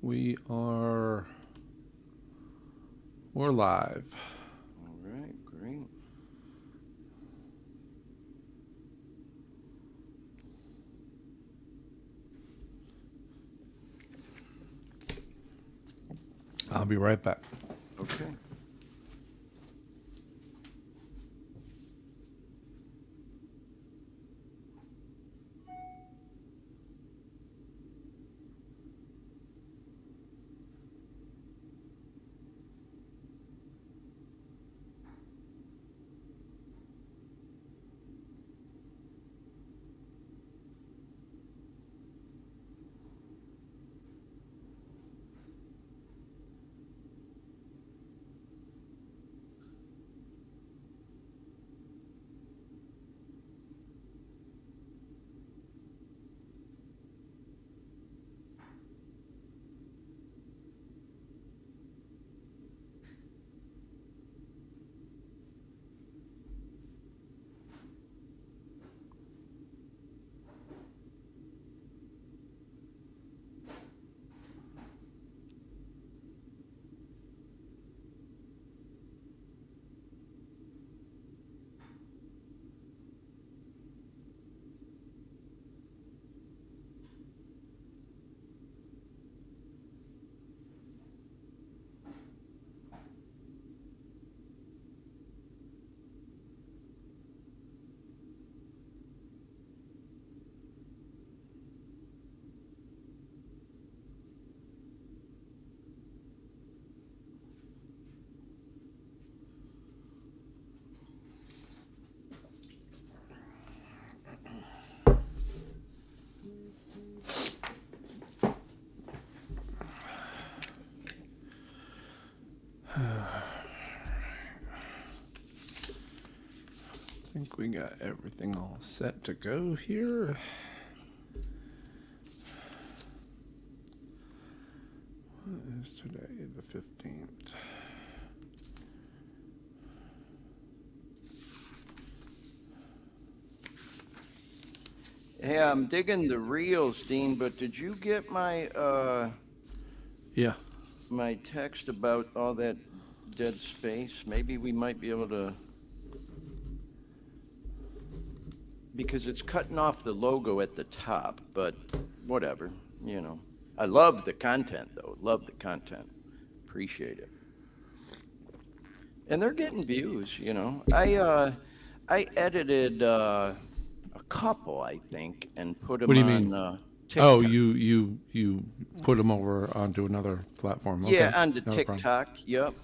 We're live. All right, great. I'll be right back. Okay. I think we got everything all set to go here. What is today? The 15th. Hey, I'm digging the reels, Dean, but did you get my Yeah. my text about all that dead space? Maybe we might be able to, because it's cutting off the logo at the top, but whatever, you know. I love the content though. Love the content. Appreciate it. And they're getting views, you know. I edited a couple, I think, and put What them do you on mean? Oh, TikTok. you put them over onto another platform. Yeah, Okay, on the not a problem. TikTok. Yep.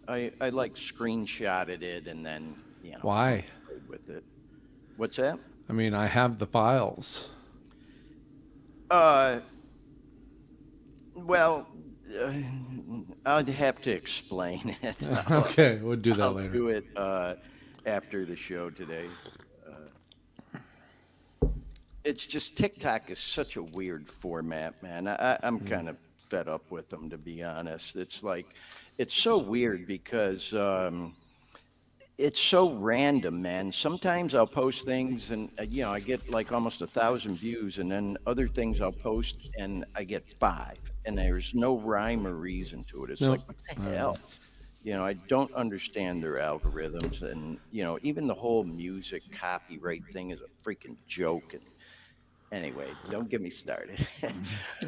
I like screenshotted it and then, Why? played with it. What's that? I mean, I have the files. Uh, well, uh, I'd have to explain it. Okay, we'll do that I'll later. do it after the show today. It's just TikTok is such a weird format, man. I'm kind of fed up with them, to be honest. It's like, it's so weird because it's so random, man. Sometimes I'll post things and I get like almost 1,000 views, and then other things I'll post and I get 5, and there's no rhyme or reason to it. It's like, Nope. what the hell? I don't understand their algorithms, and even the whole music copyright thing is a freaking joke. And anyway, don't get me started.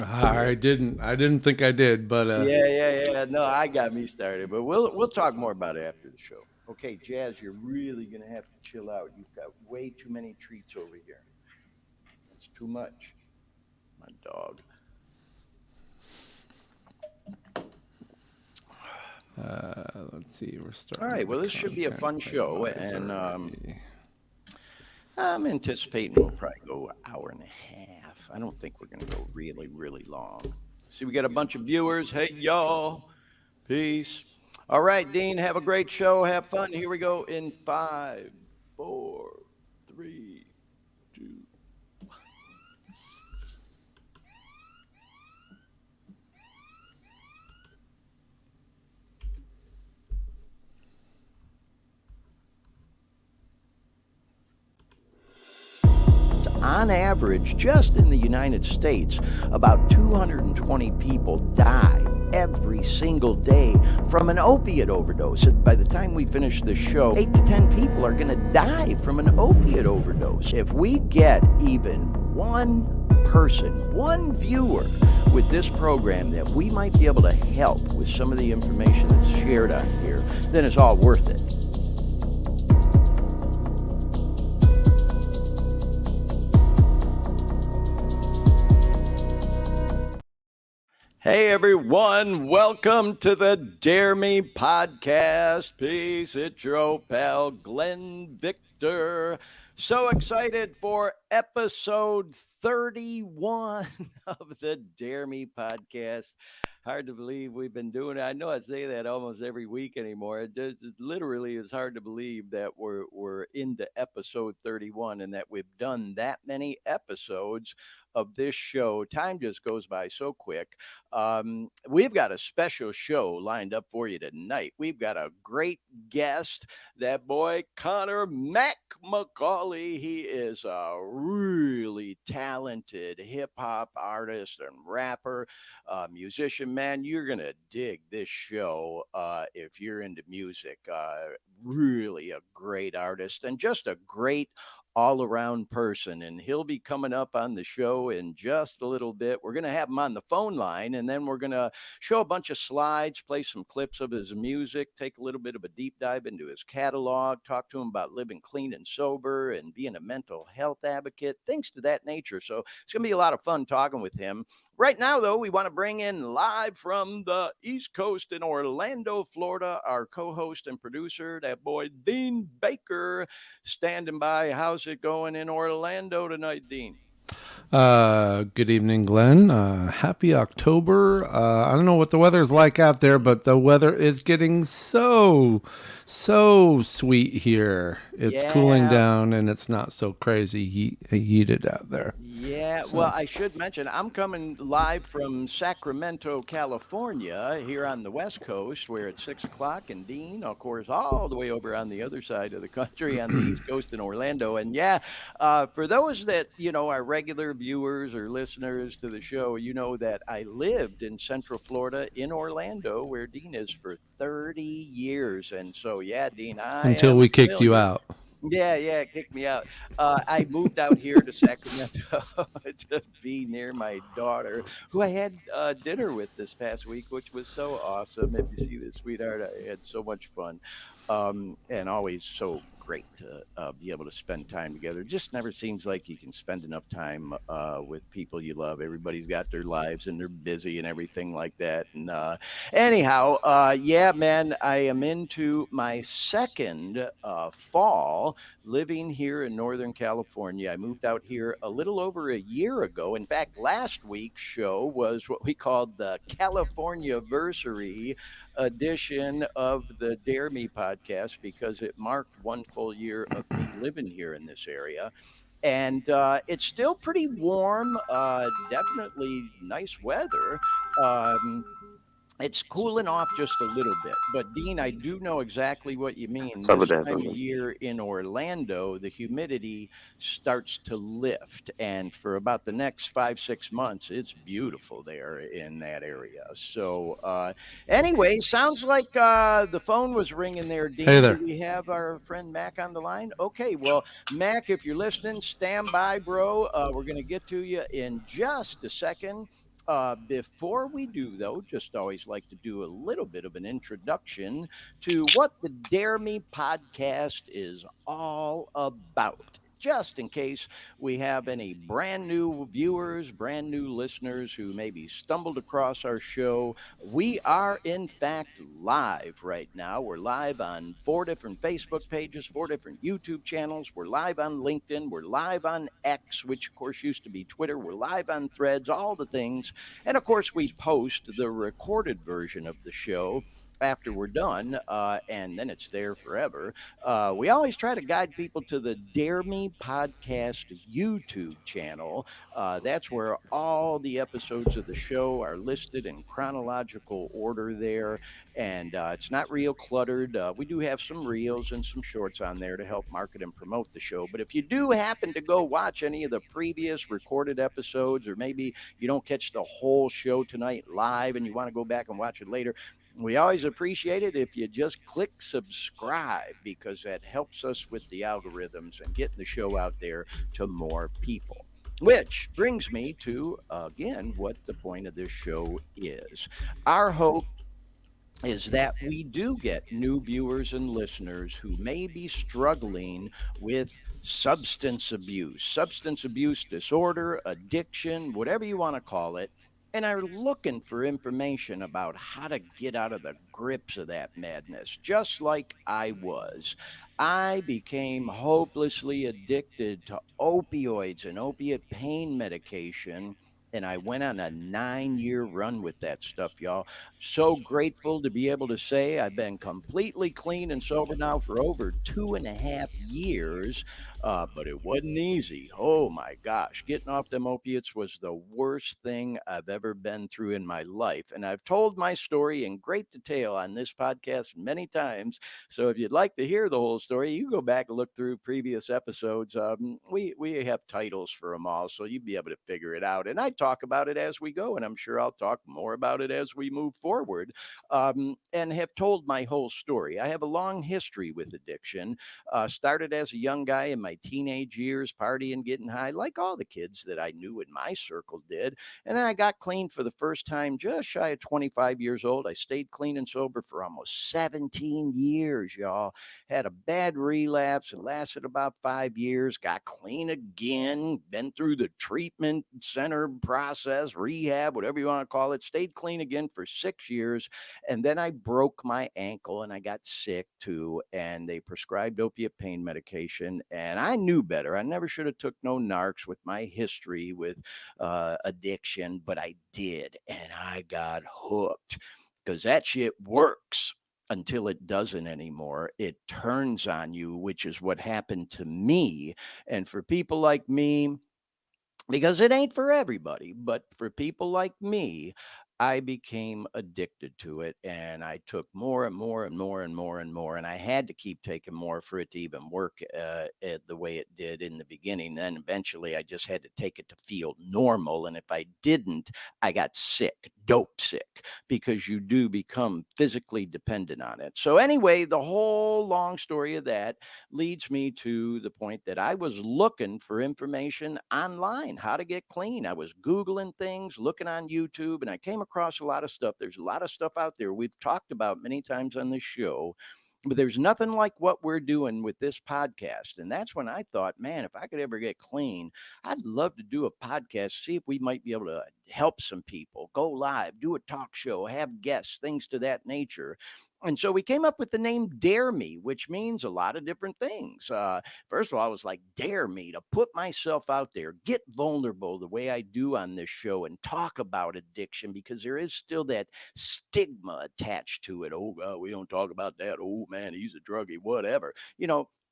I didn't think I did, but Yeah. No, I got me started, but we'll talk more about it after the show. Okay, Jazz, you're really gonna have to chill out. You've got way too many treats over here. It's too much, my dog. let's see. We're All starting. right, well, the this should be a fun show, and already. I'm anticipating we'll probably go an hour and a half. I don't think we're gonna go really, really long. See, we got a bunch of viewers. Hey, y'all. Peace. All right, Dean, have a great show. Have fun. Here we go in 5, 4, 3, 2. It's on on average, just in the United States, about 220 people die every single day from an opiate overdose. By the time we finish this show, 8 to 10 people are going to die from an opiate overdose. If we get even one person, one viewer with this program that we might be able to help with some of the information that's shared on here, then it's all worth it. Hey everyone, welcome to the Dare Me podcast. Peace, it's your old pal Glenn Victor. So excited for episode 31 of the Dare Me podcast. Hard to believe we've been doing it. I know I say that almost every week anymore. It literally is hard to believe that we're into episode 31 and that we've done that many episodes of this show. Time just goes by so quick. We've got a special show lined up for you tonight. We've got a great guest, that boy Connor McAulay. He is a really talented hip hop artist and rapper, musician. Man, you're gonna dig this show if you're into music. Really a great artist and just a great all around person. And he'll be coming up on the show in just a little bit. We're going to have him on the phone line, and then we're going to show a bunch of slides, play some clips of his music, take a little bit of a deep dive into his catalog, talk to him about living clean and sober and being a mental health advocate, things to that nature. So it's going to be a lot of fun talking with him. Right now, though, we want to bring in live from the East Coast in Orlando, Florida, our co-host and producer, that boy Dean Baker, standing by. How's it going in Orlando tonight, Dean? Good evening, Glenn. Happy October. I don't know what the weather's like out there, but the weather is getting so sweet here. It's cooling down and it's not so crazy heated out there. Yeah, well, I should mention I'm coming live from Sacramento, California, here on the West Coast, where it's 6 o'clock, and Dean, of course, all the way over on the other side of the country on the East Coast in Orlando. And yeah, for those that are regular viewers or listeners to the show, you know that I lived in Central Florida in Orlando, where Dean is for 30 years. And so, yeah, Dean, I Until am we kicked you familiar. out. Yeah, it kicked me out. I moved out here to Sacramento to be near my daughter, who I had dinner with this past week, which was so awesome. If you see this, sweetheart, I had so much fun, and always so great to be able to spend time together. Just never seems like you can spend enough time with people you love. Everybody's got their lives and they're busy and everything like that. And anyhow, yeah, man, I am into my second fall living here in Northern California. I moved out here a little over a year ago. In fact, last week's show was what we called the California Versary edition of the Dare Me podcast because it marked one full year of me living here in this area. And it's still pretty warm, definitely nice weather. Um, it's cooling off just a little bit. But Dean, I do know exactly what you mean. This time of year in Orlando, the humidity starts to lift. And for about the next 5, 6 months, it's beautiful there in that area. So anyway, sounds like the phone was ringing there, Dean. Hey there. Do we have our friend Mack on the line? Okay, well, Mack, if you're listening, stand by, bro. We're going to get to you in just a second. Before we do, though, just always like to do a little bit of an introduction to what the Dare Me podcast is all about. Just in case we have any brand new viewers, brand new listeners who maybe stumbled across our show, we are in fact live right now. We're live on 4 different Facebook pages, 4 different YouTube channels. We're live on LinkedIn. We're live on X, which of course used to be Twitter. We're live on Threads, all the things. And of course, we post the recorded version of the show after we're done, and then it's there forever. We always try to guide people to the Dare Me podcast YouTube channel. That's where all the episodes of the show are listed in chronological order there, and it's not real cluttered. We do have some reels and some shorts on there to help market and promote the show. But if you do happen to go watch any of the previous recorded episodes, or maybe you don't catch the whole show tonight live and you want to go back and watch it later, we always appreciate it if you just click subscribe, because that helps us with the algorithms and getting the show out there to more people. Which brings me to, again, what the point of this show is. Our hope is that we do get new viewers and listeners who may be struggling with substance abuse disorder, addiction, whatever you want to call it, and are looking for information about how to get out of the grips of that madness, just like I was. I became hopelessly addicted to opioids and opiate pain medication. And I went on a 9 year run with that stuff, y'all. So grateful to be able to say I've been completely clean and sober now for over 2.5 years. But it wasn't easy. Oh my gosh. Getting off them opiates was the worst thing I've ever been through in my life. And I've told my story in great detail on this podcast many times. So if you'd like to hear the whole story, you go back and look through previous episodes. We have titles for them all, so you'd be able to figure it out. And I talk about it as we go, and I'm sure I'll talk more about it as we move forward, and have told my whole story. I have a long history with addiction. Started as a young guy in my teenage years, partying, getting high, like all the kids that I knew in my circle did. And then I got clean for the first time just shy of 25 years old. I stayed clean and sober for almost 17 years, y'all. Had a bad relapse and lasted about 5 years. Got clean again, been through the treatment center process, rehab, whatever you want to call it. Stayed clean again for 6 years. And then I broke my ankle and I got sick too. And they prescribed opiate pain medication. And I knew better. I never should have took no narcs with my history with addiction, but I did. And I got hooked because that shit works until it doesn't anymore. It turns on you, which is what happened to me. And for people like me, because it ain't for everybody, but for people like me, I became addicted to it and I took more and more and more and more and more. And I had to keep taking more for it to even work the way it did in the beginning. Then eventually I just had to take it to feel normal. And if I didn't, I got sick, dope sick, because you do become physically dependent on it. So, anyway, the whole long story of that leads me to the point that I was looking for information online, how to get clean. I was Googling things, looking on YouTube, and I came across a lot of stuff. There's a lot of stuff out there we've talked about many times on this show, but there's nothing like what we're doing with this podcast. And that's when I thought, man, if I could ever get clean, I'd love to do a podcast, see if we might be able to help some people, go live, do a talk show, have guests, things to that nature. And so we came up with the name Dare Me, which means a lot of different things. First of all, I was like, dare me to put myself out there, get vulnerable the way I do on this show, and talk about addiction, because there is still that stigma attached to it. Oh, God, we don't talk about that. Oh, man, he's a druggie, whatever.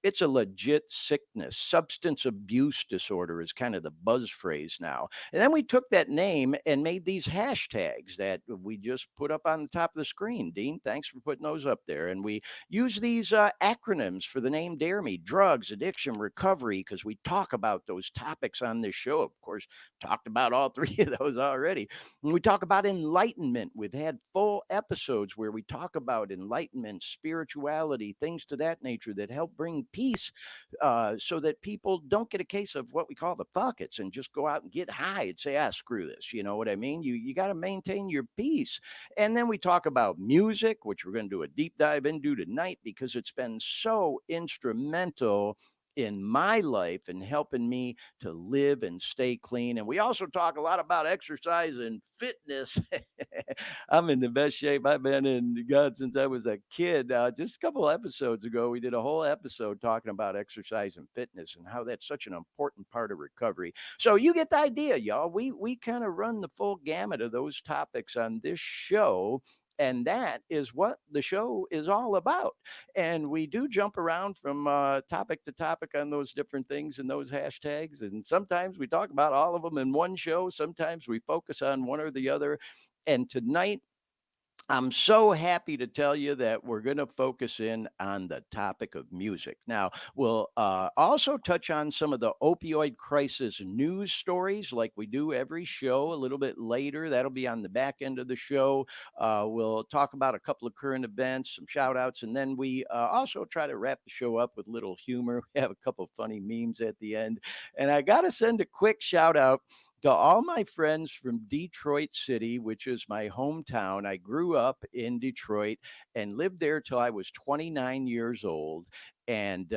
It's a legit sickness. Substance abuse disorder is kind of the buzz phrase now. And then we took that name and made these hashtags that we just put up on the top of the screen. Dean, thanks for putting those up there. And we use these acronyms for the name Dare Me: drugs, addiction, recovery, because we talk about those topics on this show. Of course, talked about all three of those already. And we talk about enlightenment. We've had full episodes where we talk about enlightenment, spirituality, things to that nature that help bring peace, so that people don't get a case of what we call the buckets and just go out and get high and say, screw this. You know what I mean? You got to maintain your peace. And then we talk about music, which we're going to do a deep dive into tonight, because it's been so instrumental in my life and helping me to live and stay clean. And we also talk a lot about exercise and fitness. I'm in the best shape I've been in, God, since I was a kid. Just a couple episodes ago, we did a whole episode talking about exercise and fitness and how that's such an important part of recovery. So you get the idea, y'all. We kind of run the full gamut of those topics on this show. And that is what the show is all about. And we do jump around from topic to topic on those different things and those hashtags. And sometimes we talk about all of them in one show. Sometimes we focus on one or the other. And tonight, I'm so happy to tell you that we're going to focus in on the topic of music. Now, we'll also touch on some of the opioid crisis news stories like we do every show a little bit later. That'll be on the back end of the show. We'll talk about a couple of current events, some shout outs, and then we also try to wrap the show up with a little humor. We have a couple of funny memes at the end. And I got to send a quick shout out to all my friends from Detroit City, which is my hometown. I grew up in Detroit and lived there till I was 29 years old. And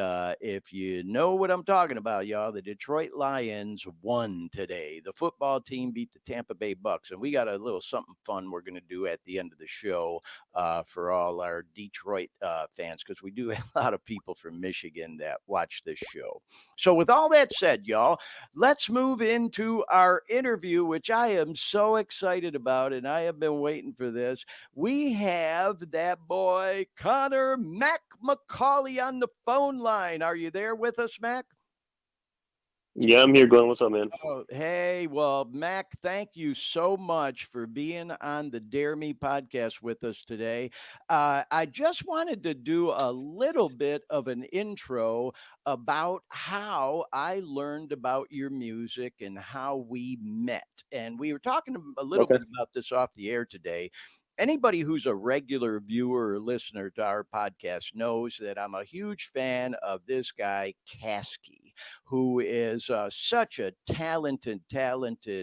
if you know what I'm talking about, y'all, the Detroit Lions won today. The football team beat the Tampa Bay Bucks, and we got a little something fun we're going to do at the end of the show for all our Detroit fans, because we do have a lot of people from Michigan that watch this show. So, with all that said, y'all, let's move into our interview, which I am so excited about, and I have been waiting for this. We have that boy, Connor McAulay, on the phone line. Are you there with us, Mac? Yeah, I'm here, Glenn. What's up, man? Oh, hey, well, Mac, thank you so much for being on the Dare Me podcast with us today. I just wanted to do a little bit of an intro about how I learned about your music and how we met. And we were talking a little Okay. bit about this off the air today. Anybody who's a regular viewer or listener to our podcast knows that I'm a huge fan of this guy, Kasky, who is such a talented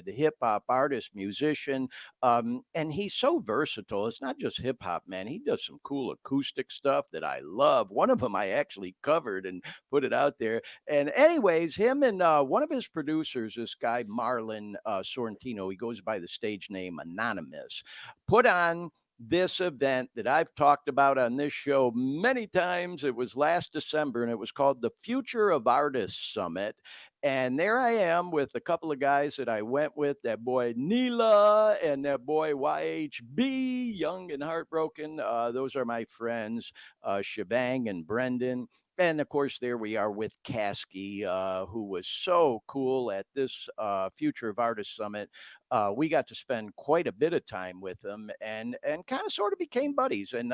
hip hop artist, musician. And he's so versatile. It's not just hip hop, man. He does some cool acoustic stuff that I love. One of them I actually covered and put it out there. And, anyways, him and one of his producers, this guy, Marlon Sorrentino, he goes by the stage name Anonymous, put on this event that I've talked about on this show many times. It was last December and it was called the Future of Artists Summit. And there I am with a couple of guys that I went with, that boy Neela and that boy YHB, Young and Heartbroken. Those are my friends, Shabang and Brendan. And of course, there we are with Kasky, who was so cool at this Future of Artists Summit. We got to spend quite a bit of time with him and kind of sort of became buddies. And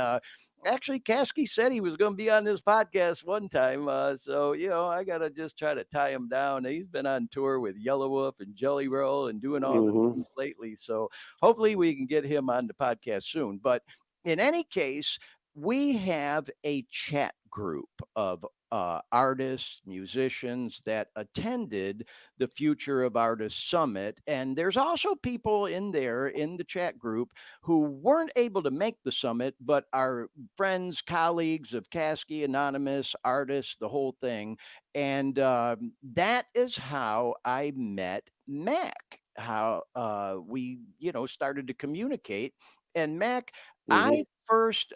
actually, Kasky said he was going to be on this podcast one time. So, I got to just try to tie him down. He's been on tour with Yellow Wolf and Jelly Roll and doing all the hmm things lately. So hopefully we can get him on the podcast soon. But in any case, we have a chat group of artists, musicians that attended the Future of Artists Summit. And there's also people in there in the chat group who weren't able to make the summit, but are friends, colleagues of Kasky, Anonymous, artists, the whole thing. And that is how I met Mac, how we, started to communicate. And Mac, hmm I first,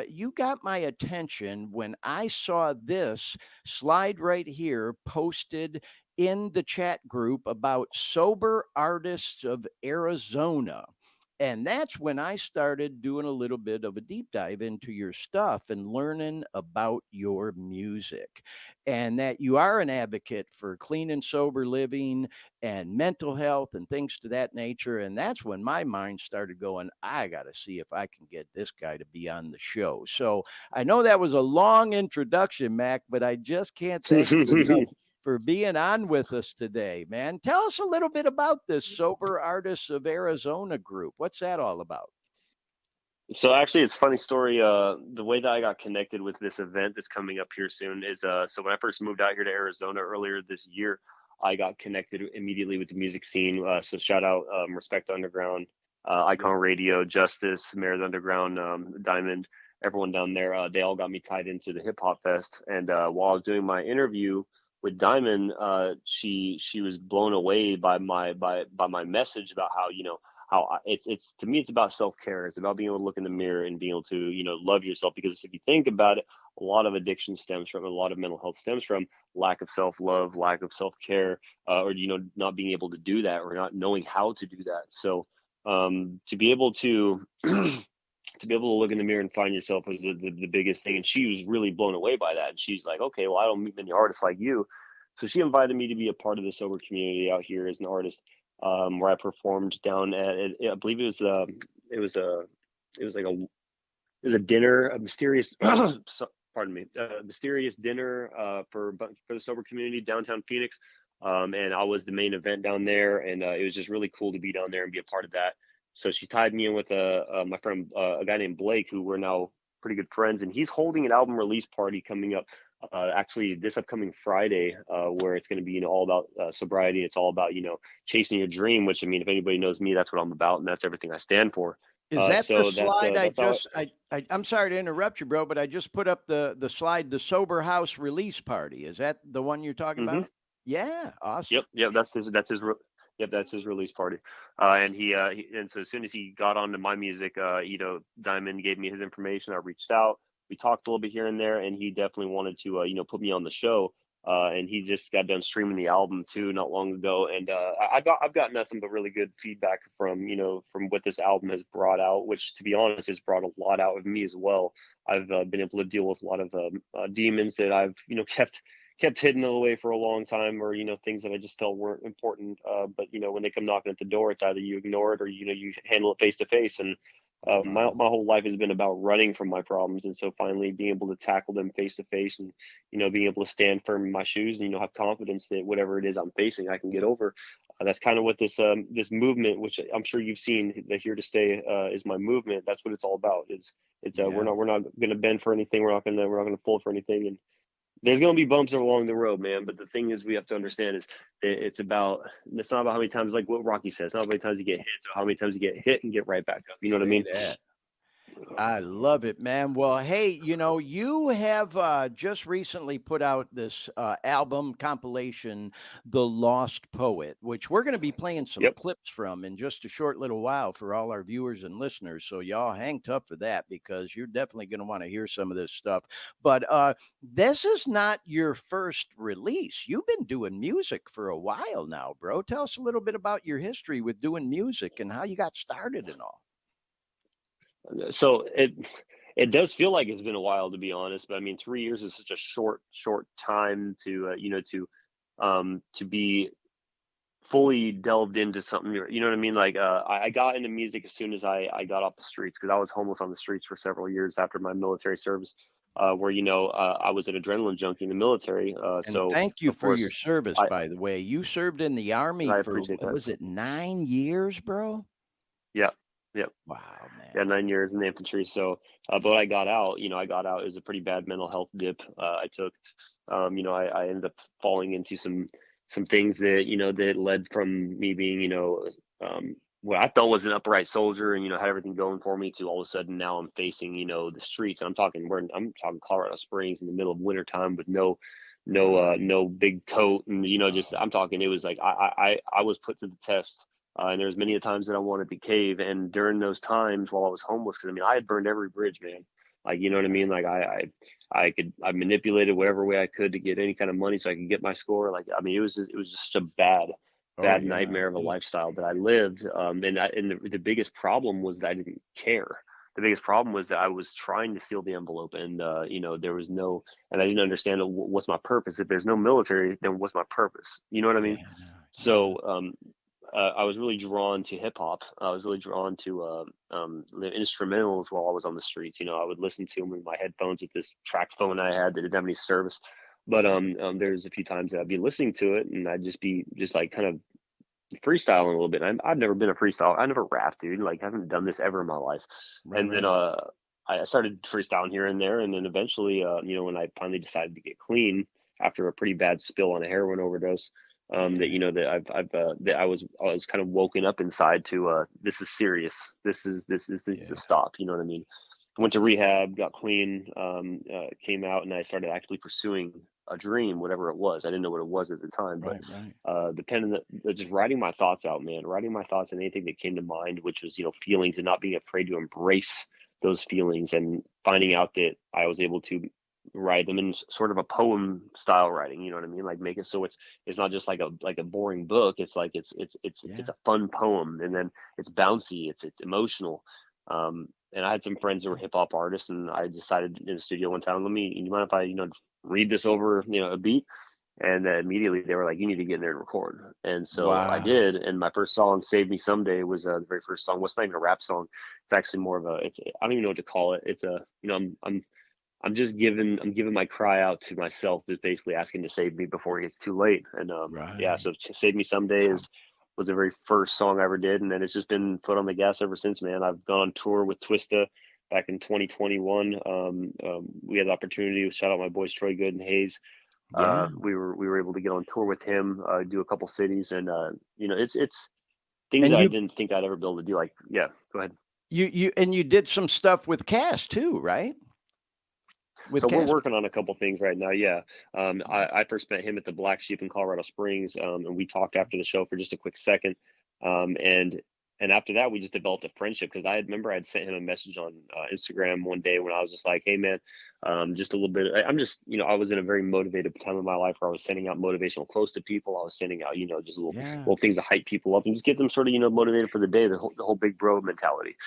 you got my attention when I saw this slide right here posted in the chat group about sober artists of Arizona. And that's when I started doing a little bit of a deep dive into your stuff and learning about your music, and that you are an advocate for clean and sober living and mental health and things to that nature. And that's when my mind started going, I got to see if I can get this guy to be on the show. So I know that was a long introduction, Mac, but I just can't thank you enough for being on with us today, man. Tell us a little bit about this Sober Artists of Arizona group. What's that all about? So actually, it's a funny story. The way that I got connected with this event that's coming up here soon is so when I first moved out here to Arizona earlier this year, I got connected immediately with the music scene. So shout out Respect Underground, Yeah. Icon Radio, Justice, Meredith Underground, Diamond, everyone down there. They all got me tied into the Hip Hop Fest. And while I was doing my interview with Diamond, she was blown away by my message about how it's to me it's about self-care. It's about being able to look in the mirror and being able to love yourself, because if you think about it, a lot of addiction stems from, a lot of mental health stems from lack of self-love, lack of self-care, or not being able to do that or not knowing how to do that. So to be able to to be able to look in the mirror and find yourself was the biggest thing. And she was really blown away by that. And she's like, okay, well, I don't meet many artists like you. So she invited me to be a part of the sober community out here as an artist, where I performed down I believe it was it was a it was like a it was a dinner, a mysterious pardon me, mysterious dinner for the sober community downtown Phoenix. And I was the main event down there, and it was just really cool to be down there and be a part of that. So she tied me in with my friend, a guy named Blake, who we're now pretty good friends, and he's holding an album release party coming up. Actually, this upcoming Friday, where it's going to be all about sobriety. It's all about chasing your dream. Which, I mean, if anybody knows me, that's what I'm about, and that's everything I stand for. Is that the So slide that's how. I'm sorry to interrupt you, bro, but I just put up the slide, the Sober House release party. Is that the one you're talking Mm-hmm. about? Yeah, awesome. Yep, yep, that's his release party. And and so as soon as he got onto my music, Diamond gave me his information. I reached out, we talked a little bit here and there, and he definitely wanted to put me on the show. And he just got done streaming the album too not long ago, and I've got nothing but really good feedback from from what this album has brought out, which, to be honest, has brought a lot out of me as well. I've been able to deal with a lot of demons that I've kept hidden away for a long time, or things that I just felt weren't important. But when they come knocking at the door, it's either you ignore it or you handle it face to face. And my whole life has been about running from my problems, and so finally being able to tackle them face to face, and being able to stand firm in my shoes, and have confidence that whatever it is I'm facing, I can get over. That's kind of what this movement, which I'm sure you've seen, the Here to Stay, is my movement. That's what it's all about. We're not going to bend for anything. We're not going to pull for anything. And there's going to be bumps along the road, man. But the thing is, we have to understand is it's not about how many times, like what Rocky says, not how many times you get hit, or how many times you get hit and get right back up. You know what I mean? That. I love it, man. Well, hey, you have just recently put out this album compilation, The Lost Poet, which we're going to be playing some Yep. clips from in just a short little while for all our viewers and listeners. So y'all hang tough for that, because you're definitely going to want to hear some of this stuff. But this is not your first release. You've been doing music for a while now, bro. Tell us a little bit about your history with doing music and how you got started and all. So it does feel like it's been a while, to be honest. But I mean, 3 years is such a short time to to be fully delved into something. You know what I mean? Like I got into music as soon as I got off the streets, because I was homeless on the streets for several years after my military service. Where I was an adrenaline junkie in the military. And So thank you of for your course service, I by the way. You served in the Army I for, appreciate that. was it 9 years, bro? Yeah. Yeah. Wow, Yeah, man. 9 years in the infantry. So, but when I got out, I got out. It was a pretty bad mental health dip I took. I ended up falling into some things that that led from me being what I thought was an upright soldier, and had everything going for me, to all of a sudden now I'm facing the streets. I'm talking Colorado Springs in the middle of wintertime with no big coat, and just I'm talking. It was like I was put to the test. And there was many a times that I wanted to cave. And during those times while I was homeless, because I mean, I had burned every bridge, man. Like, you know what I mean? Like I manipulated whatever way I could to get any kind of money so I could get my score. Like, I mean, it was just such a bad nightmare of a lifestyle that I lived. And the biggest problem was that I didn't care. The biggest problem was that I was trying to seal the envelope, and there was no, and I didn't understand what's my purpose. If there's no military, then what's my purpose? You know what I mean? So I was really drawn to hip hop. I was really drawn to the instrumentals while I was on the streets. I would listen to them with my headphones with this track phone I had that didn't have any service. But there's a few times that I'd be listening to it, and I'd just be like kind of freestyling a little bit. I've never been a freestyle. I never rapped, dude. Like, I haven't done this ever in my life. And then I started freestyling here and there, and then eventually, when I finally decided to get clean after a pretty bad spill on a heroin overdose. That I was kind of woken up inside to this is serious. This is to stop. You know what I mean? Went to rehab, got clean, came out, and I started actually pursuing a dream, whatever it was. I didn't know what it was at the time, but just writing my thoughts out, man. Writing my thoughts and anything that came to mind, which was feelings, and not being afraid to embrace those feelings, and finding out that I was able to write them in sort of a poem style writing. You know what I mean? Like, make it so it's not just like a boring book. It's like it's a fun poem, and then it's bouncy, it's emotional. and I had some friends who were hip hop artists, and I decided in the studio one time, you mind if I, read this over, a beat? And immediately they were like, you need to get in there and record. And so I Wow. did. And my first song, Save Me Someday, was the very first song. Well, it's not even a rap song. It's actually more of I don't even know what to call it. It's I'm giving my cry out to myself, just basically asking to save me before it gets too late. And yeah, Right. so Save Me Someday was the very first song I ever did. And then it's just been put on the gas ever since, man. I've gone on tour with Twista back in 2021. We had the opportunity to shout out my boys, Troy Good and Hayes. Yeah. We were able to get on tour with him, do a couple cities, and it's things And that I you didn't think I'd ever be able to do. Like, yeah, go ahead. you did some stuff with Cass too, right? With So we're Cass. working on a couple things right now. Yeah, I first met him at the Black Sheep in Colorado Springs, and we talked after the show for just a quick second, and after that we just developed a friendship because remember I'd sent him a message on Instagram one day when I was just like, hey man, just a little bit. I'm just I was in a very motivated time in my life where I was sending out motivational quotes to people. I was sending out just Yeah. little things to hype people up and just get them sort of motivated for the day. The whole big bro mentality,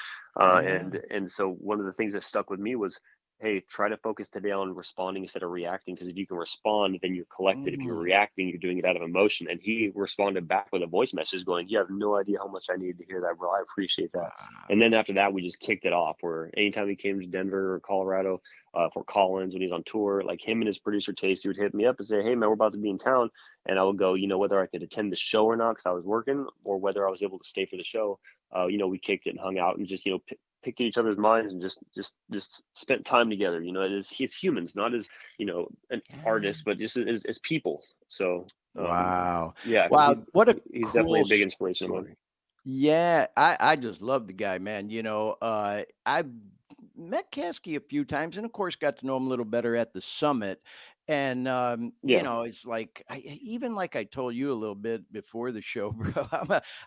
Yeah. and so one of the things that stuck with me was, hey, try to focus today on responding instead of reacting. Because if you can respond, then you're collected. If you're Mm. reacting, you're doing it out of emotion. And he responded back with a voice message going, you have no idea how much I needed to hear that, bro. I appreciate that. And Wow. then after that, we just kicked it off where anytime he came to Denver or Colorado, Fort Collins, when he's on tour, like him and his producer Tasty would hit me up and say, hey, man, we're about to be in town. And I would go, whether I could attend the show or not, because I was working, or whether I was able to stay for the show. We kicked it and hung out and just, picked at each other's minds and just spent time together. As humans, not as an Yeah. artist, but just as people. So Wow. yeah, Wow. What a he's definitely cool a big inspiration of mine. story. Yeah, I just love the guy, man. I've met Kasky a few times, and of course, got to know him a little better at the summit. And Yeah. it's like even like I told you a little bit before the show, bro.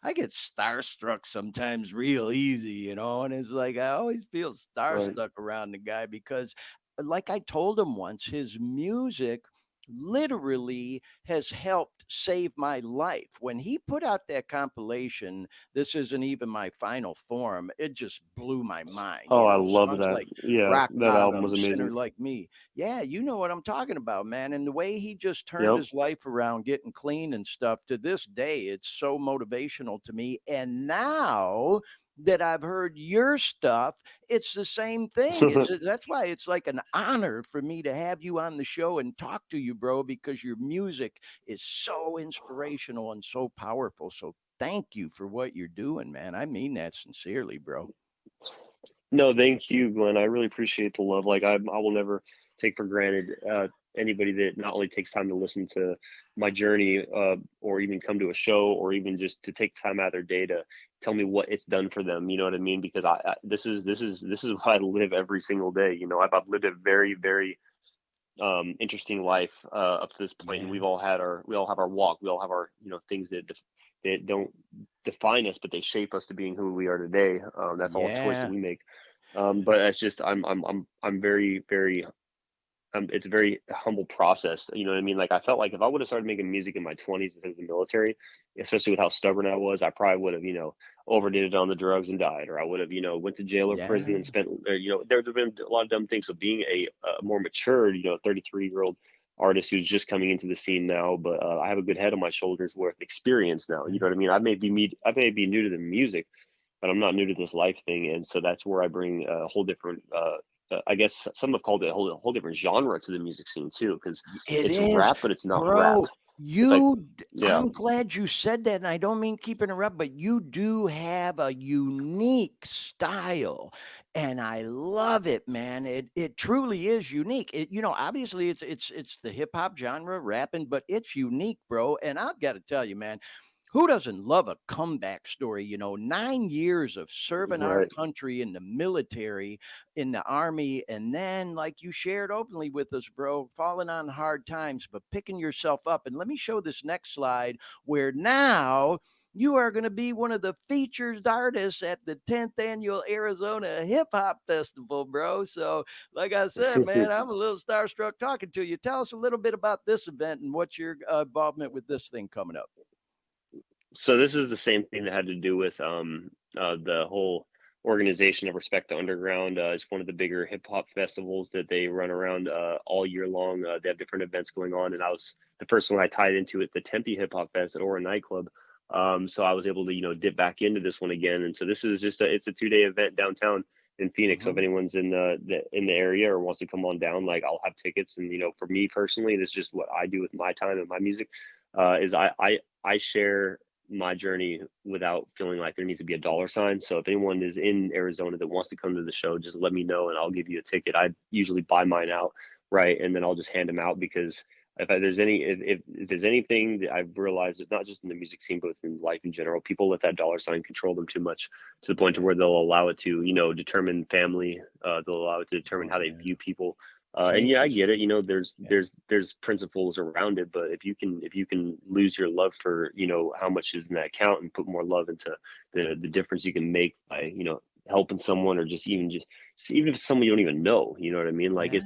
I get starstruck sometimes real easy, and it's like I always feel Right. starstruck around the guy because, like I told him once, his music literally has helped save my life. When he put out that compilation, This Isn't Even My Final Form, it just blew my mind. Oh, I love Songs that. like Yeah, Rock that album was Bottom, Sinner amazing. Like Me. Yeah, you know what I'm talking about, man. And the way he just turned Yep. his life around, getting clean and stuff, to this day, it's so motivational to me. And now that I've heard your stuff, it's the same thing. That's why it's like an honor for me to have you on the show and talk to you, bro, because your music is so inspirational and so powerful. So thank you for what you're doing, man. I mean that sincerely, bro. No, thank you, Glenn. I really appreciate the love. Like I will never take for granted anybody that not only takes time to listen to my journey, or even come to a show, or even just to take time out of their day to tell me what it's done for them. You know what I mean? Because this is what I live every single day. I've lived a very, very interesting life up to this point, and Yeah. we all have our walk. We all have our things that don't define us, but they shape us to being who we are today. That's all a choice that Yeah. we make. But it's just I'm very, very it's a very humble process. You know what I mean? Like I felt like if I would have started making music in my 20s instead of the military, especially with how stubborn I was, I probably would have overdid it on the drugs and died, or I would have went to jail or prison Yeah. and spent there would have been a lot of dumb things. So being a more mature 33-year-old artist who's just coming into the scene now, but I have a good head on my shoulders with experience now. You know what I mean? I may be new to the music, but I'm not new to this life thing, and so that's where I bring a whole different. I guess some have called it a whole different genre to the music scene too, because It it's is, rap, but it's not rap. bro. It's like, yeah, I'm glad you said that, and I don't mean keep interrupt, but you do have a unique style, and I love it, man. It truly is unique. Obviously it's the hip hop genre, rapping, but it's unique, bro. And I've got to tell you, man, who doesn't love a comeback story? 9 years of serving our right. country in the military, in the army, and then, like you shared openly with us, bro, falling on hard times, but picking yourself up. And let me show this next slide where now you are going to be one of the featured artists at the 10th annual Arizona Hip Hop Festival, bro. So, like I said, man, I'm a little starstruck talking to you. Tell us a little bit about this event and what's your involvement with this thing coming up. So this is the same thing that had to do with the whole organization of Respect the Underground. It's one of the bigger hip hop festivals that they run around all year long. They have different events going on, and I was the first one I tied into at the Tempe Hip Hop Fest at Aura nightclub. So I was able to, dip back into this one again. And so this is just it's a 2-day event downtown in Phoenix. So if Mhm. anyone's in the area or wants to come on down, like I'll have tickets. And for me personally, this is just what I do with my time and my music. Is I share my journey without feeling like there needs to be a dollar sign. So if anyone is in Arizona that wants to come to the show, just let me know and I'll give you a ticket. I usually buy mine out, right, and then I'll just hand them out because if there's anything that I've realized, not just in the music scene but in life in general, people let that dollar sign control them too much to the point to Yeah. where they'll allow it to determine family. They'll allow it to determine Oh, how they yeah. view people. And yeah, I Changes. get it. There's Yeah. there's principles around it, but if you can lose your love for how much is in that account and put more love into the difference you can make by helping someone, or even if it's someone you don't even know, you know what I mean? Like Yeah.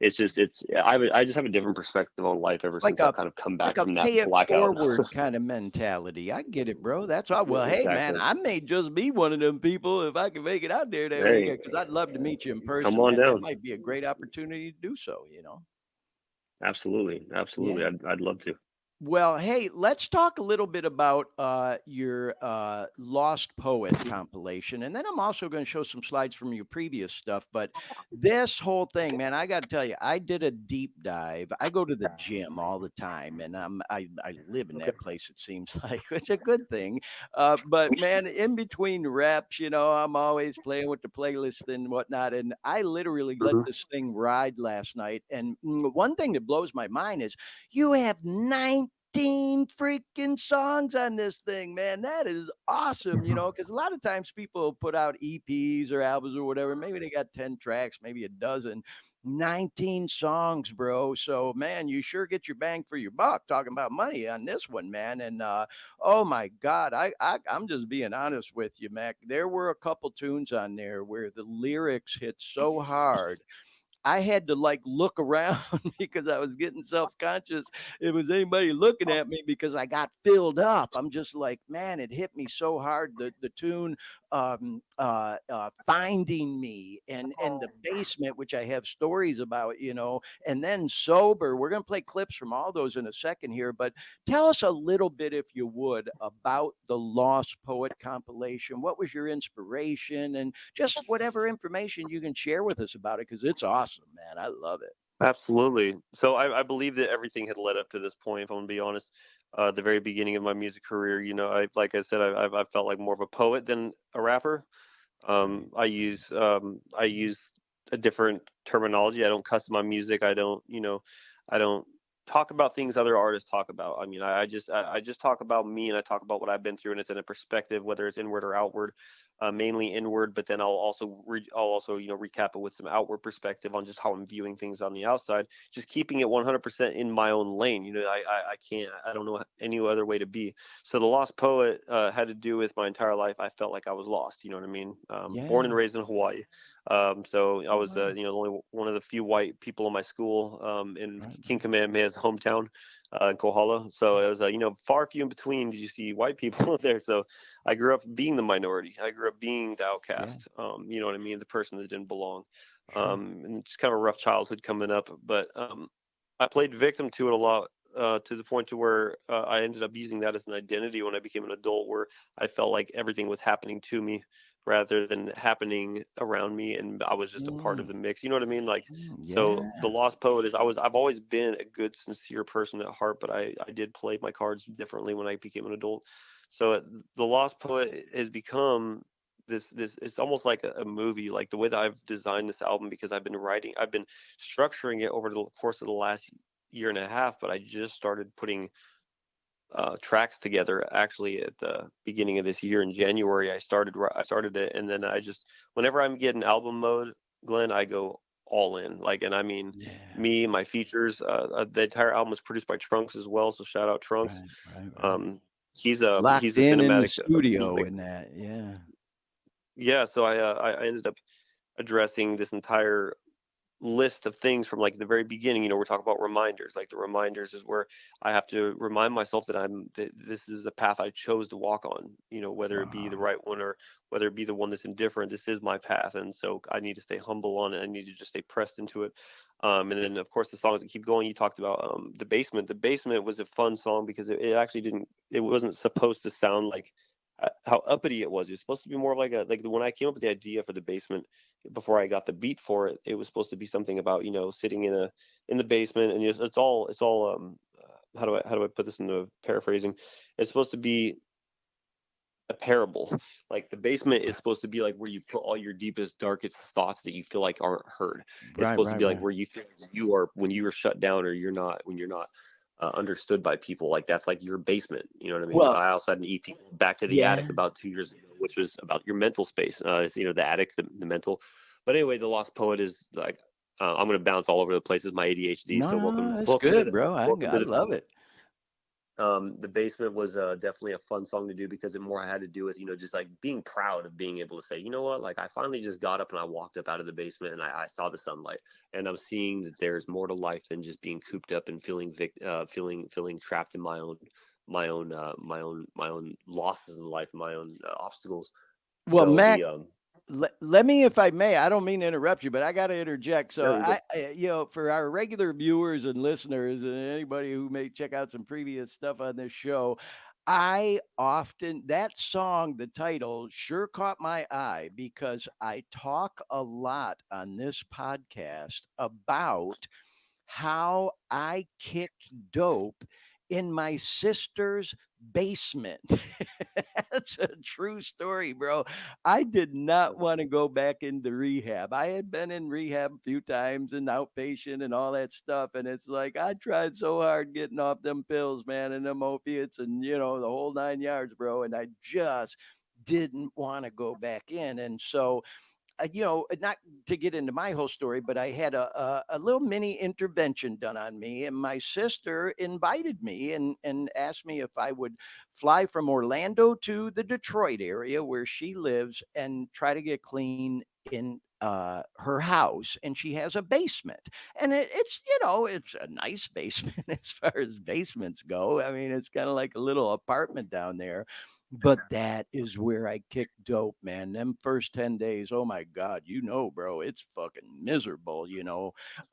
I just have a different perspective on life ever Like since I've a kind of come like back a from that pay it blackout. forward kind of mentality. I get it, bro. That's all. Well, hey, man, Exactly. I may just be one of them people if I can make it out there that Hey, weekend because I'd love to meet you in come person, on man. That down. might be a great opportunity to do so, Absolutely, absolutely. Yeah. I'd love to. Well, hey, let's talk a little bit about your Lost Poet compilation. And then I'm also going to show some slides from your previous stuff. But this whole thing, man, I got to tell you, I did a deep dive. I go to the gym all the time, and I live in that place, it seems like, which is a good thing. But, man, in between reps, I'm always playing with the playlist and whatnot. And I literally let Mhm. this thing ride last night. And one thing that blows my mind is you have 19 freaking songs on this thing, man. That is awesome, because a lot of times people put out EPs or albums or whatever. Maybe they got 10 tracks, maybe a dozen. 19 songs, bro. So, man, you sure get your bang for your buck talking about money on this one, man. And oh my God, I'm just being honest with you, Mac. There were a couple tunes on there where the lyrics hit so hard I had to like look around because I was getting self-conscious. If was anybody looking at me because I got filled up. I'm just like, man, it hit me so hard. The tune Finding Me and the basement, which I have stories about, and then Sober. We're gonna play clips from all those in a second here, but tell us a little bit, if you would, about the Lost Poet compilation. What was your inspiration and just whatever information you can share with us about it because it's awesome, man. I love it. Absolutely. So I believe that everything had led up to this point. If I'm gonna be honest, the very beginning of my music career, like I said, I felt like more of a poet than a rapper. Right. I use a different terminology. I don't cuss my music. I don't talk about things other artists talk about. I mean, I just talk about me, and I talk about what I've been through, and it's in a perspective, whether it's inward or outward. Mainly inward, but then I'll also recap it with some outward perspective on just how I'm viewing things on the outside. Just keeping it 100% in my own lane. I don't know any other way to be. So the Lost Poet had to do with my entire life. I felt like I was lost. You know what I mean? Born and Yeah. raised in Hawaii. So I Oh, was, wow. the only one of the few white people in my school, in Right, King right. Kamehameha's hometown, in Kohala. So it was, far few in between. Did you see white people there? So I grew up being the minority. I grew up being the Yeah, outcast. You know what I mean? The person that didn't belong. sure. And just kind of a rough childhood coming up. But I played victim to it a lot. To the point to where I ended up using that as an identity when I became an adult, where I felt like everything was happening to me rather than happening around me, and I was just a part of Mm, the mix. You know what I mean? Like, so yeah. the Lost Poet is I've always been a good, sincere person at heart, but I did play my cards differently when I became an adult. So the Lost Poet has become this it's almost like a movie, like the way that I've designed this album, because I've been structuring it over the course of the last year and a half, but I just started putting tracks together actually at the beginning of this year in January. I started it, and then I just, whenever I'm getting album mode, Glenn, I go all in. Like, and I mean, Yeah. me, my features, the entire album was produced by Trunks as well. So shout out Trunks. Right, right, right. Um, he's Locked the in the cinematic beat studio maker. in that. Yeah. Yeah, so I ended up addressing this entire list of things from like the very beginning. We're talking about reminders. Like the reminders is where I have to remind myself that this is the path I chose to walk on. Whether it be the Wow. right one or whether it be the one that's indifferent. This is my path, and so I need to stay humble on it. I need to just stay pressed into it. And then of course the songs that keep going. You talked about the basement. The basement was a fun song because it actually didn't. It wasn't supposed to sound like how uppity it was. It's supposed to be more like when I came up with the idea for the basement before I got the beat for it, it was supposed to be something about sitting in the basement, and it's all how do I put this into paraphrasing? It's supposed to be a parable. Like the basement is supposed to be like where you put all your deepest, darkest thoughts that you feel like aren't heard. It's Right, supposed to right, be like right. where you feel like you are when you are shut down, or when you're not understood by people. Like that's like your basement. You know what I mean? Well, I also had an EP, Back to the yeah. Attic, about 2 years ago, which was about your mental space. The attic, the mental. But anyway, the Lost Poet is like I'm gonna bounce all over the place. It's my ADHD. No, So no, that's welcome to good, the bro. welcome I to the love it. the basement was definitely a fun song to do because it more had to do with just like being proud of being able to say, you know what, like I finally just got up and I walked up out of the basement and I saw the sunlight, and I'm seeing that there's more to life than just being cooped up and feeling trapped in my own losses in life, my own obstacles. Well, So Mac, the let me, if I may, I don't mean to interrupt you, but I got to interject. So there you go. for our regular viewers and listeners and anybody who may check out some previous stuff on this show, I often, that song, the title sure caught my eye because I talk a lot on this podcast about how I kicked dope in my sister's basement. That's a true story, bro. I did not want to go back into rehab. I had been in rehab a few times and outpatient and all that stuff. And it's like I tried so hard getting off them pills, man, and them opiates and the whole 9 yards, bro. And I just didn't want to go back in. And so not to get into my whole story, but I had a little mini intervention done on me, and my sister invited me and asked me if I would fly from Orlando to the Detroit area where she lives and try to get clean in her house, and she has a basement, and it's a nice basement as far as basements go. I mean, it's kind of like a little apartment down there, but that is where I kicked dope, man. Them first 10 days, oh my God, bro, it's fucking miserable,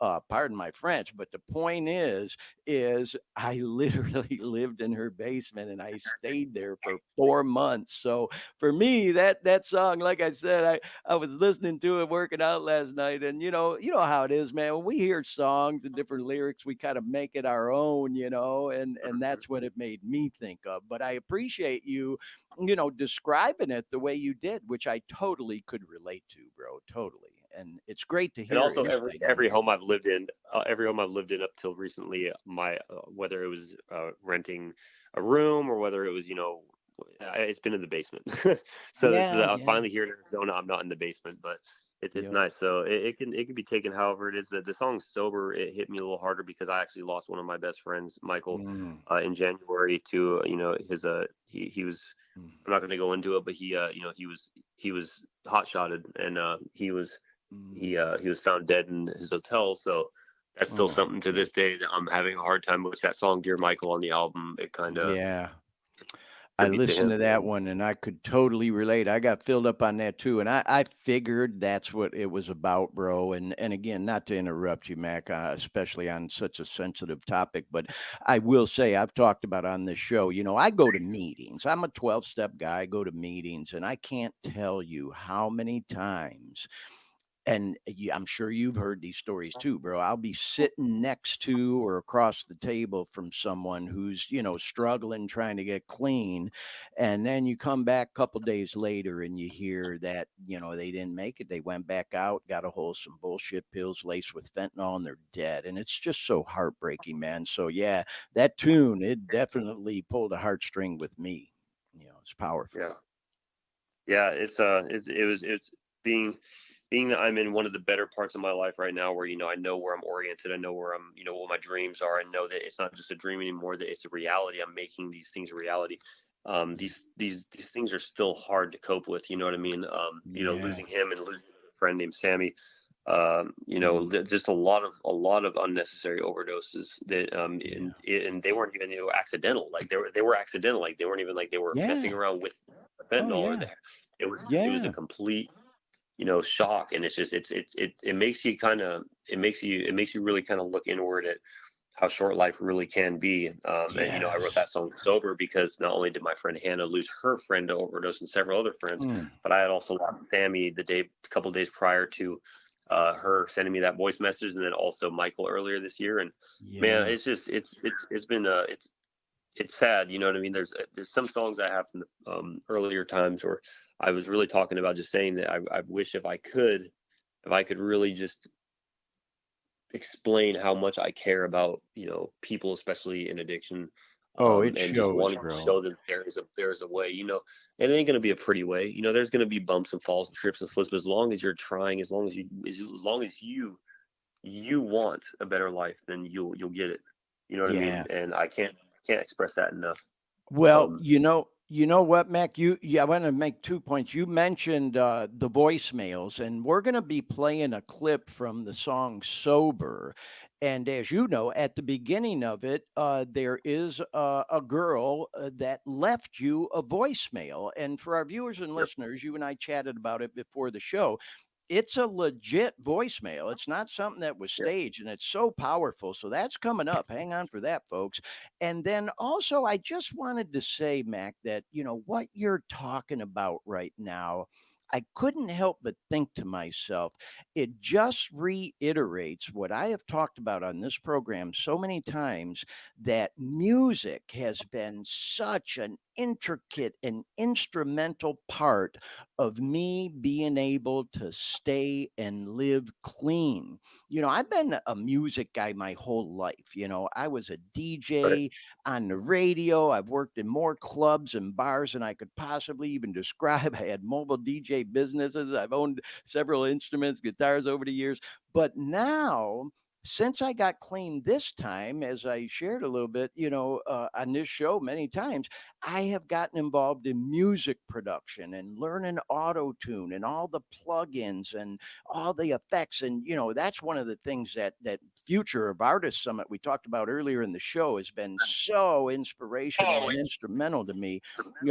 pardon my French. But the point is I literally lived in her basement and I stayed there for 4 months. So for me, that song, like I said, I was listening to it working out last night. And you know how it is, man. When we hear songs and different lyrics, we kind of make it our own, and that's what it made me think of. But I appreciate you describing it the way you did, which I totally could relate to, bro. Totally. And it's great to And hear also insight on every that. home I've lived in, every home I've lived in up till recently, my whether it was renting a room or whether it was it's been in the basement. So this is Yeah, I'm yeah. finally here in Arizona. I'm not in the basement, but it's Yep. nice. So it can be taken however it is. The song "Sober" it hit me a little harder because I actually lost one of my best friends, Michael, Mm, in January to his he was. mm, I'm not going to go into it, but he was hot shotted, and he was found dead in his hotel. So that's still oh, something to this day that I'm having a hard time with. That song "Dear Michael" on the album, it kind of yeah. I tribute to listened him. to that one and I could totally relate. I got filled up on that too. And I figured that's what it was about, bro. And again, not to interrupt you, Mac, especially on such a sensitive topic, but I will say I've talked about on this show, I go to meetings. I'm a 12-step guy. I go to meetings and I can't tell you how many times and I'm sure you've heard these stories too, bro. I'll be sitting next to or across the table from someone who's, struggling trying to get clean. And then you come back a couple days later and you hear that, they didn't make it. They went back out, got a hold of some bullshit pills laced with fentanyl, and they're dead. And it's just so heartbreaking, man. So, yeah, that tune, it definitely pulled a heartstring with me. It's powerful. Yeah, yeah. It's being that I'm in one of the better parts of my life right now, where I know where I'm oriented, I know where I'm, what my dreams are, and know that it's not just a dream anymore, that it's a reality. I'm making these things a reality. These things are still hard to cope with. You know what I mean? Yeah. Losing him and losing a friend named Sammy. Mm. just a lot of unnecessary overdoses that Yeah. and they weren't even, accidental. Like they were accidental. Like they weren't even like they were messing Yeah. around with Oh fentanyl or yeah. there. It was a Yeah. complete, shock. And it's just it makes you kind of it makes you really kind of look inward at how short life really can be. And I wrote Yes. that song sober because not only did my friend Hannah lose her friend to overdose and several other friends, Mm. but I had also lost Sammy a couple days prior to her sending me that voice message, and then also Michael earlier this year. And man, Yeah. it's just it's been it's sad. You know what I mean? There's some songs I have from the earlier times where I was really talking about, just saying that I wish if I could really just explain how much I care about, people, especially in addiction, Oh, it and just shows, wanting to bro. show them there is a way. And it ain't gonna be a pretty way. There's gonna be bumps and falls and trips and slips, but as long as you're trying, as long as you want a better life, then you'll get it. You know what I mean? Yeah. And I can't express that enough. Well, Um, you know what, Mac? I want to make 2 points. You mentioned the voicemails, and we're going to be playing a clip from the song "Sober." And as you know, at the beginning of it, there is a girl that left you a voicemail. And for our viewers and yep, listeners, you and I chatted about it before the show. It's a legit voicemail. It's not something that was yep, staged, and it's so powerful. So that's coming up. Hang on for that, folks. And then also, I just wanted to say, Mac, that, what you're talking about right now, I couldn't help but think to myself, it just reiterates what I have talked about on this program so many times, that music has been such an intricate and instrumental part of me being able to stay and live clean. I've been a music guy my whole life. I was a right, DJ on the radio. I've worked in more clubs and bars than I could possibly even describe. I had mobile DJ businesses. I've owned several instruments, guitars over the years. But now, since I got clean this time, as I shared a little bit, on this show many times, I have gotten involved in music production and learning auto tune and all the plugins and all the effects. And that's one of the things that Future of Artists Summit we talked about earlier in the show has been so inspirational and instrumental to me.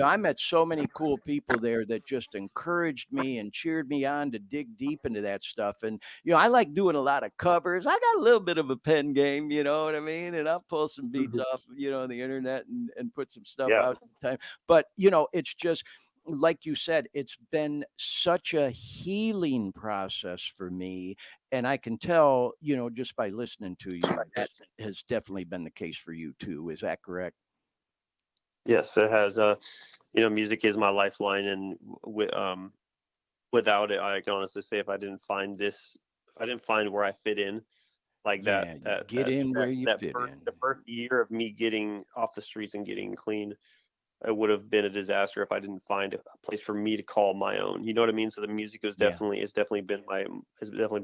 I met so many cool people there that just encouraged me and cheered me on to dig deep into that stuff. And I like doing a lot of covers. I got a little bit of a pen game, you know what I mean? And I'll pull some beats mhm, off, the internet and put some stuff yeah. out sometime. But it's just like you said, it's been such a healing process for me. And I can tell, just by listening to you, that has definitely been the case for you too. Is that correct? Yes, it has. Music is my lifeline, and without it, I can honestly say, if I didn't find where I fit in, like that Yeah, you that get that in where that you that fit first in. the first year of me getting off the streets and getting clean, it would have been a disaster if I didn't find a place for me to call my own. You know what I mean? So the music Yeah, has definitely been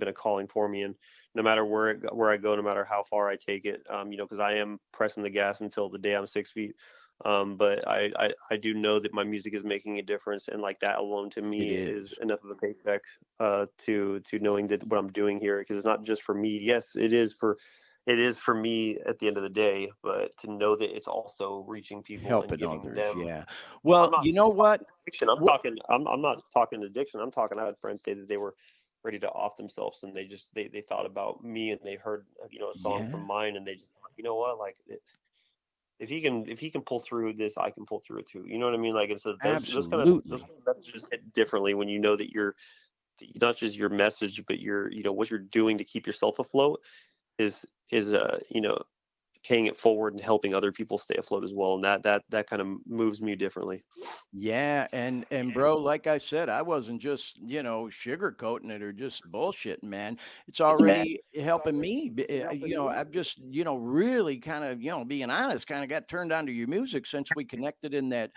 a calling for me. And no matter where I go, no matter how far I take it, because I am pressing the gas until the day I'm 6 feet. But I do know that my music is making a difference, and like that alone to it me is is. enough of a paycheck, to knowing that what I'm doing here, because it's not just for me. Yes, it is for me at the end of the day, but to know that it's also reaching people and Helping giving others. them. Yeah. I'm Well, not you know just what? talking addiction. I'm What? talking. I'm not talking addiction. I'm talking. I had friends say that they were ready to off themselves, and they thought about me, and they heard, a song from Yeah, mine, and they just thought, you know what, like, if he can pull through this, I can pull through it too. You know what I mean? Like, and so those absolutely. kind of messages hit differently when you know that you're not just your message, but what you're doing to keep yourself afloat is paying it forward and helping other people stay afloat as well. And that kind of moves me differently. Yeah, and bro, like I said, I wasn't just, sugarcoating it or just bullshitting, man. It's already helping me. I've just, really kind of, being honest, kind of got turned on to your music since we connected in that,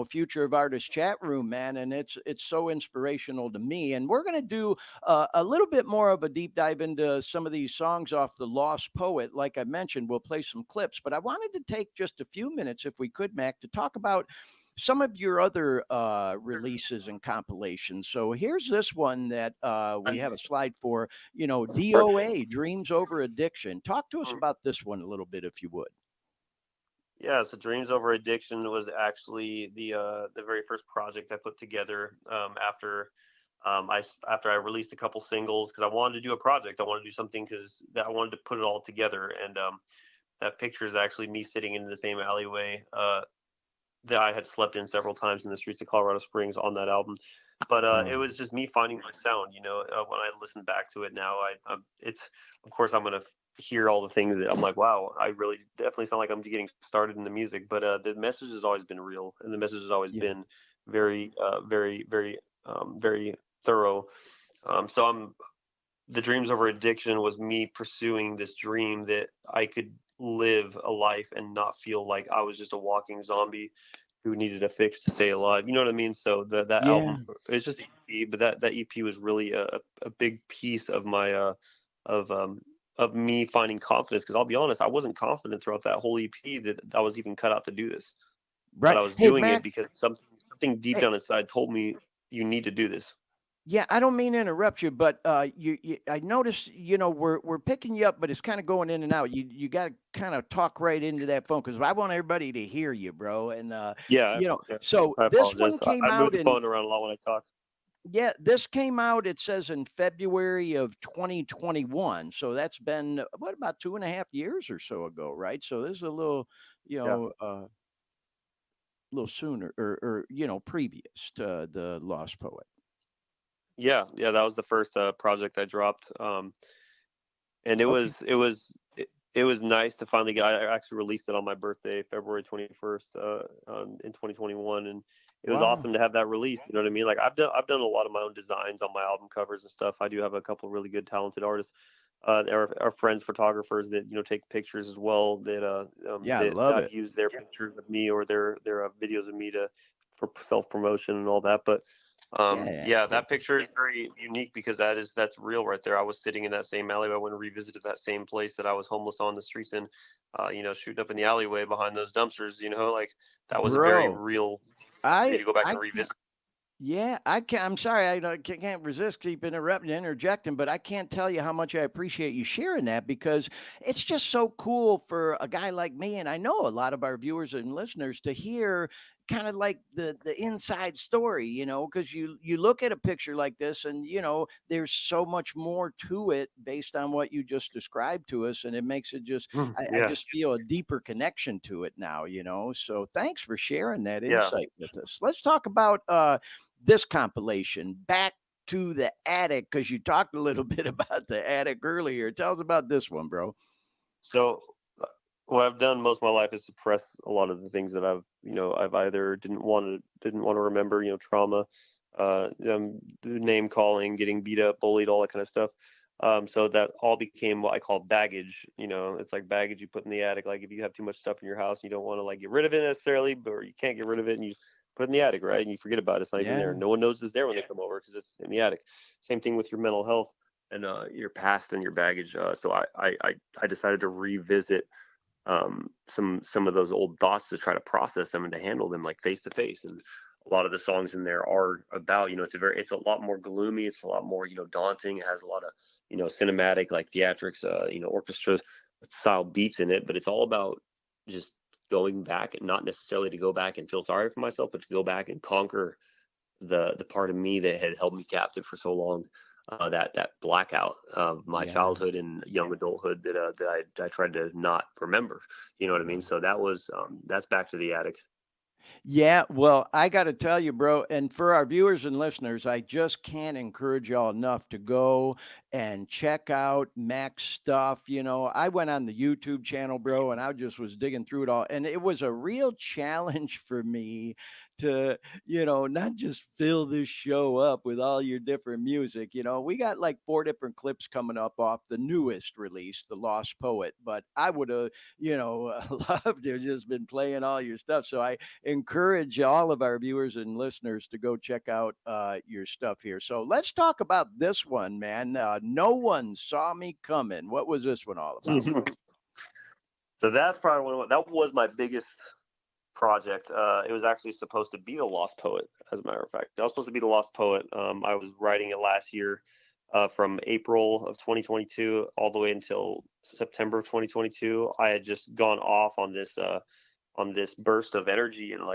Future of Artists chat room, man, and it's so inspirational to me. And we're going to do a little bit more of a deep dive into some of these songs off the Lost Poet. Like I mentioned, we'll play some clips, but I wanted to take just a few minutes if we could, Mac, to talk about some of your other releases and compilations. So here's this one that we have a slide for. DOA, Dreams Over Addiction. Talk to us about this one a little bit, if you would. Yeah, so Dreams Over Addiction was actually the very first project I put together after after I released a couple singles because I wanted to do a project. I wanted to do something because I wanted to put it all together. And that picture is actually me sitting in the same alleyway that I had slept in several times in the streets of Colorado Springs on that album. But it was just me finding my sound. When I listen back to it now, it's of course I'm gonna hear all the things that I'm like, wow, I really definitely sound like I'm getting started in the music. But the message has always been real, and the message has always Yeah. been very, very thorough. So the Dreams Over Addiction was me pursuing this dream that I could live a life and not feel like I was just a walking zombie who needed a fix to stay alive. You know what I mean? So that Yeah. album, it's just an EP, but that EP was really a big piece of my of um of me finding confidence. Because I'll be honest, I wasn't confident throughout that whole EP that I was even cut out to do this, but Right. I was Hey, doing it Mac. because something deep Hey, down inside told me you need to do this. yeah, I don't mean to interrupt you, but I noticed, we're picking you up, but it's kind of going in and out. You got to kind of talk right into that phone because I want everybody to hear you, bro. And Yeah, yeah, so I this apologize. one came I move out the in phone around a lot when I talk. yeah, this came out. It says in February of 2021. So that's been what about 2.5 years or so ago, right? So this is a little, you Yeah. know, uh, little sooner or previous to the Lost Poet. Yeah, yeah, that was the first project I dropped, and Okay. it was nice to finally get. I actually released it on my birthday, February 21st, in 2021, and it was Wow. awesome to have that release. You know what I mean? Like I've done a lot of my own designs on my album covers and stuff. I do have a couple really good, talented artists. Our friends, photographers that take pictures as well. Yeah, I That love I've it. used their pictures of me or their videos of me to for self promotion and all that. But Yeah, yeah, cool. that picture is very unique because that's real right there. I was sitting in that same alleyway. I went and revisited that same place that I was homeless on the streets in, shooting up in the alleyway behind those dumpsters. Like that was a very Bro, real for me I to go back I and can't. revisit. Yeah, I can't. I'm sorry, I can't resist keep interrupting, interjecting, but I can't tell you how much I appreciate you sharing that because it's just so cool for a guy like me, and I know a lot of our viewers and listeners to hear kind of like the inside story, because you look at a picture like this, and there's so much more to it based on what you just described to us, and it makes it just I Yeah, just feel a deeper connection to it now. So thanks for sharing that yeah. insight with us. Let's talk about this compilation, Back to the Attic, because you talked a little bit about the attic earlier. Tell us about this one, bro. So what I've done most of my life is suppress a lot of the things that I've either didn't want to remember, trauma, name calling, getting beat up, bullied, all that kind of stuff. So that all became what I call baggage. It's like baggage you put in the attic. Like if you have too much stuff in your house, you don't want to like get rid of it necessarily, but or you can't get rid of it, and you put it in the attic, right? And you forget about it. It's not even there. Yeah. No one knows it's there when they come over because it's in the attic. Same thing with your mental health and your past and your baggage. So I decided to revisit some of those old thoughts to try to process them and to handle them like face to face. And a lot of the songs in there are about, it's a lot more gloomy. It's a lot more, daunting. It has a lot of, cinematic, like theatrics, orchestra style beats in it, but it's all about just going back and not necessarily to go back and feel sorry for myself, but to go back and conquer the part of me that had held me captive for so long. That blackout of my Yeah. childhood and young adulthood that I tried to not remember. You know what I mean? So that's Back to the Attic. Yeah, well, I got to tell you, bro, and for our viewers and listeners, I just can't encourage y'all enough to go and check out Mack's stuff. I went on the YouTube channel, bro, and I just was digging through it all. And it was a real challenge for me to, not just fill this show up with all your different music. We got like 4 different clips coming up off the newest release, The Lost Poet, but I would have, loved to have just been playing all your stuff. So I encourage all of our viewers and listeners to go check out your stuff here. So let's talk about this one, man. No One Saw Me Coming. What was this one all about, bro? So that's probably that was my biggest project. It was actually supposed to be The Lost Poet, as a matter of fact. I was supposed to be The Lost Poet. I was writing it last year, from April of 2022 all the way until September of 2022. I had just gone off on this burst of energy, and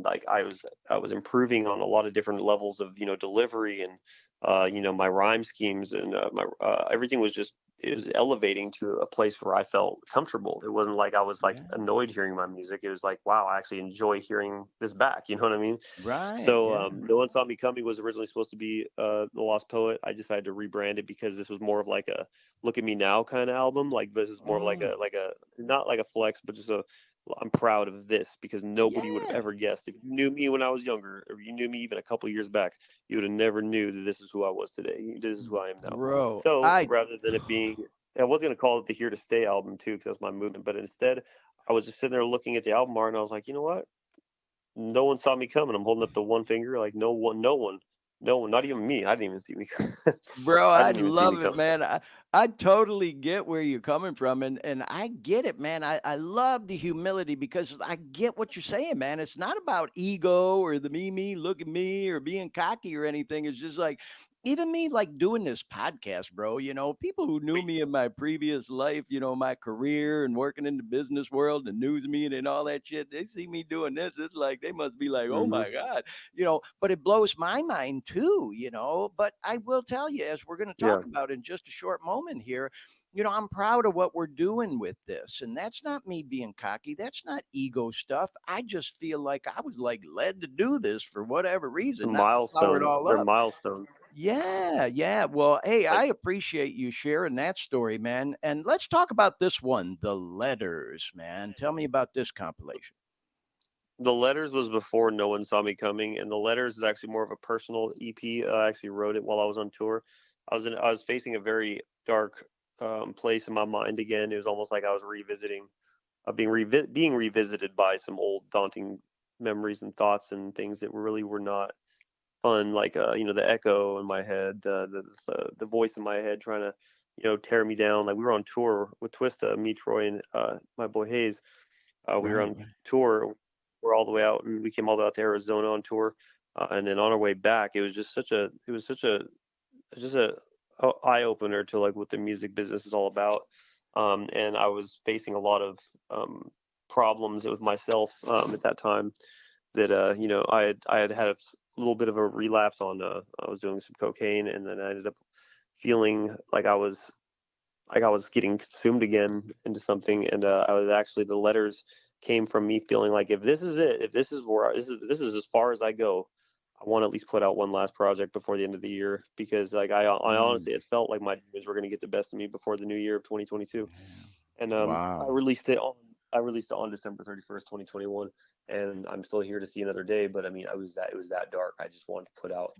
like I was improving on a lot of different levels of delivery, and my rhyme schemes, and my everything was just, it was elevating to a place where I felt comfortable. It wasn't like I was like Yeah. annoyed hearing my music. It was like, wow, I actually enjoy hearing this back. You know what I mean? Right. So, Yeah. No One Saw Me Coming was originally supposed to be The Lost Poet. I decided to rebrand it because this was more of like a look at me now kind of album. Like this is more of like Mm. a not like a flex, but just a, I'm proud of this because nobody would have Yeah. ever guessed. If you knew me when I was younger, or you knew me even a couple years back, you would have never knew that this is who I was today. This is who I am now. Bro, So I rather than it being, I was gonna call it the Here to Stay album too, because that's my movement. But instead, I was just sitting there looking at the album art, and I was like, you know what? No one saw me coming. I'm holding up the one finger, like no one, not even me. I didn't even see me. Bro, I I didn't even see me love it, coming. man. I totally get where you're coming from, and I get it, man. I love the humility because I get what you're saying, man. It's not about ego or the me, look at me, or being cocky or anything. It's just like even me like doing this podcast, bro. People who knew me in my previous life, my career and working in the business world and news media and all that shit, they see me doing this. It's like they must be like, oh Hmm. my God, but it blows my mind too, but I will tell you, as we're going to Yeah, talk about in just a short moment here, I'm proud of what we're doing with this, and that's not me being cocky, that's not ego stuff. I just feel like I was like led to do this for whatever the reason, not to power it milestones. all They're up. milestones. Yeah, yeah. Well, hey, Like I appreciate you sharing that story, man. And let's talk about this one, the letters, man. Tell me about this compilation. the letters was before No One Saw Me Coming, and the letters is actually more of a personal EP. I actually wrote it while I was on tour. I was facing a very dark place in my mind again. It was almost like I was revisiting, being revisited by some old daunting memories and thoughts and things that really were not fun, like the echo in my head, the voice in my head trying to tear me down. Like we were on tour with Twista, me, Troy, and my boy Hayes. We were Right, on right. tour. We're all the way out, and we came all the way out to Arizona on tour. And then on our way back, it was just just a eye opener to like what the music business is all about. And I was facing a lot of problems with myself at that time, that I had a little bit of a relapse on, I was doing some cocaine, and then I ended up feeling like I was getting consumed again into something, and I was actually, the letters came from me feeling like, if this is it, if this is where this is as far as I go, I want to at least put out one last project before the end of the year, because like I Mm, honestly, it felt like my demons were going to get the best of me before the new year of 2022. yeah. And Wow. I released it on December 31st, 2021, and I'm still here to see another day. But I mean, it was that dark. I just wanted to put out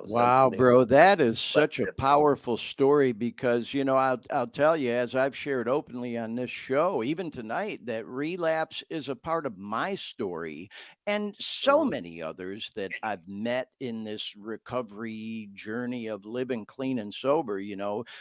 Wow, something that would bro, that is let such a rip. powerful story because I'll tell you, as I've shared openly on this show, even tonight, that relapse is a part of my story and so Mhm. many others that I've met in this recovery journey of living clean and sober.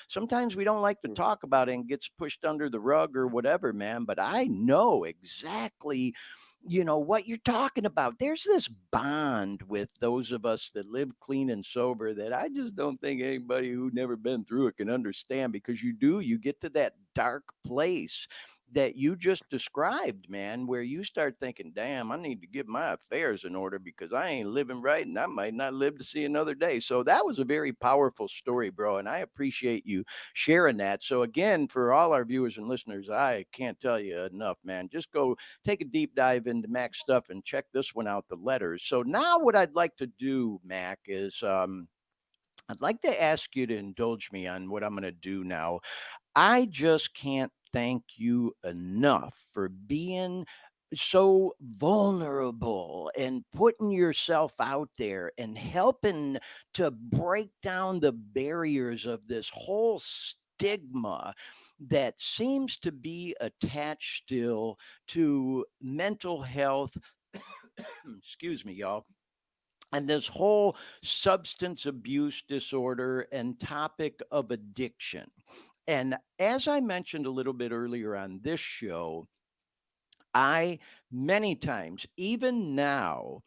Sometimes we don't like to Mhm. talk about it and gets pushed under the rug or whatever, man, but I know exactly what you're talking about. There's this bond with those of us that live clean and sober that I just don't think anybody who never been through it can understand, because you get to that dark place that you just described, man, where you start thinking, damn, I need to get my affairs in order because I ain't living right and I might not live to see another day. So that was a very powerful story, bro. And I appreciate you sharing that. So again, for all our viewers and listeners, I can't tell you enough, man. Just go take a deep dive into Mack's stuff and check this one out, the letters. So now what I'd like to do, Mack, is I'd like to ask you to indulge me on what I'm going to do now. I just can't thank you enough for being so vulnerable and putting yourself out there and helping to break down the barriers of this whole stigma that seems to be attached still to mental health. Excuse me, y'all, and this whole substance abuse disorder and topic of addiction. And as I mentioned a little bit earlier on this show, I many times, even now,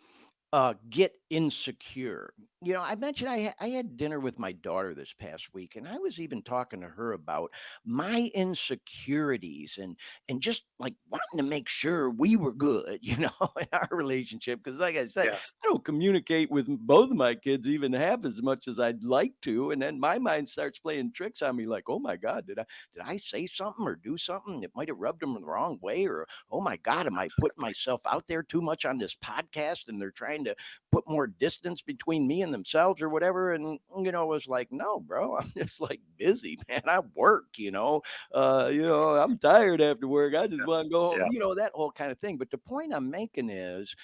get insecure. I mentioned I had dinner with my daughter this past week, and I was even talking to her about my insecurities and just like wanting to make sure we were good, in our relationship. Because, like I said, Yeah. I don't communicate with both of my kids even half as much as I'd like to, and then my mind starts playing tricks on me, like, oh my God, did I say something or do something that might have rubbed them the wrong way, or oh my God, am I putting myself out there too much on this podcast and they're trying to put more distance between me and themselves or whatever? And, it was like, no, bro, I'm just like busy, man. I work, I'm tired after work. I just want to go home, Yeah. that whole kind of thing. But the point I'm making is,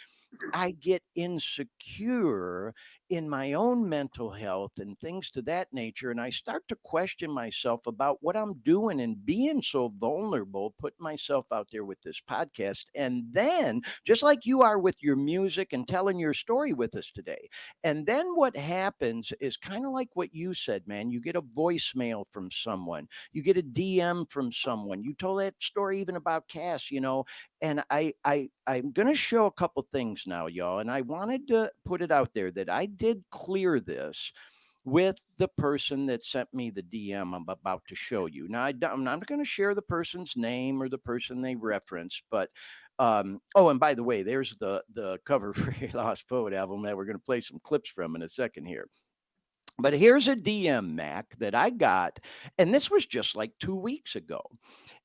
I get insecure in my own mental health and things to that nature. And I start to question myself about what I'm doing and being so vulnerable, putting myself out there with this podcast. And then, just like you are with your music and telling your story with us today. And then what happens is kind of like what you said, man. You get a voicemail from someone, you get a DM from someone. You told that story even about Cass, and I'm gonna show a couple things now, y'all, and I wanted to put it out there that I did clear this with the person that sent me the DM I'm about to show you. Now, I'm not going to share the person's name or the person they reference, but oh, and by the way, there's the cover for a Lost Poet album that we're going to play some clips from in a second here. But here's a DM, Mac, that I got, and this was just like 2 weeks ago.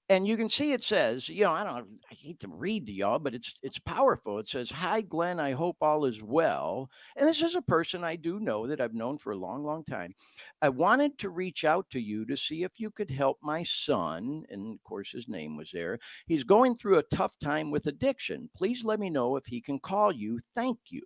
And you can see it says, I hate to read to y'all, but it's powerful. It says, "Hi Glenn, I hope all is well." And this is a person I do know that I've known for a long, long time. "I wanted to reach out to you to see if you could help my son." And of course his name was there. "He's going through a tough time with addiction. Please let me know if he can call you. Thank you."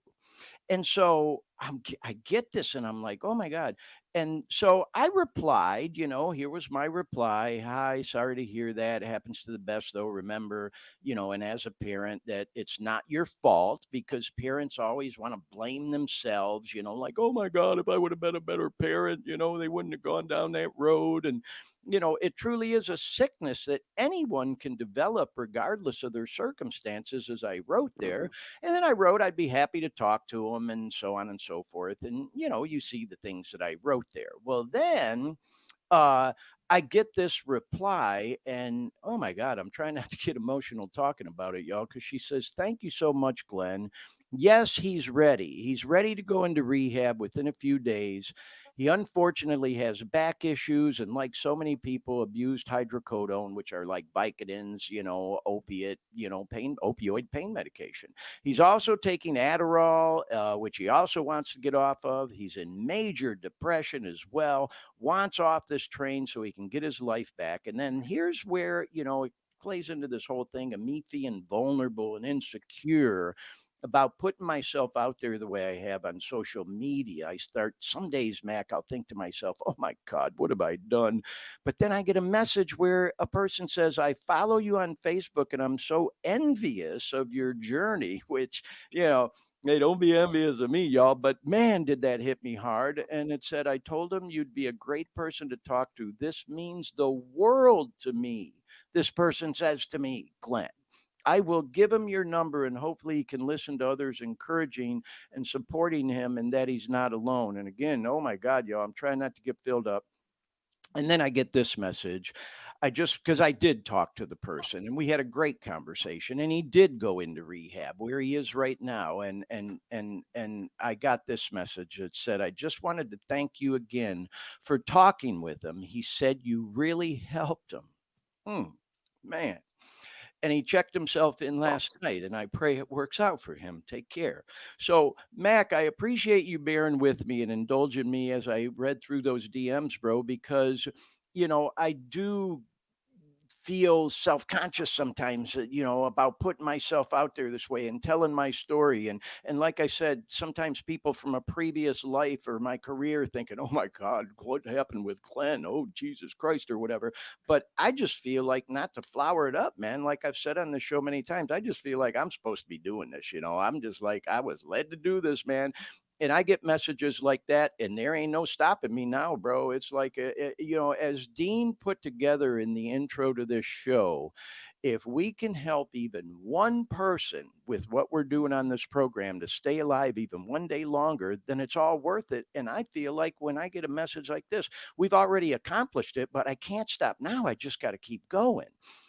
And so I get this and I'm like, oh my God. And so I replied, here was my reply. "Hi, sorry to hear that. It happens to the best, though. Remember, and as a parent, that it's not your fault, because parents always want to blame themselves, like, oh my God, if I would have been a better parent, they wouldn't have gone down that road." And, it truly is a sickness that anyone can develop regardless of their circumstances, as I wrote there. Hmm. And then I wrote I'd be happy to talk to him and so on and so forth. And, you see the things that I wrote there. Well, then uh, I get this reply, and oh my God, I'm trying not to get emotional talking about it, y'all, because she says, "Thank you so much, Glenn. Yes, he's ready. He's ready to go into rehab within a few days. He unfortunately has back issues, and like so many people, abused hydrocodone, which are like Vicodins, opiate, opioid pain medication. He's also taking Adderall, which he also wants to get off of. He's in major depression as well, wants off this train so he can get his life back." And then here's where, it plays into this whole thing of me feeling vulnerable and insecure about putting myself out there the way I have on social media. I start some days, Mac, I'll think to myself, oh my God, what have I done? But then I get a message where a person says, "I follow you on Facebook and I'm so envious of your journey," which, hey, don't be envious of me, y'all. But man, did that hit me hard. And it said, "I told him you'd be a great person to talk to. This means the world to me." This person says to me, "Glenn, I will give him your number and hopefully he can listen to others encouraging and supporting him, and that he's not alone." And again, oh my God, y'all, I'm trying not to get filled up. And then I get this message. Because I did talk to the person and we had a great conversation, and he did go into rehab where he is right now. And I got this message that said, "I just wanted to thank you again for talking with him. He said you really helped him." Hmm, man. And he checked himself in last Awesome. night, and I pray it works out for him. Take care. So, Mac, I appreciate you bearing with me and indulging me as I read through those DMs, bro, because I do feel self-conscious sometimes, about putting myself out there this way and telling my story. And like I said, sometimes people from a previous life or my career thinking, "Oh my God, what happened with Glenn? Oh, Jesus Christ," or whatever. But I just feel like, not to flower it up, man, like I've said on the show many times, I just feel like I'm supposed to be doing this. I'm just like, I was led to do this, man. And I get messages like that, and there ain't no stopping me now, bro. It's like, as Dean put together in the intro to this show, if we can help even one person with what we're doing on this program to stay alive even one day longer, then it's all worth it. And I feel like when I get a message like this, we've already accomplished it, but I can't stop now. I just got to keep going.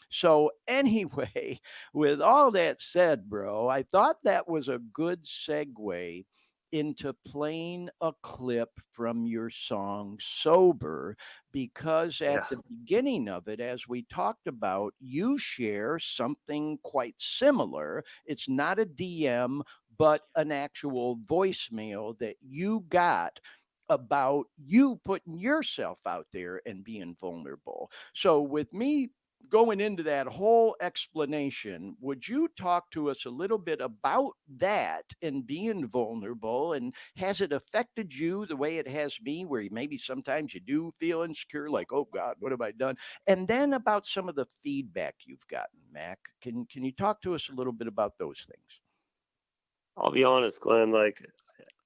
So, anyway, with all that said, bro, I thought that was a good segue into playing a clip from your song Sober, because at Yeah. the beginning of it, as we talked about, you share something quite similar. It's not a DM, but an actual voicemail that you got about you putting yourself out there and being vulnerable. So, with me going into that whole explanation, would you talk to us a little bit about that and being vulnerable? And has it affected you the way it has me, where maybe sometimes you do feel insecure, like, oh God, what have I done? And then about some of the feedback you've gotten, Mac. Can you talk to us a little bit about those things? I'll be honest, Glenn, like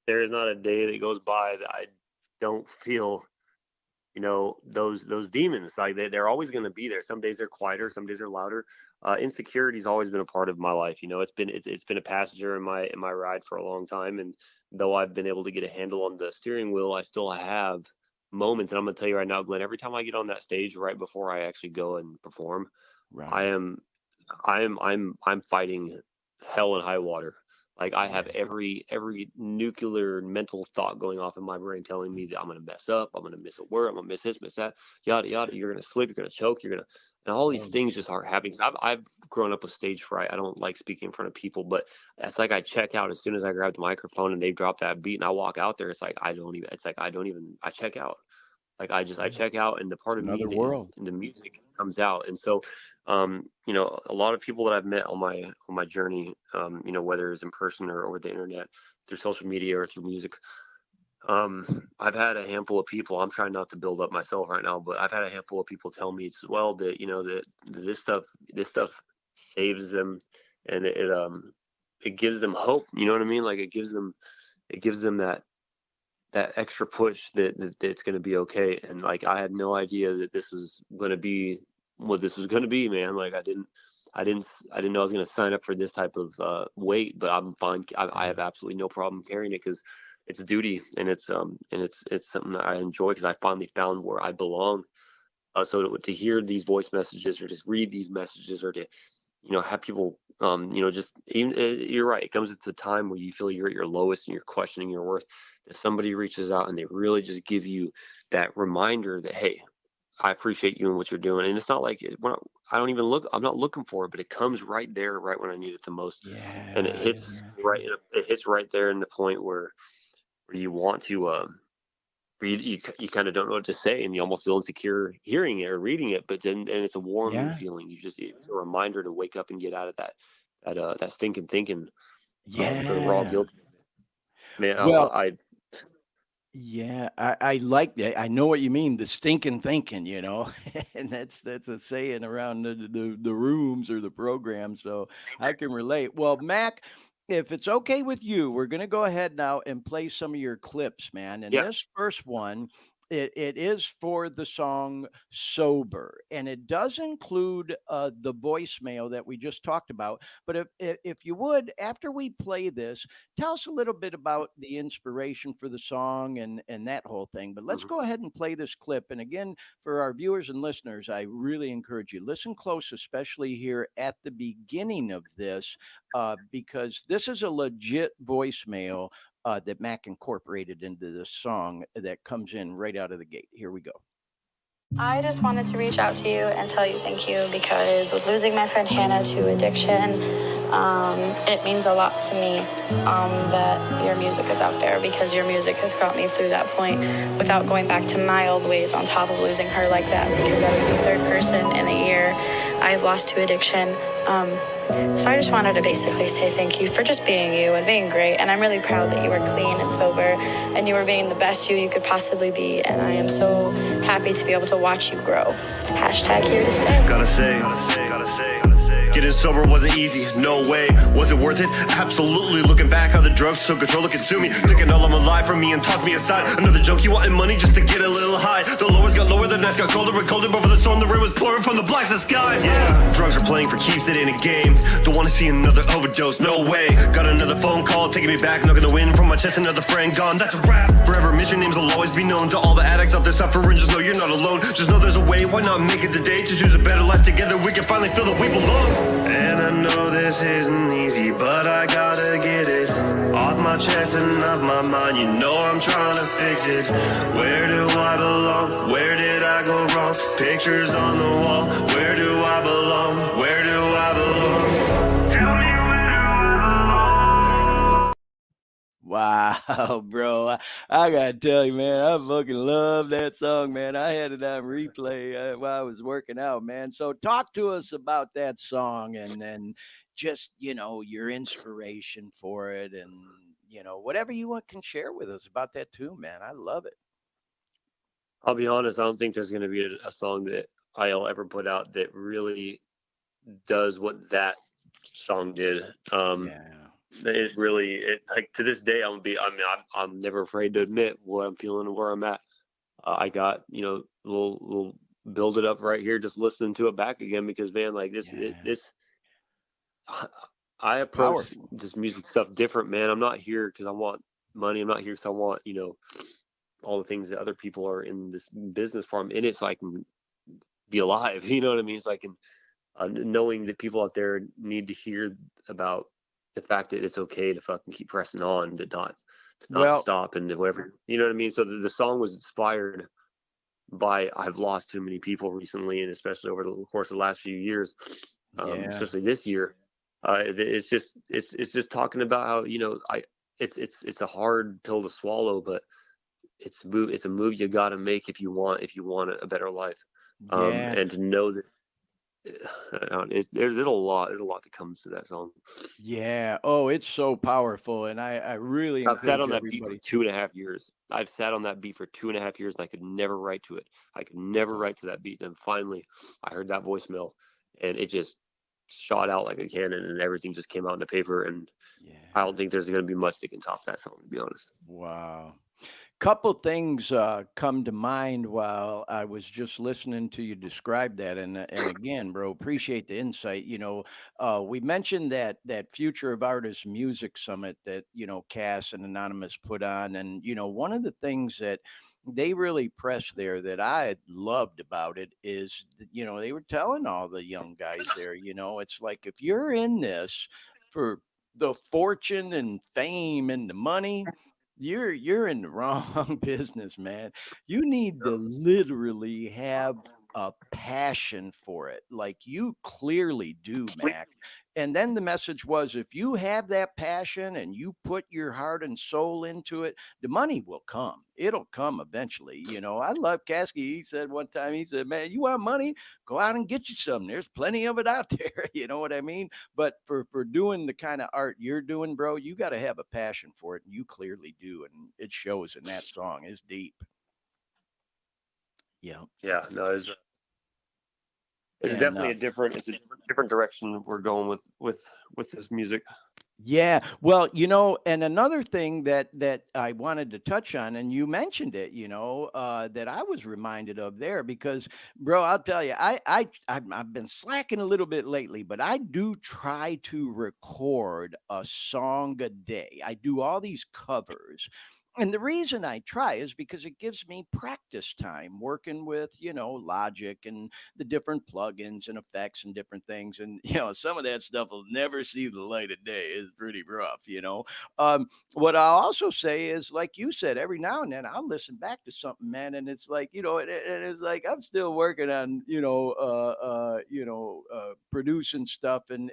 there is not a day that goes by that I don't feel, those demons. Like they're always going to be there. Some days they're quieter, some days they're louder. Insecurity's always been a part of my life. It's been a passenger in my ride for a long time. And though I've been able to get a handle on the steering wheel, I still have moments. And I'm going to tell you right now, Glenn, every time I get on that stage right before I actually go and perform, I Right. I'm fighting hell and high water. Like I have every nuclear mental thought going off in my brain telling me that I'm gonna mess up, I'm gonna miss a word, I'm gonna miss this, miss that, yada yada. You're gonna slip, you're gonna choke, and all these Oh, things just aren't happening. 'Cause I've grown up with stage fright. I don't like speaking in front of people, but it's like I check out as soon as I grab the microphone and they drop that beat and I walk out there. It's like I check out. Like I yeah. check out, and the part of me Another that is world. in the music comes out. And so, a lot of people that I've met on my journey, whether it's in person or over the internet, through social media or through music, I've had a handful of people. I'm trying not to build up myself right now, but I've had a handful of people tell me as well that that this stuff saves them, and it gives them hope. You know what I mean? Like it gives them that extra push that it's going to be okay. And like I had no idea that this was going to be what this was going to be, man. Like I didn't know I was going to sign up for this type of weight, but I'm fine. I Yeah. have absolutely no problem carrying it because it's duty, and it's something that I enjoy because I finally found where I belong. So to hear these voice messages or just read these messages or to have people just even you're right, it comes to a time where you feel you're at your lowest and you're questioning your worth, that somebody reaches out and they really just give you that reminder that, hey, I appreciate you and what you're doing. And it's not like I'm not looking for it, but it comes right there, right when I need it the most. And it Yeah. hits right it hits right there in the point where you want to you kind of don't know what to say, and you almost feel insecure hearing it or reading it, but then and it's a warming Yeah. feeling. It's a reminder to wake up and get out of that stinking thinking, for the raw Yeah. guilt. Man, Well, I yeah, I like that. I know what you mean, the stinking thinking, and that's a saying around the rooms or the program, so I can relate. Well, Mac, if it's okay with you, we're gonna go ahead now and play some of your clips, man. And yeah. this first one, it is for the song Sober, and it does include the voicemail that we just talked about. But if you would, after we play this, tell us a little bit about the inspiration for the song and that whole thing. But let's Mhm. go ahead and play this clip. And again, for our viewers and listeners, I really encourage you listen close, especially here at the beginning of this, because this is a legit voicemail that Mac incorporated into this song that comes in right out of the gate. Here we go. I just wanted to reach out to you and tell you thank you, because with losing my friend Hannah to addiction, it means a lot to me that your music is out there, because your music has got me through that point without going back to my old ways, on top of losing her like that, because that is the third person in a year I've lost to addiction. So I just wanted to basically say thank you for just being you and being great. And I'm really proud that you were clean and sober and you were being the best you could possibly be. And I am so happy to be able to watch you grow. Hashtag here to stay. Gotta say. Getting sober wasn't easy, no way. Was it worth it? Absolutely. Looking back, how the drugs took control, it consumed me. Taking all of my life from me and tossed me aside. Another junkie wanting money just to get a little high. The lowers got lower than the nights got colder and colder, but for the storm the rain was pouring from the blackest skies. Yeah, drugs are playing for keeps, it ain't a game. Don't wanna see another overdose, no way. Got another phone call taking me back, knocking the wind from my chest, another friend gone. That's a wrap. Forever mission names will always be known to all the addicts out there suffering. Just know you're not alone. Just know there's a way. Why not make it today to choose a better life together? We can finally feel that we belong. And I know this isn't easy, but I gotta get it off my chest and off my mind. You know I'm trying to fix it. Where do I belong? Where did I go wrong? Pictures on the wall. Where do I belong? Where do I belong? Tell me where do I belong? Wow, bro. I gotta tell you, man, I fucking love that song, man. I had it on replay while I was working out, man. So talk to us about that song and then just, your inspiration for it and, whatever you want can share with us about that too, man. I love it. I'll be honest, I don't think there's going to be a song that I'll ever put out that really does what that song did. Yeah. It really, like to this day, I'm never afraid to admit what I'm feeling and where I'm at. I got, little build it up right here, just listening to it back again because man, like this, I approach Powerful. this music stuff different, man. I'm not here because I want money. I'm not here because I want, all the things that other people are in this business for. I'm in it so I can be alive. You know what I mean? So I can, knowing that people out there need to hear about the fact that it's okay to fucking keep pressing on, to not stop and whatever. You know what I mean? So the song was inspired by I've lost too many people recently, and especially over the course of the last few years, especially this year. It's just talking about how it's a hard pill to swallow, but it's a move you got to make if you want a better life. And to know that there's a lot that comes to that song. Yeah. Oh, it's so powerful, and I really I've sat on encourage that beat for everybody. 2.5 years. I've sat on that beat for 2.5 years, and I could never write to it. I could never write to that beat. And finally, I heard that voicemail, and it just shot out like a cannon, and everything just came out in the paper. And I don't think there's going to be much that can top that song, to be honest. Wow. Couple things come to mind while I was just listening to you describe that, and again, bro, appreciate the insight. We mentioned that Future of Artists Music Summit that Cass and Anonymous put on, and one of the things that they really pressed there that I loved about it is they were telling all the young guys there, it's like if you're in this for the fortune and fame and the money, you're in the wrong business, man. You need to literally have a passion for it, like you clearly do, Mac. And then the message was, if you have that passion and you put your heart and soul into it, the money will come. It'll come eventually. I love Kasky. He said one time, he said, man, you want money? Go out and get you some. There's plenty of it out there. You know what I mean? But for doing the kind of art you're doing, bro, you got to have a passion for it. And you clearly do. And it shows in that song. It's deep. Yeah. Yeah, no, it's definitely a different direction we're going with this music. Yeah. Well, and another thing that I wanted to touch on, and you mentioned it, that I was reminded of there, because, bro, I'll tell you, I've been slacking a little bit lately, but I do try to record a song a day. I do all these covers. And the reason I try is because it gives me practice time working with, Logic and the different plugins and effects and different things. And, some of that stuff will never see the light of day. It's pretty rough. What I'll also say is, like you said, every now and then I'll listen back to something, man. And it's like, it's like I'm still working on, producing stuff and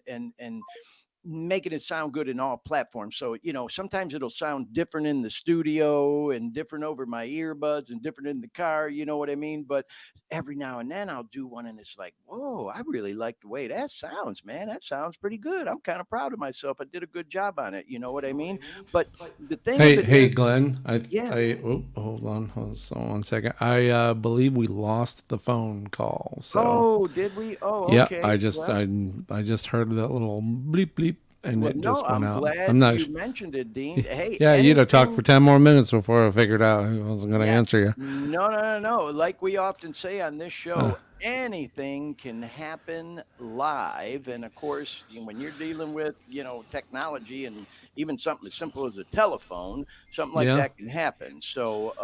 making it sound good in all platforms. So, sometimes it'll sound different in the studio and different over my earbuds and different in the car, you know what I mean? But every now and then I'll do one and it's like, whoa, I really like the way that sounds, man. That sounds pretty good. I'm kind of proud of myself. I did a good job on it. You know what I mean? But the thing Hey, Glenn, hold on 1 second. I believe we lost the phone call. So oh, did we? Oh, yeah, okay. I just heard that little bleep bleep. and Well, it no, just went I'm out. glad I'm not. you mentioned it, Dean. Hey, Yeah, you'd have talked for anything. 10 more minutes before I figured out I wasn't going to Yeah. answer you. No, no, no, no. Like we often say on this Uh, show, anything can happen live. And of course, when you're dealing with, technology and even something as simple as a telephone, something like yeah, that can happen. So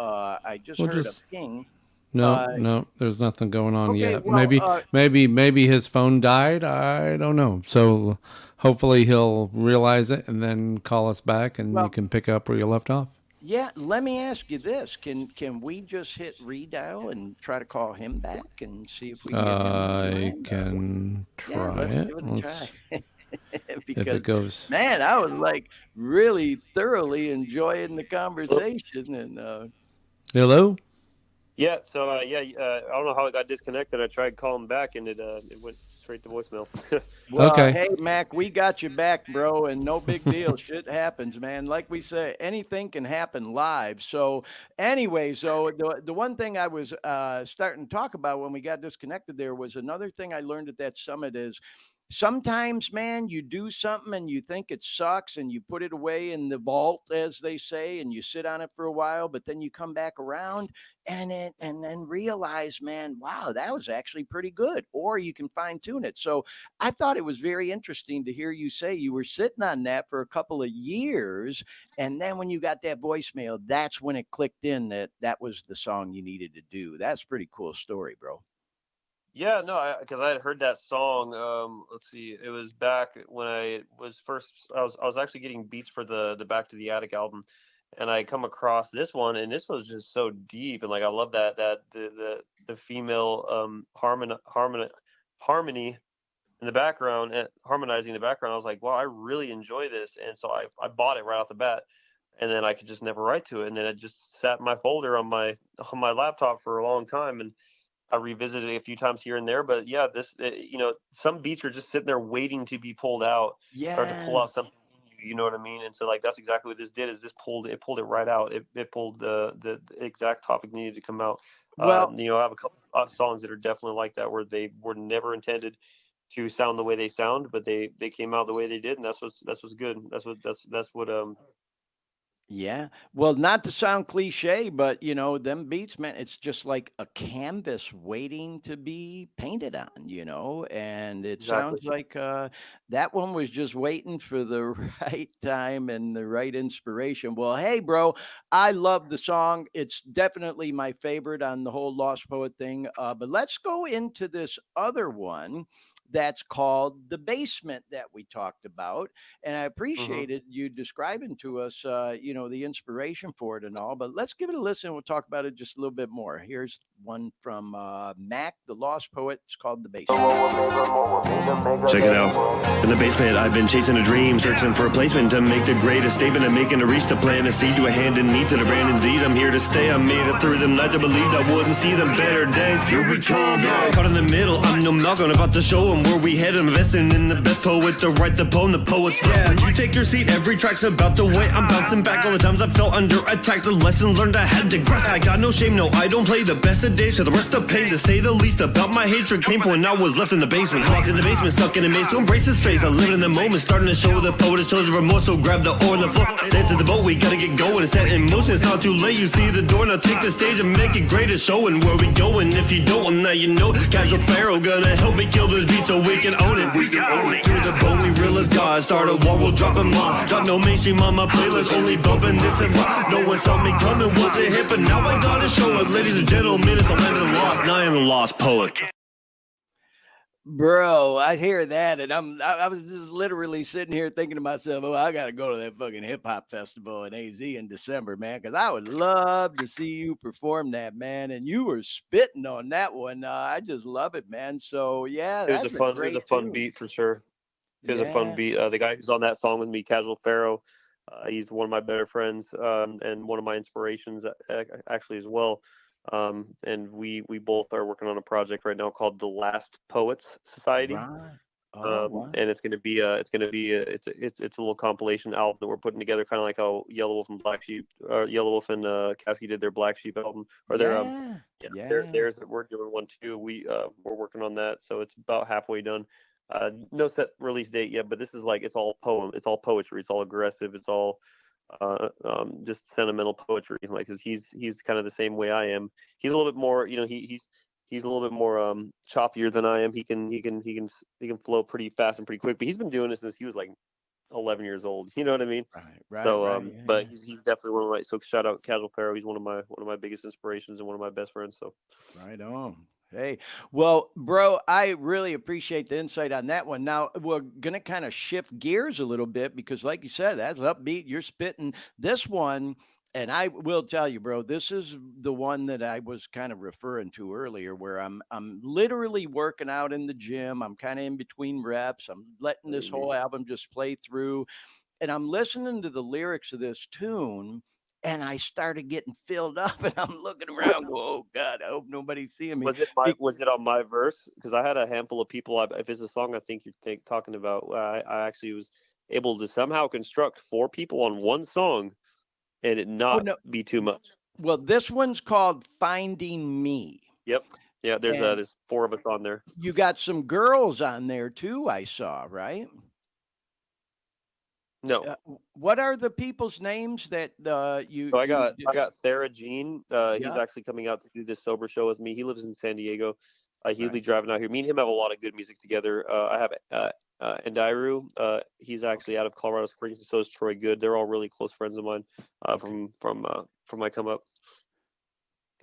I just we'll heard a just ping. no, Uh, no. There's nothing going on okay, yet. well, Maybe his phone died. I don't know. So hopefully he'll realize it and then call us back, and you well, can pick up where you left off. yeah. Let me ask you this: Can we just hit redial and try to call him back and see if we can get him on the I line? can Yeah, try let's it. give it a try. Let's if it Because goes. man, I was like really thoroughly enjoying the conversation and Hello. Yeah, so I don't know how it got disconnected. I tried calling back and it went straight to voicemail. well, Okay. hey Mac, we got you back, bro, and no big deal. Shit happens, man. Like we say, anything can happen live. So anyway, so the one thing I was starting to talk about when we got disconnected there was another thing I learned at that summit is sometimes, man, you do something and you think it sucks and you put it away in the vault, as they say, and you sit on it for a while, but then you come back around and then realize, man, wow, that was actually pretty good. Or you can fine tune it. So I thought it was very interesting to hear you say you were sitting on that for a couple of years, and then when you got that voicemail, that's when it clicked in that that was the song you needed to do. That's a pretty cool story, bro. Yeah, no, because I had heard that song. Let's see, it was back when I was first. I was actually getting beats for the Back to the Attic album, and I come across this one, and this was just so deep, and like I love that the female harmony in the background, harmonizing in the background. I was like, wow, I really enjoy this, and so I bought it right off the bat, and then I could just never write to it, and then it just sat in my folder on my laptop for a long time, and I revisited it a few times here and there, but yeah, some beats are just sitting there waiting to be pulled out or to pull Yeah. out something in you. You know what I mean? And so like that's exactly what this did. Is this pulled it right out. It pulled the exact topic needed to come out. Well, I have a couple of songs that are definitely like that, where they were never intended to sound the way they sound, but they came out the way they did, and that's what's good. That's what yeah. Well, not to sound cliche, but them beats, man, it's just like a canvas waiting to be painted on, and it exactly. sounds like that one was just waiting for the right time and the right inspiration. Well, hey, bro, I love the song. It's definitely my favorite on the whole Lost Poet thing. But let's go into this other one that's called The Basement that we talked about. And I Hmm. appreciated you describing to us, the inspiration for it and all. But let's give it a listen. We'll talk about it just a little bit more. Here's one from Mack, the Lost Poet. It's called The Basement. Check it out. In the basement, I've been chasing a dream, searching for a placement to make the greatest statement and making a reach to plant a seed to a hand in need to the brand. Indeed, I'm here to stay. I made it through them nights. I believed I wouldn't see them better days. Here we come. Caught in the middle, I'm no Malcolm, about to show them where we head. Investing in the best poet to write the poem, the poet's yeah. You take your seat, every track's about the way I'm bouncing back. All the times I felt under attack, the lesson learned I had to grasp. I got no shame, no, I don't play the best of days. So the rest of pain, to say the least about my hatred, came from when I was left in the basement. Locked in the basement, stuck in a maze, to embrace this phase. I live in the moment, starting to show the poet it shows the remorse. So grab the oar and the floor, set to the boat, we gotta get going and set in motion. It's not too late, you see the door, now take the stage and make it great. It's showing where we going. If you don't, well, now you know. Casual Pharaoh gonna help me kill this beat so we can own it. We can own it. Through the boat, we real as God. Start a war, we'll drop them off. Got no mainstream on my playlist, only bumping this and rock. No one saw me coming, was a hit, but now I gotta show it. Ladies and gentlemen, it's the land of the lost. Now I am the lost poet. Bro, I hear that, and I was just literally sitting here thinking to myself, "Oh, I got to go to that fucking hip hop festival in AZ in December, man, because I would love to see you perform that, man." And you were spitting on that one. I just love it, man. So yeah, that's a It was a great fun tune. beat for sure. It was a fun Yeah, beat. The guy who's on that song with me, Casual Pharaoh, he's one of my better friends, and one of my inspirations actually as well. And we both are working on a project right now called the Last Poets Society. right. Oh, wow. And it's a little compilation album that we're putting together, kind of like how Yellow Wolf and Black Sheep, Yellow Wolf and Kasky did their Black Sheep album, or their Yeah, yeah, yeah. theirs. We're doing one too. We're working on that, so it's about halfway done. No set release date yet, but this is like it's all poem, it's all poetry, it's all aggressive, it's all just sentimental poetry. Like, cause he's kind of the same way I am. He's a little bit more, he's a little bit more choppier than I am. He can flow pretty fast and pretty quick. But he's been doing this since he was like 11 years old. You know what I mean? So, Yeah, but yeah. he's definitely one of my. So shout out Casual Pharaoh. He's one of my biggest inspirations and one of my best friends. So Right on. Hey, well, bro, I really appreciate the insight on that one. Now we're gonna kind of shift gears a little bit because, like you said, that's upbeat. You're spitting this one, and I will tell you, bro, this is the one that I was kind of referring to earlier, where I'm literally working out in the gym. I'm kind of in between reps. I'm letting this whole album just play through, and I'm listening to the lyrics of this tune, and I started getting filled up, and I'm looking around, go, "Oh God, I hope nobody's seeing me." Be- was it on my verse? Because I had a handful of people. If it's a song I think you're talking about, I actually was able to somehow construct four people on one song and it oh not no, be too much. well, this one's called "Finding Me," Yep. Yeah. and There's four of us on there. you got some girls on there too. I saw, right? No. What are the people's names that So I you got did? I got Thera Jean. He's Yeah, actually coming out to do this sober show with me. He lives in San Diego. He'll right. be driving out here. Me and him have a lot of good music together. I have Endiru. He's actually Okay, out of Colorado Springs, and so is Troy Good. They're all really close friends of mine. okay, From my come up.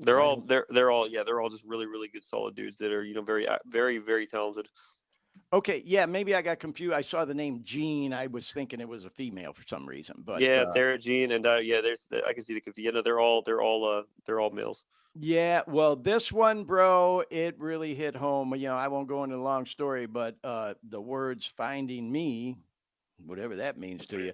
right on. They're all just really really good solid dudes that are very very very talented. Okay, yeah, maybe I got confused. I saw the name Jean. I was thinking it was a female for some reason, but Yeah, Thera Jean and there's I can see the confusion. They're all males. yeah, well, this one, bro, it really hit home. I won't go into a long story, but the words "finding me," whatever that means to you,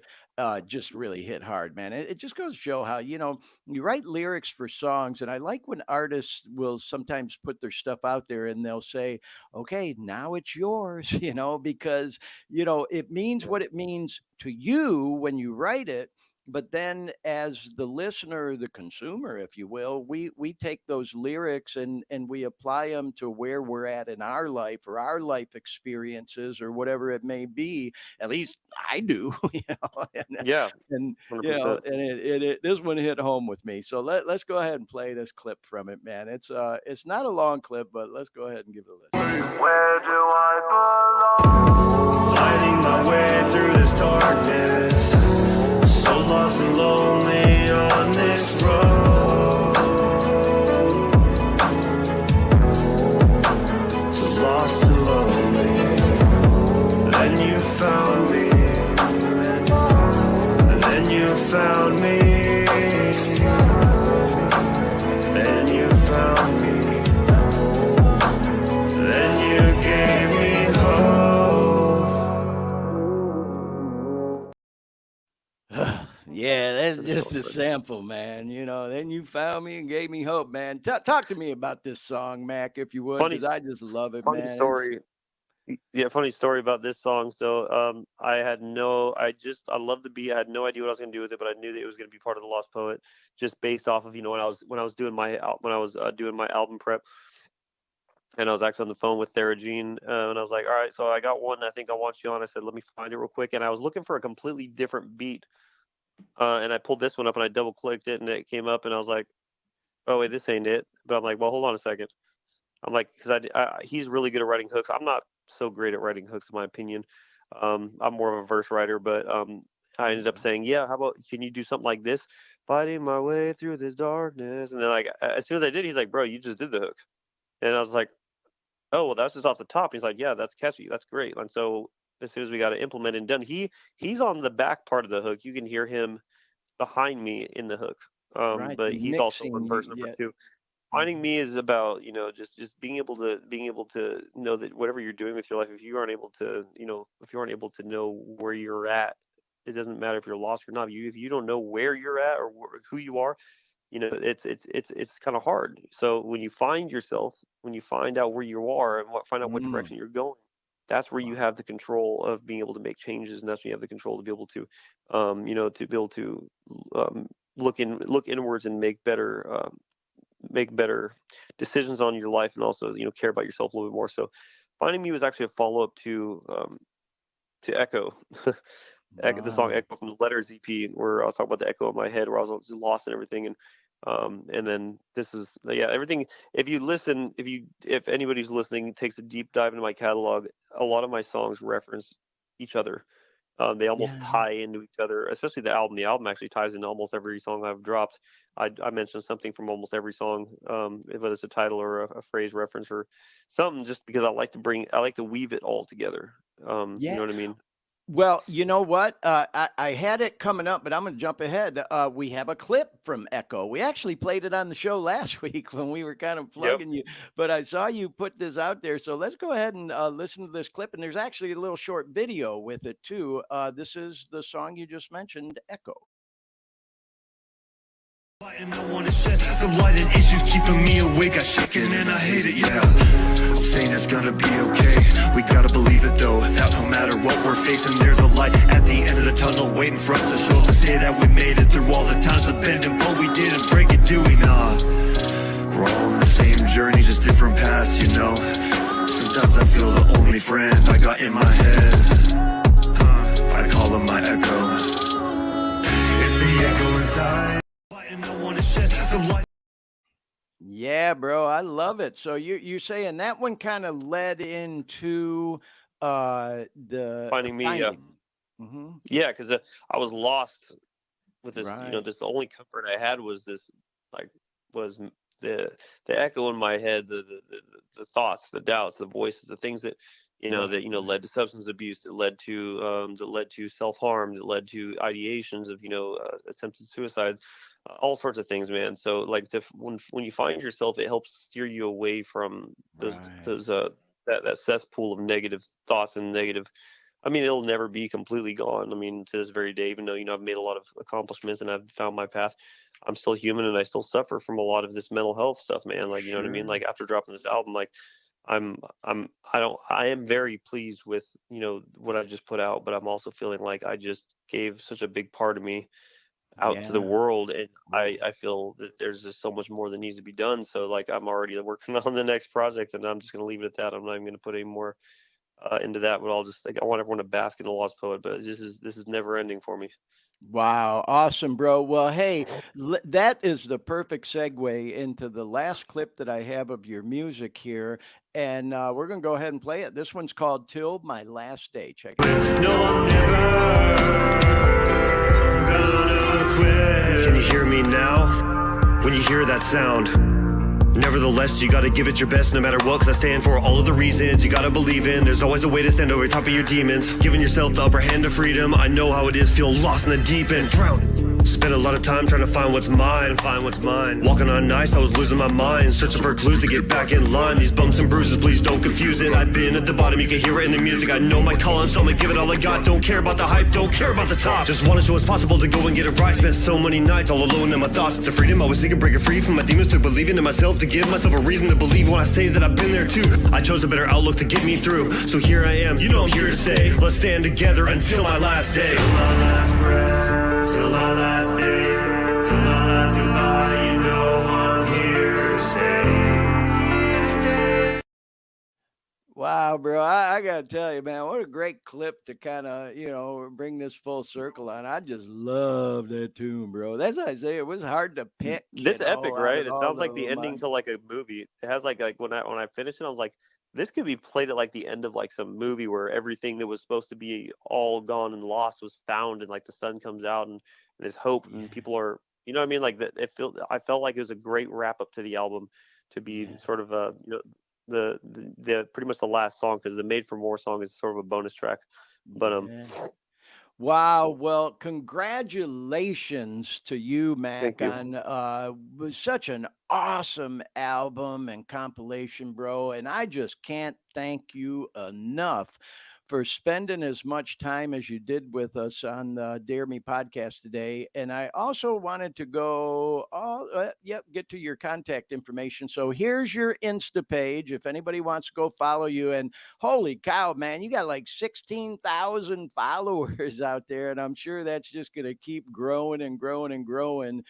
just really hit hard, man. It just goes to show how, you write lyrics for songs. And I like when artists will sometimes put their stuff out there and they'll say, okay, now it's yours, because, it means what it means to you when you write it. But then, as the listener, the consumer, if you will, we take those lyrics and we apply them to where we're at in our life or our life experiences or whatever it may be. At least I do, and Yeah, and 100%. and this one hit home with me. So let's go ahead and play this clip from it, man. It's not a long clip, but let's go ahead and give it a listen. Where do I belong? Fighting my way through this darkness. So lost and lonely on this road. So lost and lonely. Then you found me. And then you found me. Then you found me. Then you gave me hope. Yeah, that's That's just so a good. sample, man. Then you found me and gave me hope, man. Talk to me about this song, Mac, if you would, Funny because I just love it, funny man. story. Yeah, funny story about this song. So, I love the beat. I had no idea what I was going to do with it, but I knew that it was going to be part of the Lost Poet, just based off of when I was doing doing my album prep, and I was actually on the phone with Thera Jean, and I was like, all right, so I got one I think I want you on. I said, let me find it real quick, and I was looking for a completely different beat, and I pulled this one up and I double clicked it, and it came up, and I was like, oh wait, this ain't it. But I'm like, well, hold on a second. I'm like, because he's really good at writing hooks. I'm not so great at writing hooks, in my opinion. I'm more of a verse writer, but I ended up Okay. saying, yeah, how about can you do something like this? Fighting my way through this darkness. And then, like, as soon as I did, he's like, bro, you just did the hook. And I was like, oh, well, that's just off the top. He's like, yeah, that's catchy. That's great. And so as soon as we got it implemented and done, he's on the back part of the hook. You can hear him behind me in the hook. Right, But the he's also on mixing, verse number yeah. two. Finding Mhm. me is about just being able to know that whatever you're doing with your life, if you aren't able to know where you're at, it doesn't matter if you're lost or not. If you don't know where you're at or who you are, it's kind of hard. So when you find yourself, when you find out where you are and find out what Mm, direction you're going, that's where you wow. have the control of being able to make changes, and that's when you have the control to be able to to be able to um, look inwards and make better decisions on your life, and also care about yourself a little bit more. So Finding Me was actually a follow up to Echo. The song Right. Echo from the Letters EP, where I was talking about the echo in my head, where I was just lost and everything, and then this is everything. If anybody's listening takes a deep dive into my catalog, a lot of my songs reference each other. They almost Yeah. tie into each other, especially the album. The album actually ties into almost every song I've dropped. I mentioned something from almost every song, whether it's a title or a phrase reference or something, just because I like to weave it all together. You Yeah. know what I mean? Well, you know what? I had it coming up, but I'm going to jump ahead. We have a clip from Echo. We actually played it on the show last week when we were kind of Yep. plugging you, but I saw you put this out there. So let's go ahead and listen to this clip. And there's actually a little short video with it, too. This is the song you just mentioned, Echo. And no one is shed. Some light and issues keeping me awake. I shaking and I hate it, yeah. Saying it's gonna be okay. We gotta believe it though, that no matter what we're facing, there's a light at the end of the tunnel waiting for us to show up to say that we made it through all the times of bending, but we didn't break it, do we? Nah. We're all on the same journey, just different paths, you know. Sometimes I feel the only friend I got in my head. I call him my echo. It's the echo inside. And no one is shed. Some light. Yeah, bro, I love it. So you saying that one kind of led into the Finding Me, yeah. Finding. Mm-hmm. Yeah, because I was lost with this. Right. This the only comfort I had was this, like, was the echo in my head, the thoughts, the doubts, the voices, the things that led to substance abuse, that led to self harm, that led to ideations of attempted suicides, all sorts of things, man. So like when you find yourself, it helps steer you away from those that cesspool of negative thoughts and negative. I mean, it'll never be completely gone. I mean, to this very day, even though I've made a lot of accomplishments and I've found my path, I'm still human and I still suffer from a lot of this mental health stuff, man. Like, you know what I mean? Sure. Like after dropping this album, like I am very pleased with, what I just put out, but I'm also feeling like I just gave such a big part of me out to the Yeah. world, and I feel that there's just so much more that needs to be done. So like I'm already working on the next project, and I'm just gonna leave it at that. I'm not even gonna put any more into that, but I'll just I want everyone to bask in the lost poet. But this is never ending for me. Wow, awesome, bro. Well, hey, that is the perfect segue into the last clip that I have of your music here, and we're gonna go ahead and play it. This one's called "Till My Last Day." Check it out. No, I'm never gonna quit. Can you hear me now? When you hear that sound, nevertheless, you gotta give it your best no matter what, cause I stand for all of the reasons you gotta believe in. There's always a way to stand over top of your demons, giving yourself the upper hand to freedom. I know how it is, feel lost in the deep end, drowning. Spent a lot of time trying to find what's mine, walking on ice, I was losing my mind, searching for clues to get back in line. These bumps and bruises, please don't confuse it. I've been at the bottom, you can hear it in the music. I know my calling, so I'm gonna give it all I got. Don't care about the hype, don't care about the top, just wanna show it's possible to go and get it right. Spent so many nights all alone in my thoughts. It's a freedom I was seeking, breaking free from my demons, to believing in myself, to give myself a reason to believe when I say that I've been there too. I chose a better outlook to get me through, so here I am, I'm here to say, let's stand together until my last day. Till my last breath, till my last day, till my last goodbye, I'm here to stay. Wow, bro. I gotta tell you, man, what a great clip to kind of, bring this full circle on. I just love that tune, bro. That's what I say. It was hard to pick. It's epic, Out right? of It all sounds the like the ending to like a movie. It has like when I finished it, I was like, this could be played at like the end of like some movie where everything that was supposed to be all gone and lost was found, and like the sun comes out and there's hope and people are, you know what I mean? Like that, I felt like it was a great wrap up to the album to be sort of a, the pretty much the last song, because the Made for More song is sort of a bonus track. But Yeah. Wow. Well, congratulations to you, thank Mac, you. on was such an awesome album and compilation, bro. And I just can't thank you enough for spending as much time as you did with us on the Dare Me podcast today. And I also wanted to get to your contact information. So here's your Insta page if anybody wants to go follow you. And holy cow, man, you got like 16,000 followers out there. And I'm sure that's just going to keep growing and growing and growing.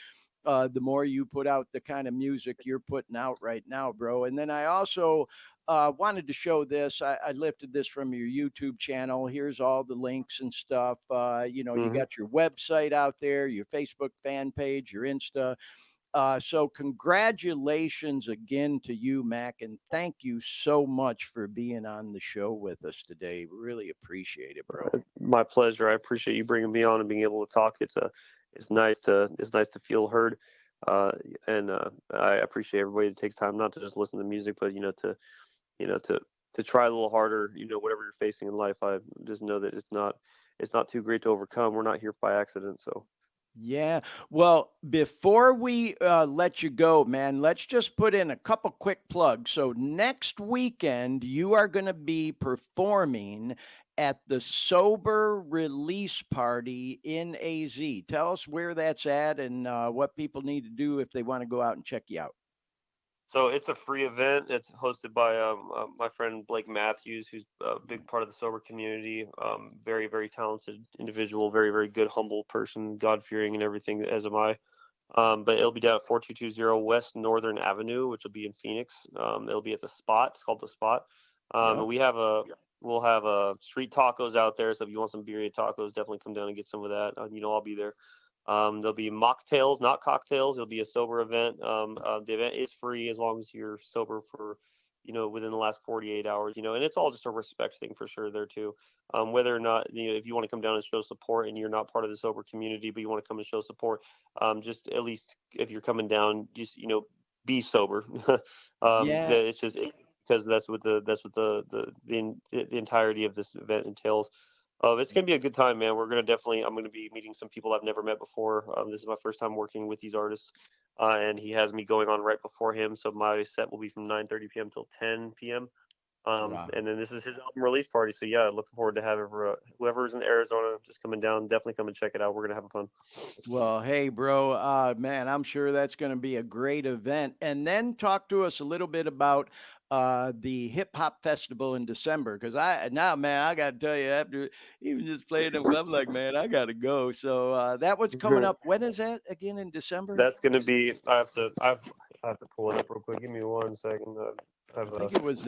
the more you put out the kind of music you're putting out right now, bro. And then I also wanted to show this. I lifted this from your YouTube channel. Here's all the links and stuff. You Hmm. got your website out there, your Facebook fan page, your Insta. So congratulations again to you, Mack, and thank you so much for being on the show with us today. Really appreciate it, bro. My pleasure. I appreciate you bringing me on and being able to talk. It's nice to feel heard, uh, and I appreciate everybody that takes time not to just listen to music, but you know to to try a little harder. Whatever you're facing in life, I just know that it's not too great to overcome. We're not here by accident, so. Yeah. Well, before we let you go, man, let's just put in a couple quick plugs. So next weekend, you are going to be performing at the Sober Release Party in AZ. Tell us where that's at and what people need to do if they want to go out and check you out. So it's a free event. It's hosted by my friend Blake Matthews, who's a big part of the sober community. Very, very talented individual, very, very good, humble person, God fearing and everything, as am I. But it'll be down at 4220 West Northern Avenue, which will be in Phoenix. It'll be at the Spot. It's called the Spot. Yep. And we'll have street tacos out there. So if you want some birria tacos, definitely come down and get some of that. I'll be there. There'll be mocktails, not cocktails. It'll be a sober event. The event is free as long as you're sober for, within the last 48 hours, and it's all just a respect thing for sure there too. Whether or not, if you want to come down and show support and you're not part of the sober community, but you want to come and show support, just at least if you're coming down, just, be sober. Yeah. It's just because the entirety of this event entails. It's gonna be a good time, man. I'm gonna be meeting some people I've never met before. This is my first time working with these artists, and he has me going on right before him. So my set will be from 9:30 p.m. till 10 p.m. Wow. And then this is his album release party. So yeah, looking forward to having whoever's in Arizona just coming down. Definitely come and check it out. We're gonna have fun. Well, hey, bro, man, I'm sure that's going to be a great event. And then talk to us a little bit about the hip hop festival in December. Because man, I got to tell you, after even just playing them, I'm like, man, I got to go. So that was coming up. When is that again in December? That's gonna be. I have to pull it up real quick. Give me 1 second. I I've think it was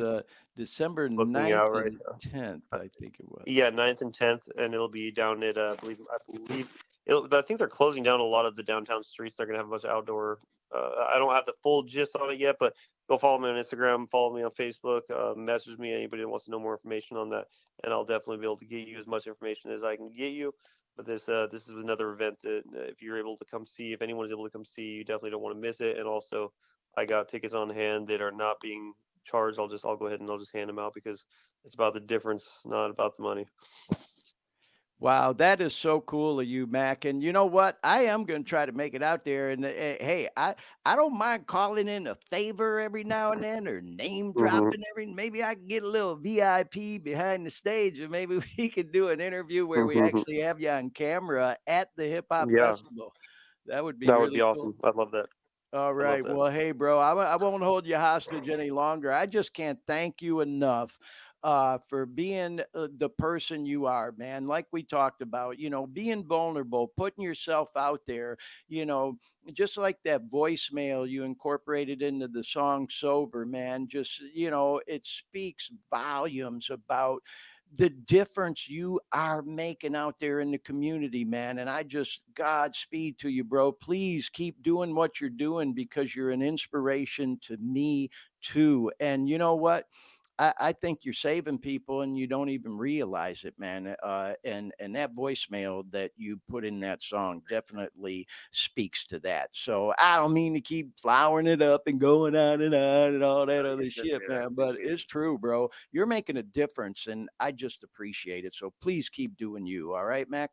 December looking out 9th right and now. 10th. I think it was. Yeah, 9th and 10th, and it'll be down at I think they're closing down a lot of the downtown streets. They're gonna have a bunch of outdoor. I don't have the full gist on it yet, but go follow me on Instagram, follow me on Facebook, message me anybody that wants to know more information on that, and I'll definitely be able to get you as much information as I can get you. But this is another event that if you're able to come see, if anyone is able to come see, you definitely don't want to miss it. And also, I got tickets on hand that are not being charged. I'll go ahead and I'll just hand them out because it's about the difference, not about the money. Wow, that is so cool of you, Mac. And you know what? I am going to try to make it out there. And hey, I don't mind calling in a favor every now and then or name Hmm. dropping maybe I can get a little VIP behind the stage and maybe we could do an interview where we actually have you on camera at the hip hop Yeah, festival. That would be that would be really cool. awesome. I'd love that. All I love right. that. Well, hey, bro, I won't hold you hostage any longer. I just can't thank you enough for being the person you are, man. Like we talked about, being vulnerable, putting yourself out there, you know, just like that voicemail you incorporated into the song Sober, man. Just, it speaks volumes about the difference you are making out there in the community, man. And I just Godspeed to you, bro. Please keep doing what you're doing because you're an inspiration to me too. And you know what? I think you're saving people and you don't even realize it, man. And that voicemail that you put in that song definitely speaks to that. So I don't mean to keep flowering it up and going on and all that You're other good, shit, man. I man. But appreciate it's it. true, bro. You're making a difference, and I just appreciate it. So please keep doing you. All right, Mac.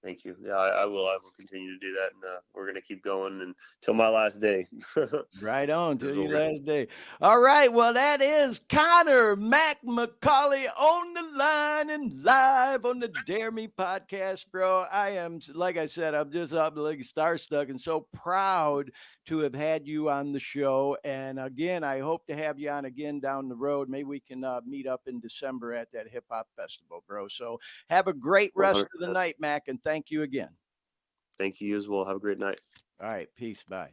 Thank you. Yeah, I will. I will continue to do that, and we're gonna keep going until my last day. This Right on is till what your we're last day. All right. Well, that is Connor McAulay on the line and live on the Dare Me podcast, bro. I am, like I said, I'm just up like starstruck and so proud to have had you on the show. And again, I hope to have you on again down the road. Maybe we can meet up in December at that hip hop festival, bro. So have a great rest of the 100%. night, Mac, and thank you again. Thank you as well. Have a great night. All right, peace. Bye.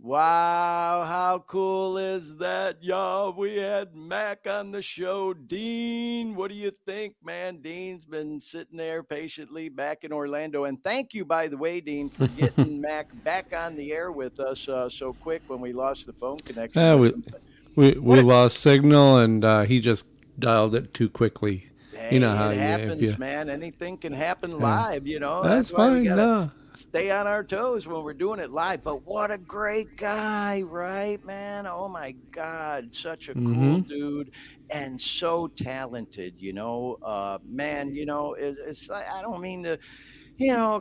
Wow, how cool is that, y'all? We had Mac on the show. Dean, what do you think, man? Dean's been sitting there patiently back in Orlando. And thank you, by the way, Dean, for getting Mac back on the air with us so quick when we lost the phone connection Yeah, with we him. But we what a lost signal, and he just dialed it too quickly. You know Hey, how it you if you happens, man. Anything can happen yeah, live, you know. that's That's why we fine. gotta No. stay on our toes when we're doing it live. But what a great guy, right, man? Oh my God, such a cool Mm-hmm. dude and so talented, you know. Man, it's like I don't mean to,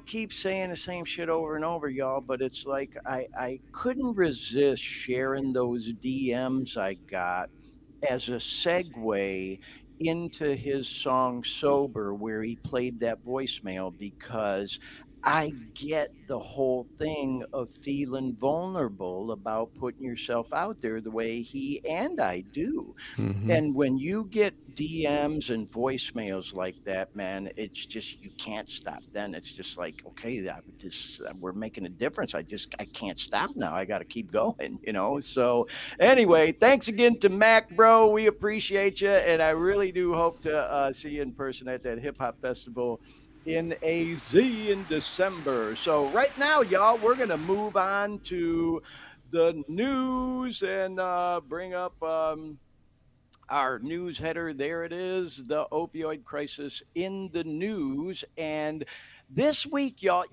keep saying the same shit over and over, y'all, but it's like I couldn't resist sharing those DMs I got as a segue into his song Sober, where he played that voicemail, because I get the whole thing of feeling vulnerable about putting yourself out there the way he and I do. Mm-hmm. And when you get DMs and voicemails like that, man, it's just you can't stop. Then it's just like, okay, we're making a difference. I can't stop now. I got to keep going, you know. So anyway, thanks again to Mac, bro. We appreciate you, and I really do hope to see you in person at that hip hop festival in AZ in December. So right now, y'all, we're gonna move on to the news and bring up our news header. There it is, the opioid crisis in the news. And this week, y'all,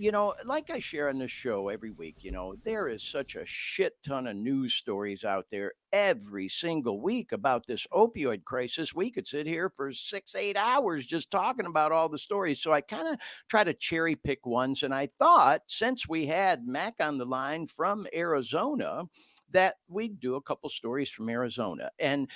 like I share on this show every week, there is such a shit ton of news stories out there every single week about this opioid crisis. We could sit here for 6, 8 hours just talking about all the stories. So I kind of try to cherry pick ones. And I thought, since we had Mac on the line from Arizona, that we'd do a couple stories from Arizona. And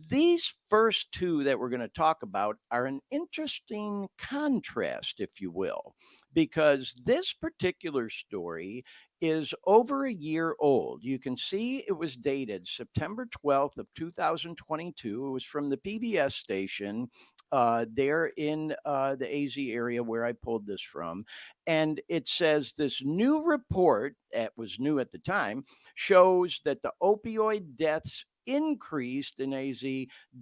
these first two that we're going to talk about are an interesting contrast, if you will, because this particular story is over a year old. You can see it was dated September 12th of 2022. It was from the PBS station there in the AZ area where I pulled this from. And it says this new report, that was new at the time, shows that the opioid deaths increased in AZ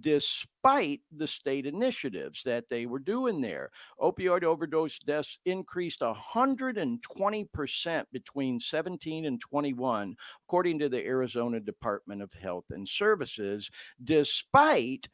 despite the state initiatives that they were doing there. Opioid overdose deaths increased 120% between 17 and 21, according to the Arizona Department of Health and Services, despite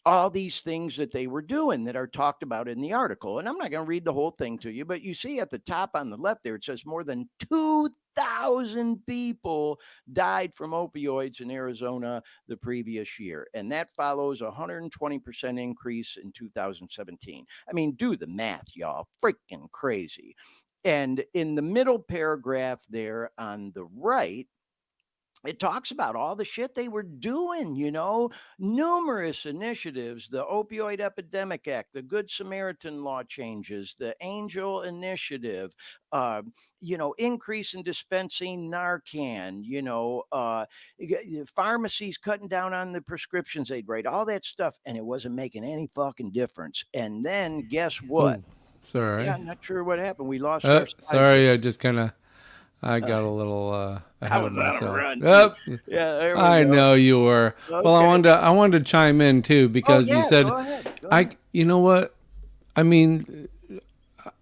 all these things that they were doing that are talked about in the article. And I'm not going to read the whole thing to you, but you see at the top on the left there, it says more than 2,000 people died from opioids in Arizona the previous year. And that follows a 120% increase in 2017. I mean, do the math, y'all. Freaking crazy. And in the middle paragraph there on the right, it talks about all the shit they were doing, numerous initiatives, the Opioid Epidemic Act, the Good Samaritan Law changes, the Angel Initiative, uh, increase in dispensing Narcan, pharmacies cutting down on the prescriptions they'd write, all that stuff. And it wasn't making any fucking difference. And then guess what? Oh, Yeah, sorry. I'm not sure what happened. We lost our sidekick. Sorry. I just kind of I Uh, got a little I ahead of was on a myself. run too. Yep. Yeah, there we I go. know you were. Well, Okay. I wanted to chime in too Oh because you yeah, said go ahead. Go I. ahead. You know what? I mean,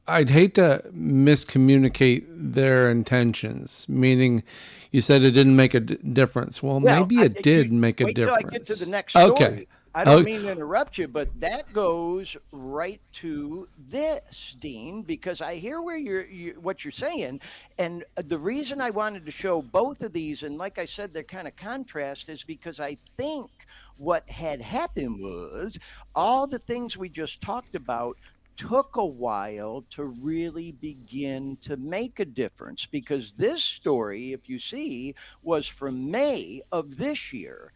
I'd hate to miscommunicate their intentions. Meaning, you said it didn't make a difference. Well, Well, maybe it you did make a wait till I get to the difference. next Okay. story. I don't Oh, mean to interrupt you, but that goes right to this, Dean, because I hear where what you're saying, and the reason I wanted to show both of these, and like I said, they're kind of contrast, is because I think what had happened was all the things we just talked about took a while to really begin to make a difference, because this story, if you see, was from May of this year.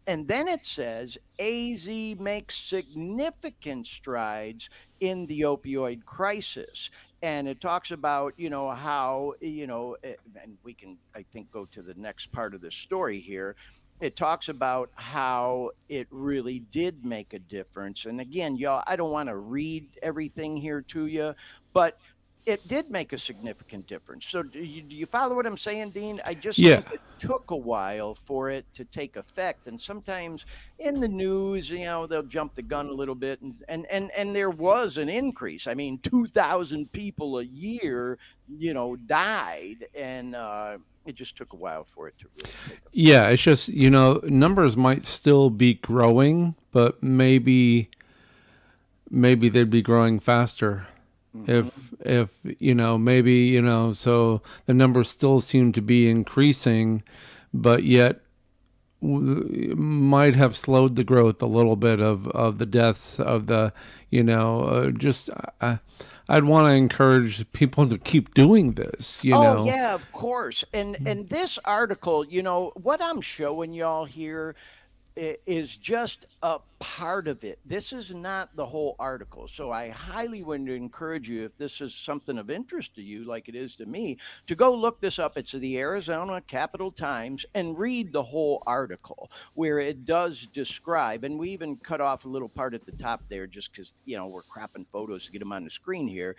And then it says AZ makes significant strides in the opioid crisis. And it talks about, how, and we can, I think, go to the next part of the story here. It talks about how it really did make a difference. And again, y'all, I don't want to read everything here to you, but it did make a significant difference. So do you follow what I'm saying, Dean? I just Yeah. think it took a while for it to take effect. And sometimes in the news, they'll jump the gun a little bit, and there was an increase. I mean, 2,000 people a year, died, and it just took a while for it to really take effect. Yeah, it's just, numbers might still be growing, but maybe they'd be growing faster Hmm. if maybe so the numbers still seem to be increasing, but yet might have slowed the growth a little bit of the deaths of the just I'd want to encourage people to keep doing this, Oh yeah, of course. And this article, what I'm showing y'all here is just a part of it. This is not the whole article. So I highly would encourage you, if this is something of interest to you, like it is to me, to go look this up. It's the Arizona Capital Times, and read the whole article where it does describe. And we even cut off a little part at the top there just because, we're cropping photos to get them on the screen here.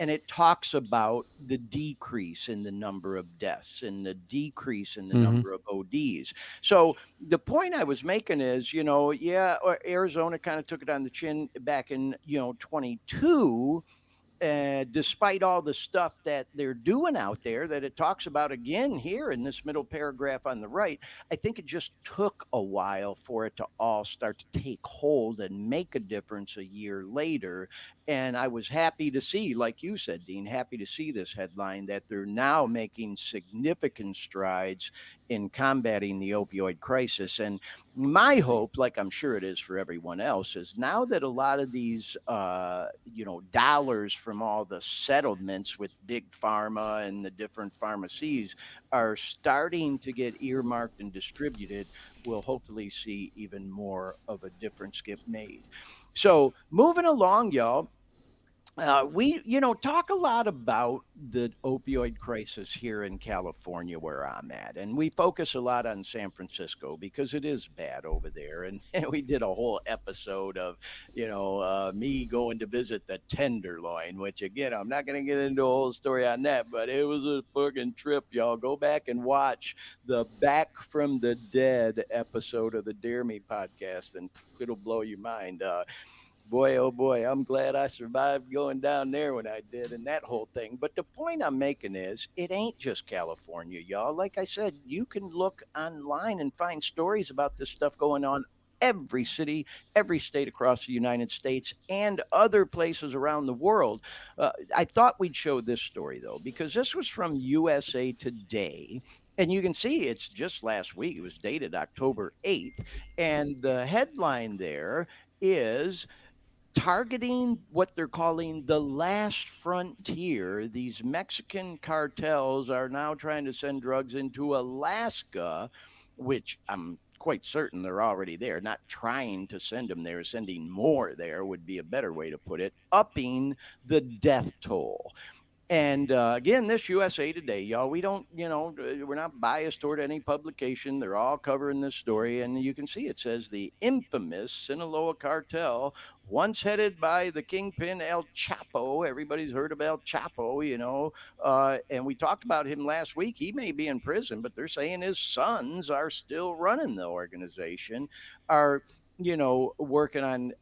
And it talks about the decrease in the number of deaths and the decrease in the hmm number of ODs. So the point I was making is, yeah, Arizona kind of took it on the chin back in, 22, despite all the stuff that they're doing out there that it talks about again here in this middle paragraph on the right. I think it just took a while for it to all start to take hold and make a difference a year later. And I was happy to see, like you said, Dean, happy to see this headline that they're now making significant strides in combating the opioid crisis. And my hope, like I'm sure it is for everyone else, is now that a lot of these dollars from all the settlements with big pharma and the different pharmacies are starting to get earmarked and distributed, we'll hopefully see even more of a difference get made. So moving along, y'all, we, talk a lot about the opioid crisis here in California, where I'm at, and we focus a lot on San Francisco because it is bad over there. And we did a whole episode of, me going to visit the Tenderloin, which again, I'm not going to get into a whole story on that, but it was a fucking trip, y'all. Go back and watch the Back from the Dead episode of the Dare Me podcast, and it'll blow your mind. Boy, oh boy, I'm glad I survived going down there when I did and that whole thing. But the point I'm making is it ain't just California, y'all. Like I said, you can look online and find stories about this stuff going on every city, every state across the United States, and other places around the world. I thought we'd show this story, though, because this was from USA Today. And you can see it's just last week. It was dated October 8th. And the headline there is targeting what they're calling the last frontier. These Mexican cartels are now trying to send drugs into Alaska, which I'm quite certain they're already there. Not trying to send them there, sending more there would be a better way to put it, upping the death toll. And again, this USA Today, y'all, we don't, we're not biased toward any publication. They're all covering this story. And you can see it says the infamous Sinaloa cartel, once headed by the kingpin El Chapo. Everybody's heard of El Chapo, and we talked about him last week. He may be in prison, but they're saying his sons are still running the organization, are working on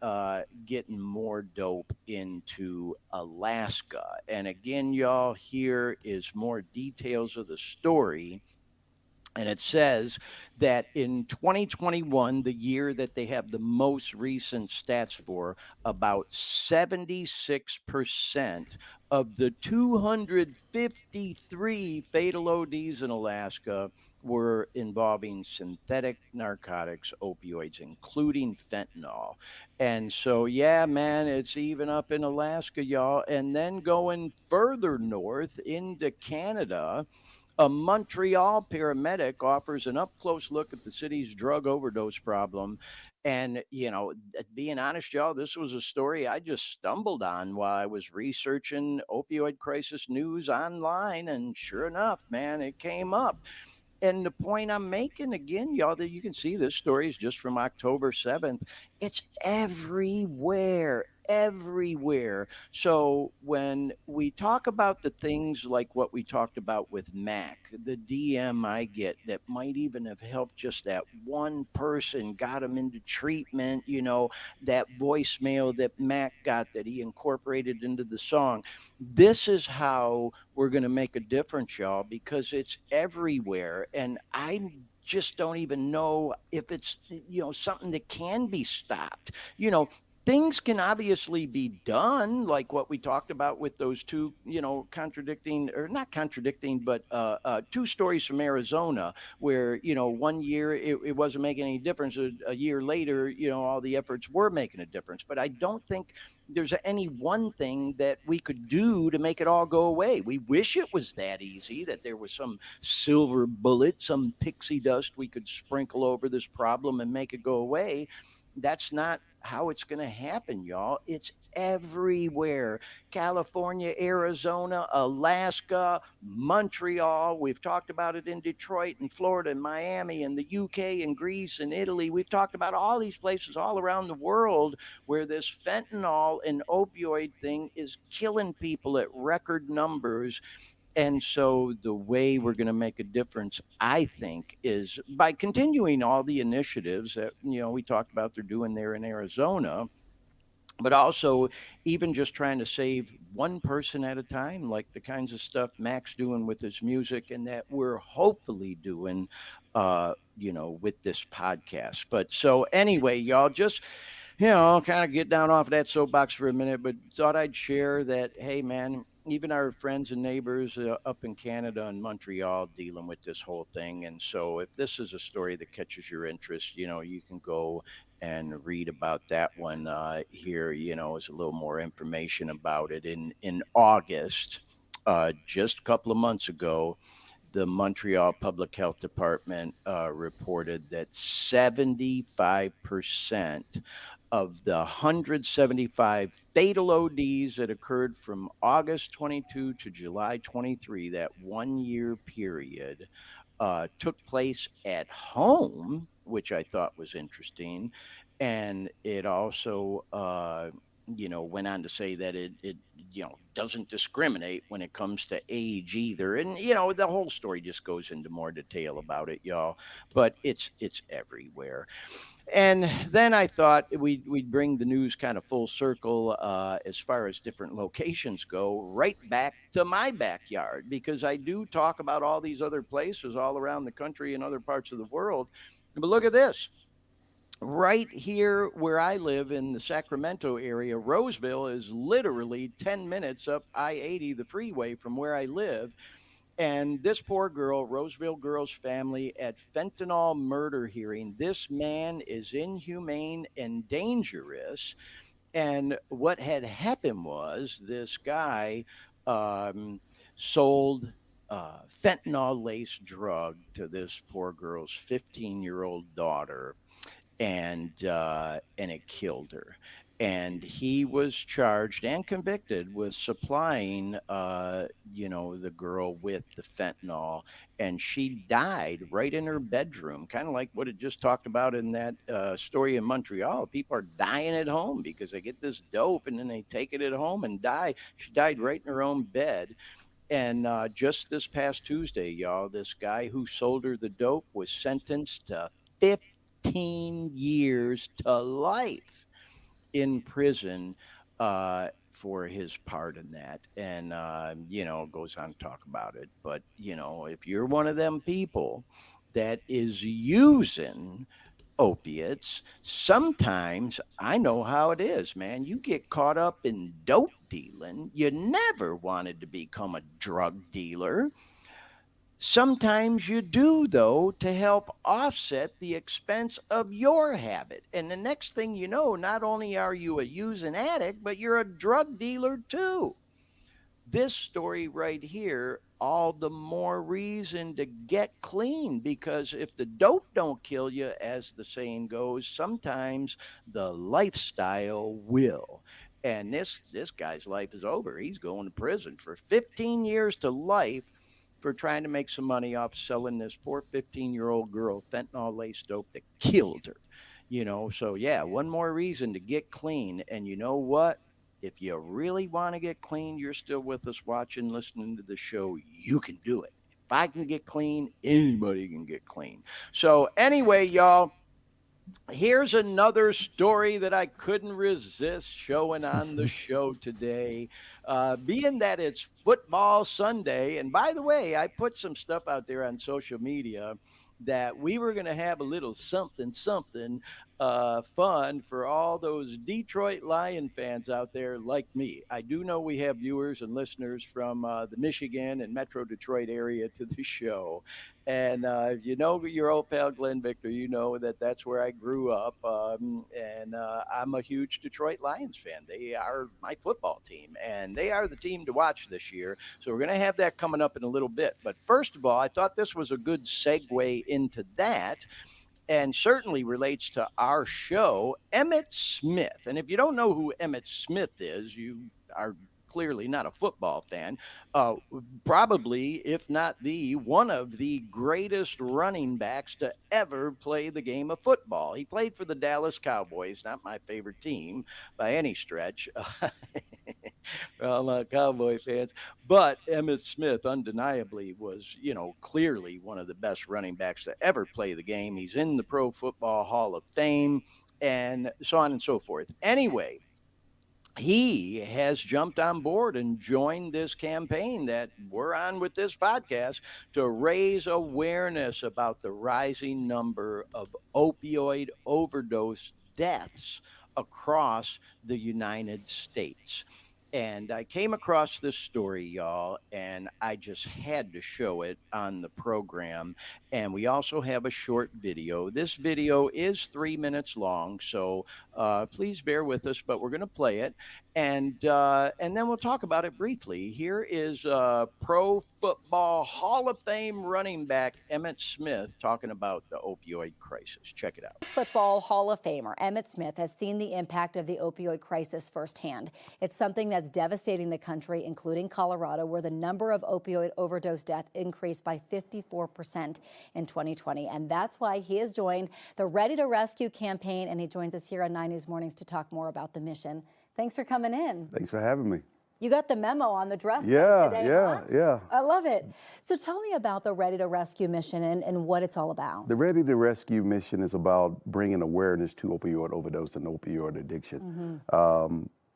getting more dope into Alaska. And again, y'all, here is more details of the story. And it says that in 2021, the year that they have the most recent stats for, about 76% of the 253 fatal ODs in Alaska were involving synthetic narcotics, opioids, including fentanyl. And so, yeah, man, it's even up in Alaska, y'all. And then going further north into Canada, a Montreal paramedic offers an up close look at the city's drug overdose problem. And, being honest, y'all, this was a story I just stumbled on while I was researching opioid crisis news online. And sure enough, man, it came up. And the point I'm making again, y'all, that you can see this story is just from October 7th. It's everywhere, everywhere. So when we talk about the things like what we talked about with Mac, the DM I get that might even have helped just that one person, got him into treatment, that voicemail that Mac got that he incorporated into the song. This is how we're going to make a difference, y'all, because it's everywhere. And I just don't even know if it's something that can be stopped. Things can obviously be done, like what we talked about with those two, contradicting, or not contradicting, but two stories from Arizona, where, one year it wasn't making any difference. A year later, all the efforts were making a difference. But I don't think there's any one thing that we could do to make it all go away. We wish it was that easy, that there was some silver bullet, some pixie dust we could sprinkle over this problem and make it go away. That's not how it's going to happen, y'all. It's everywhere. California, Arizona, Alaska, Montreal. We've talked about it in Detroit and Florida and Miami and the UK and Greece and Italy. We've talked about all these places all around the world where this fentanyl and opioid thing is killing people at record numbers. And so the way we're going to make a difference, I think, is by continuing all the initiatives that we talked about they're doing there in Arizona, but also even just trying to save one person at a time, like the kinds of stuff Mack's doing with his music, and that we're hopefully doing, with this podcast. But so anyway, y'all, just kind of get down off of that soapbox for a minute, but thought I'd share that, hey, man, even our friends and neighbors up in Canada and Montreal dealing with this whole thing. And so if this is a story that catches your interest, you can go and read about that one here, is a little more information about it. In August, just a couple of months ago, the Montreal Public Health Department reported that 75% of the 175 fatal ODs that occurred from August 22 to July 23, that 1 year period, took place at home, which I thought was interesting. And it also, went on to say that it doesn't discriminate when it comes to age either. And the whole story just goes into more detail about it, y'all. But it's everywhere. And then I thought we'd bring the news kind of full circle as far as different locations go, right back to my backyard, because I do talk about all these other places all around the country and other parts of the world. But look at this. Right here where I live in the Sacramento area, Roseville is literally 10 minutes up I 80, the freeway from where I live. And this poor girl, Roseville girl's family at fentanyl murder hearing. This man is inhumane and dangerous. And what had happened was this guy um, sold fentanyl laced drug to this poor girl's 15-year-old daughter, and it killed her. And he was charged and convicted with supplying, the girl with the fentanyl, and she died right in her bedroom, kind of like what it just talked about in that story in Montreal. People are dying at home because they get this dope and then they take it at home and die. She died right in her own bed. And just this past Tuesday, y'all, this guy who sold her the dope was sentenced to 15 years to life in prison for his part in that. And, goes on to talk about it. But, if you're one of them people that is using opiates, sometimes I know how it is, man. You get caught up in dope dealing. You never wanted to become a drug dealer. Sometimes you do, though, to help offset the expense of your habit. And the next thing you know, not only are you a using addict, but you're a drug dealer too. This story right here, all the more reason to get clean, because if the dope don't kill you, as the saying goes, sometimes the lifestyle will. And this guy's life is over. He's going to prison for 15 years to life for trying to make some money off selling this poor 15-year-old girl fentanyl laced dope that killed her. So yeah, one more reason to get clean. And you know what? If you really want to get clean, you're still with us watching, listening to the show, you can do it. If I can get clean, anybody can get clean. So anyway, y'all, here's another story that I couldn't resist showing on the show today. Being that it's football Sunday, and by the way, I put some stuff out there on social media that we were going to have a little something fun for all those Detroit Lion fans out there like me. I do know we have viewers and listeners from the Michigan and Metro Detroit area to the show. And if you know your old pal Glenn Victor, you know that that's where I grew up. And I'm a huge Detroit Lions fan. They are my football team, and they are the team to watch this year. So we're going to have that coming up in a little bit. But first of all, I thought this was a good segue into that, and certainly relates to our show, Emmitt Smith. And if you don't know who Emmitt Smith is, you are clearly not a football fan. Probably, if not one of the greatest running backs to ever play the game of football. He played for the Dallas Cowboys, not my favorite team by any stretch. For all my Cowboy fans. But Emmitt Smith undeniably was, clearly one of the best running backs to ever play the game. He's in the Pro Football Hall of Fame and so on and so forth. Anyway, he has jumped on board and joined this campaign that we're on with this podcast to raise awareness about the rising number of opioid overdose deaths across the United States. And I came across this story, y'all, and I just had to show it on the program. And we also have a short video. This video is 3 minutes long, so please bear with us, but we're going to play it. And then we'll talk about it briefly. Here is Pro Football Hall of Fame running back Emmitt Smith talking about the opioid crisis. Check it out. Football Hall of Famer Emmitt Smith has seen the impact of the opioid crisis firsthand. It's something that's devastating the country, including Colorado, where the number of opioid overdose deaths increased by 54% in 2020. And that's why he has joined the Ready to Rescue campaign, and he joins us here on 9 News Mornings to talk more about the mission. Thanks for coming in. Thanks for having me. You got the memo on the dress code today, huh? Yeah. I love it. So tell me about the Ready to Rescue mission and what it's all about. The Ready to Rescue mission is about bringing awareness to opioid overdose and opioid addiction.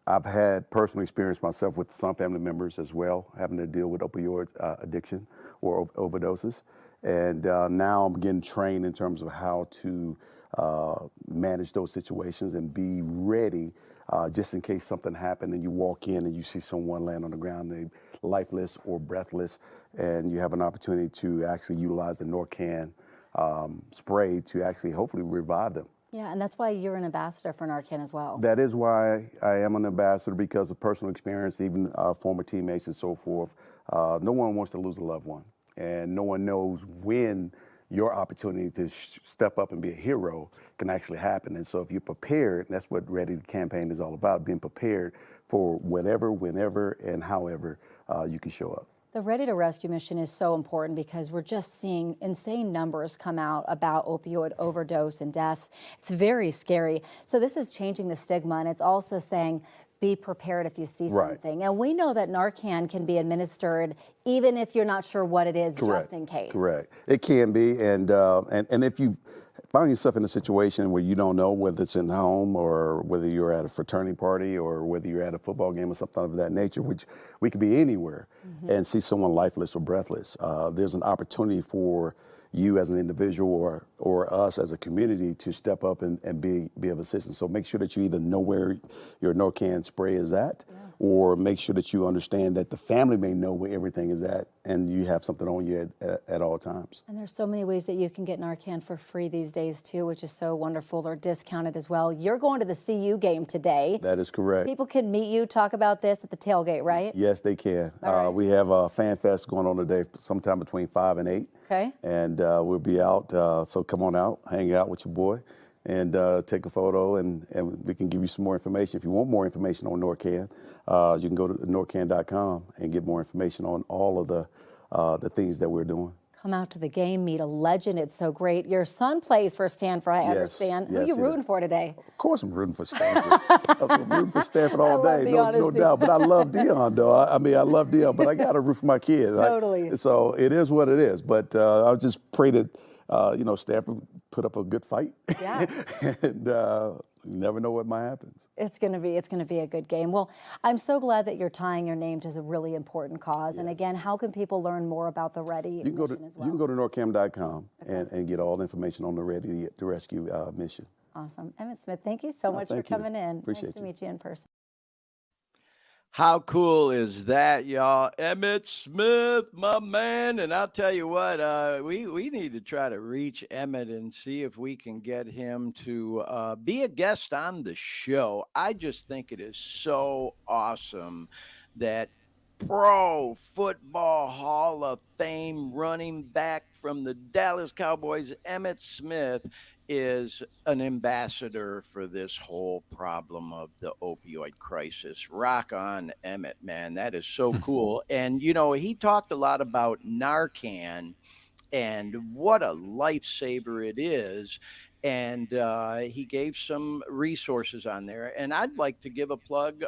I've had personal experience myself with some family members as well, having to deal with opioid addiction or overdoses. And now I'm getting trained in terms of how to manage those situations and be ready just in case something happened and you walk in and you see someone laying on the ground, they lifeless or breathless, and you have an opportunity to actually utilize the Narcan spray to actually hopefully revive them. Yeah, and that's why you're an ambassador for Narcan as well. That is why I am an ambassador, because of personal experience, even former teammates and so forth. No one wants to lose a loved one, and no one knows when your opportunity to step up and be a hero can actually happen. And so if you're prepared, that's what Ready to Campaign is all about, being prepared for whatever, whenever, and however you can show up. The Ready to Rescue mission is so important because we're just seeing insane numbers come out about opioid overdose and deaths. It's very scary. So this is changing the stigma, and it's also saying be prepared if you see something. And we know that Narcan can be administered even if you're not sure what it is, just in case. Correct. It can be, and if you find yourself in a situation where you don't know whether it's in home or whether you're at a fraternity party or whether you're at a football game or something of that nature, which we could be anywhere, and see someone lifeless or breathless, there's an opportunity for you as an individual or us as a community to step up and be of assistance. So make sure that you either know where your Narcan spray is at, or make sure that you understand that the family may know where everything is at and you have something on you at all times. And there's so many ways that you can get Narcan for free these days too, which is so wonderful. They're discounted as well. You're going to the CU game today. That is correct. People can meet you, talk about this at the tailgate, right? Yes, they can. Right. We have a fan fest going on today sometime between 5 and 8. Okay. And we'll be out, so come on out, hang out with your boy, and take a photo, and we can give you some more information. If you want more information on Narcan, you can go to Narcan.com and get more information on all of the things that we're doing. Come out to the game, meet a legend. It's so great. Your son plays for Stanford, I understand. Who are you rooting for today? Of course I'm rooting for Stanford. I'm rooting for Stanford all day, no doubt. But I love Dion, though. I mean, I love Dion, but I got to root for my kids. Totally. So it is what it is. But I'll just pray that, Stanford put up a good fight. Yeah. And you never know what might happen. It's going to be a good game. Well, I'm so glad that you're tying your name to a really important cause. And again, how can people learn more about the Ready mission as well? You can go to NORCAM.com and get all the information on the Ready to Rescue mission. Awesome. Emmett Smith, thank you so much for coming in. Appreciate nice to meet you in person. How cool is that, y'all? Emmett Smith, my man. And I'll tell you what, we need to try to reach Emmett and see if we can get him to be a guest on the show. I just think it is so awesome that Pro Football Hall of Fame running back from the Dallas Cowboys, Emmett Smith, is an ambassador for this whole problem of the opioid crisis. Rock on, Emmett, man. That is so cool. And, he talked a lot about Narcan and what a lifesaver it is. And he gave some resources on there. And I'd like to give a plug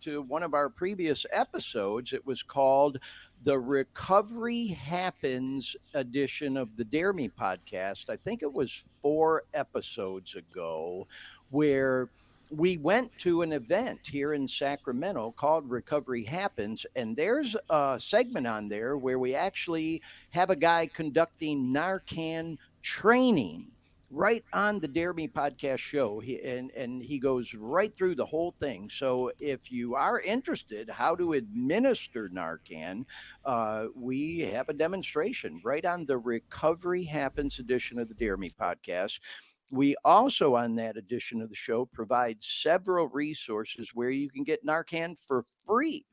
to one of our previous episodes. It was called the Recovery Happens edition of the Dare Me podcast. I think it was 4 episodes ago, where we went to an event here in Sacramento called Recovery Happens, and there's a segment on there where we actually have a guy conducting Narcan training right on the Dare Me podcast show. He goes right through the whole thing. So if you are interested how to administer Narcan, we have a demonstration right on the Recovery Happens edition of the Dare Me podcast. We also, on that edition of the show, provide several resources where you can get Narcan for free.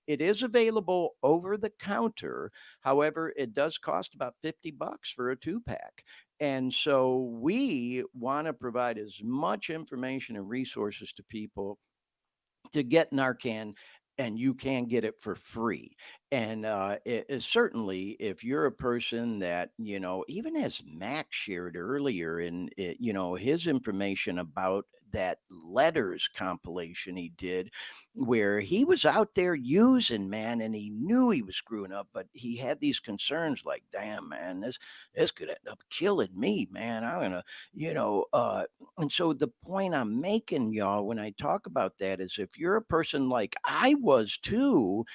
It is available over the counter. However, it does cost about $50 for a 2-pack. And so we want to provide as much information and resources to people to get Narcan, and you can get it for free. And certainly, if you're a person that, even as Mackk shared earlier in, his information about that letters compilation he did, where he was out there using, man, and he knew he was screwing up, but he had these concerns like, damn, man, this could end up killing me, man. I'm gonna, and so the point I'm making, y'all, when I talk about that is, if you're a person like I was too,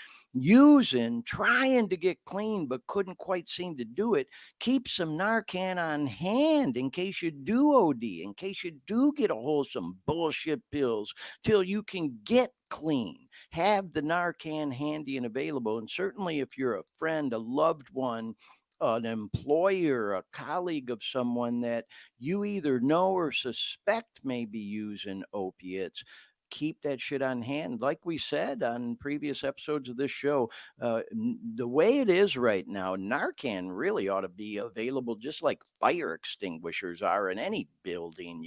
trying to get clean, but couldn't quite seem to do it, keep some Narcan on hand in case you do OD, in case you do get a hold of some bullshit pills till you can get clean. Have the Narcan handy and available. And certainly if you're a friend, a loved one, an employer, a colleague of someone that you either know or suspect may be using opiates, keep that shit on hand. Like we said on previous episodes of this show, the way it is right now, Narcan really ought to be available just like fire extinguishers are in any building,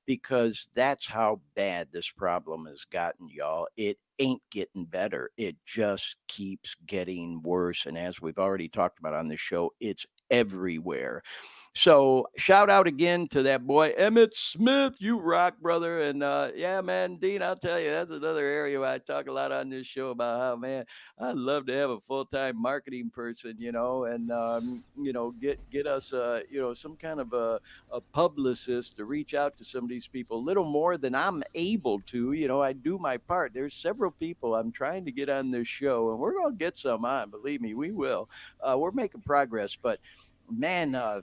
because that's how bad this problem has gotten, y'all. It ain't getting better. It just keeps getting worse. And as we've already talked about on this show, it's everywhere. So shout out again to that boy, Emmett Smith. You rock, brother. And yeah, man, Dean, I'll tell you, that's another area where I talk a lot on this show about how, man, I'd love to have a full-time marketing person, and, get us, some kind of a publicist to reach out to some of these people a little more than I'm able to. I do my part. There's several people I'm trying to get on this show, and we're going to get some on. Believe me, we will. We're making progress, but man,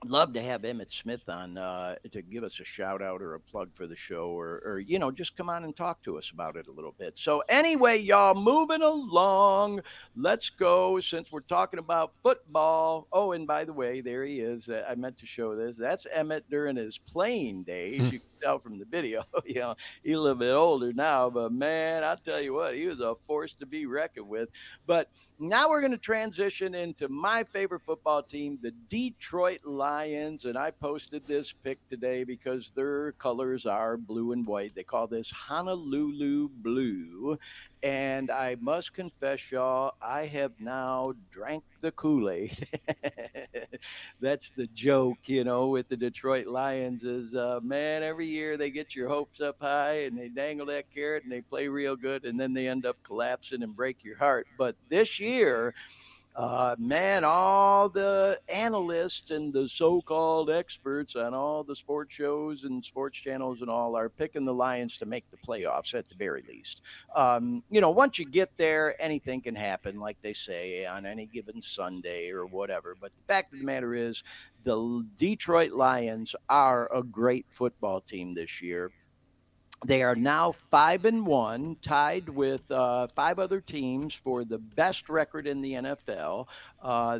love to have Emmett Smith on to give us a shout out or a plug for the show, or just come on and talk to us about it a little bit. So anyway, y'all, moving along, let's go, since we're talking about football. Oh, and by the way, there he is. I meant to show this. That's Emmett during his playing days. You tell from the video. He's a little bit older now, but man, I'll tell you what, he was a force to be reckoned with. But now we're going to transition into my favorite football team, the Detroit Lions. And I posted this pic today because their colors are blue and white. They call this Honolulu Blue. And I must confess, y'all, I have now drank the Kool-Aid. That's the joke, with the Detroit Lions is, man, every year they get your hopes up high and they dangle that carrot and they play real good and then they end up collapsing and break your heart. But this year, man, all the analysts and the so-called experts on all the sports shows and sports channels and all are picking the Lions to make the playoffs at the very least. Once you get there, anything can happen, like they say, on any given Sunday or whatever. But the fact of the matter is, the Detroit Lions are a great football team this year. They are now 5-1, tied with five other teams for the best record in the NFL.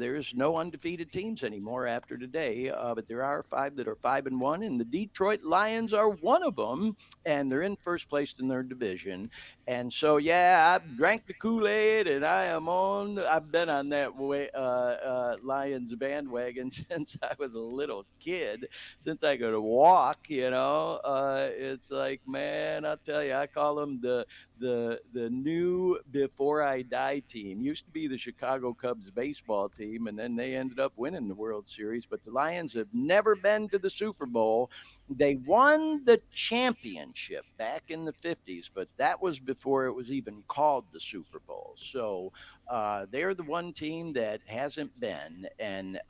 There's no undefeated teams anymore after today, but there are five that are 5-1, and the Detroit Lions are one of them, and they're in first place in their division. And so, yeah, I've drank the Kool-Aid, and I've been on that Lions bandwagon since I was a little kid, since I could walk. It's like, man, I'll tell you, I call them the new before I die team. Used to be the Chicago Cubs baseball team, and then they ended up winning the World Series. But the Lions have never been to the Super Bowl. They won the championship back in the 50s, but that was before it was even called the Super Bowl. So they're the one team that hasn't been, and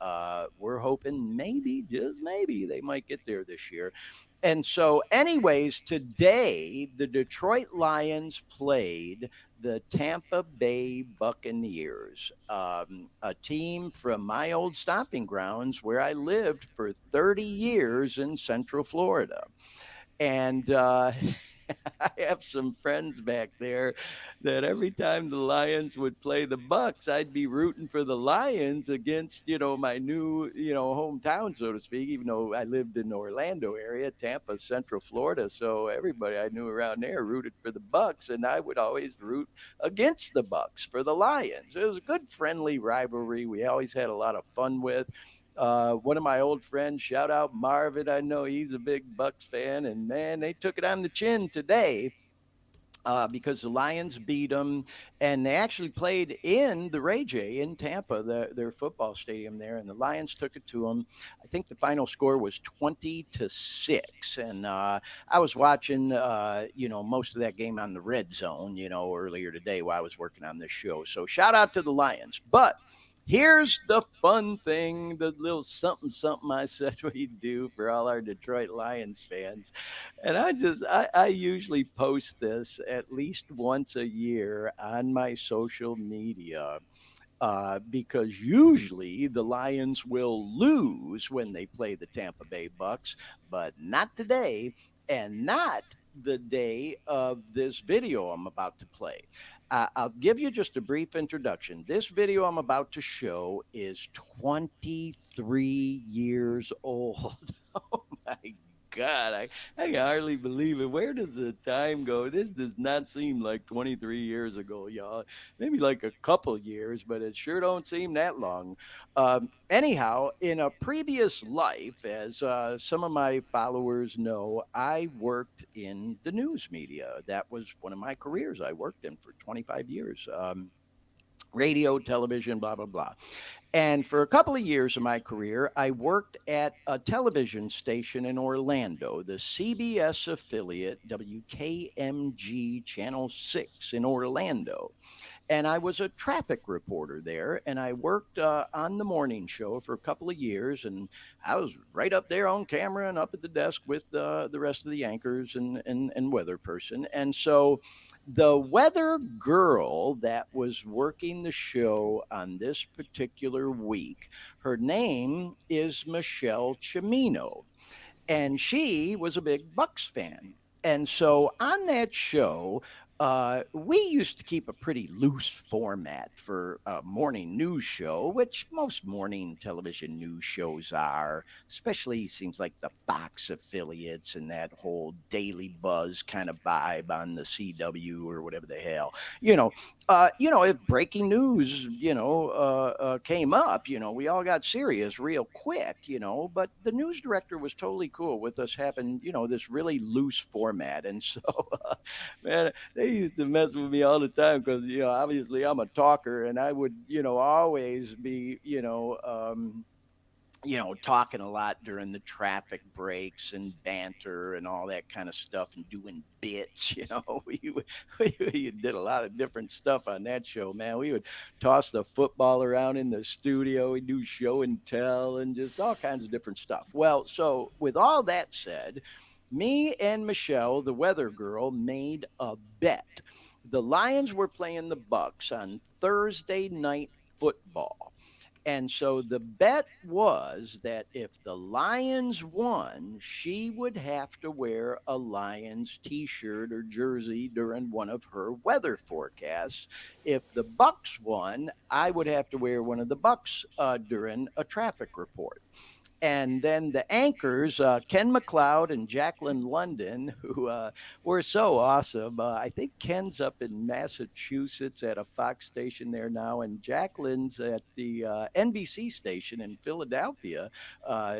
we're hoping maybe, just maybe, they might get there this year. And so, anyways, today the Detroit Lions played the Tampa Bay Buccaneers, a team from my old stomping grounds where I lived for 30 years in Central Florida. And I have some friends back there that every time the Lions would play the Bucks, I'd be rooting for the Lions against, my new, hometown, so to speak, even though I lived in the Orlando area, Tampa, Central Florida. So everybody I knew around there rooted for the Bucks, and I would always root against the Bucks for the Lions. It was a good, friendly rivalry we always had a lot of fun with. One of my old friends, shout out Marvin. I know he's a big Bucks fan, and man, they took it on the chin today. Because the Lions beat them, and they actually played in the Ray J in Tampa, their football stadium there, and the Lions took it to them. I think the final score was 20-6, and I was watching, most of that game on the Red Zone, earlier today while I was working on this show. So shout out to the Lions, but. Here's the fun thing, the little something I said we'd do for all our Detroit Lions fans. And I usually post this at least once a year on my social media. Because usually the Lions will lose when they play the Tampa Bay Bucks, but not today, and not the day of this video I'm about to play. I'll give you just a brief introduction. This video I'm about to show is 23 years old. Oh my God, I can hardly believe it. Where does the time go? This does not seem like 23 years ago, y'all. Maybe like a couple years, but it sure don't seem that long. Anyhow, in a previous life, as some of my followers know, I worked in the news media. That was one of my careers. I worked in for 25 years. Radio, television, blah, blah, blah. And for a couple of years of my career, I worked at a television station in Orlando, the CBS affiliate, WKMG Channel 6 in Orlando. And I was a traffic reporter there, and I worked on the morning show for a couple of years, and I was right up there on camera and up at the desk with the rest of the anchors and weather person. And so the weather girl that was working the show on this particular week, her name is Michelle Cimino, and she was a big Bucks fan. And so on that show, we used to keep a pretty loose format for a morning news show, which most morning television news shows are, especially seems like the Fox affiliates and that whole Daily Buzz kind of vibe on the CW or whatever the hell. If breaking news, came up, we all got serious real quick, but the news director was totally cool with us having, this really loose format. And so, man, they used to mess with me all the time because, obviously I'm a talker and I would, always be, talking a lot during the traffic breaks and banter and all that kind of stuff and doing bits. We did a lot of different stuff on that show, man. We would toss the football around in the studio. We do show and tell and just all kinds of different stuff. Well, so with all that said, me and Michelle, the weather girl, made a bet. The Lions were playing the Bucks on Thursday night football. And so the bet was that if the Lions won, she would have to wear a Lions t-shirt or jersey during one of her weather forecasts. If the Bucks won, I would have to wear one of the Bucks during a traffic report. And then the anchors, Ken McLeod and Jacqueline London, who were so awesome. I think Ken's up in Massachusetts at a Fox station there now, and Jacqueline's at the NBC station in Philadelphia.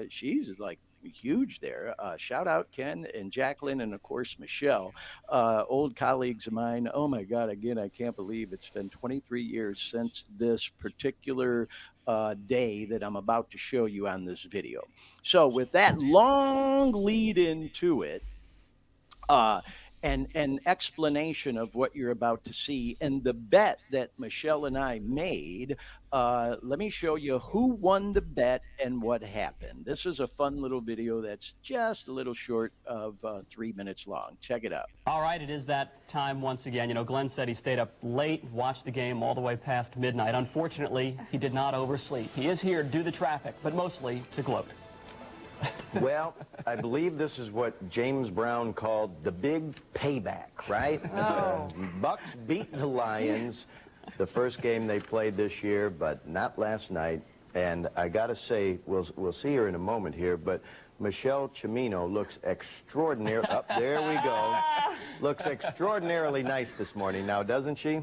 She's like huge there. Shout out Ken and Jacqueline, and of course Michelle, old colleagues of mine. Oh my God! Again, I can't believe it's been 23 years since this particular day that I'm about to show you on this video. So with that long lead into it, and an explanation of what you're about to see and the bet that Michelle and I made, let me show you who won the bet and what happened. This is a fun little video that's just a little short of 3 minutes long. Check it out. All right, it is that time once again. Glenn said he stayed up late, watched the game all the way past midnight. Unfortunately, he did not oversleep. He is here to do the traffic, but mostly to gloat. Well, I believe this is what James Brown called the big payback, right? Oh. The Bucks beat the Lions the first game they played this year, but not last night. And I got to say, we'll see her in a moment here, but Michelle Cimino looks extraordinary. Up there we go. Looks extraordinarily nice this morning now, doesn't she?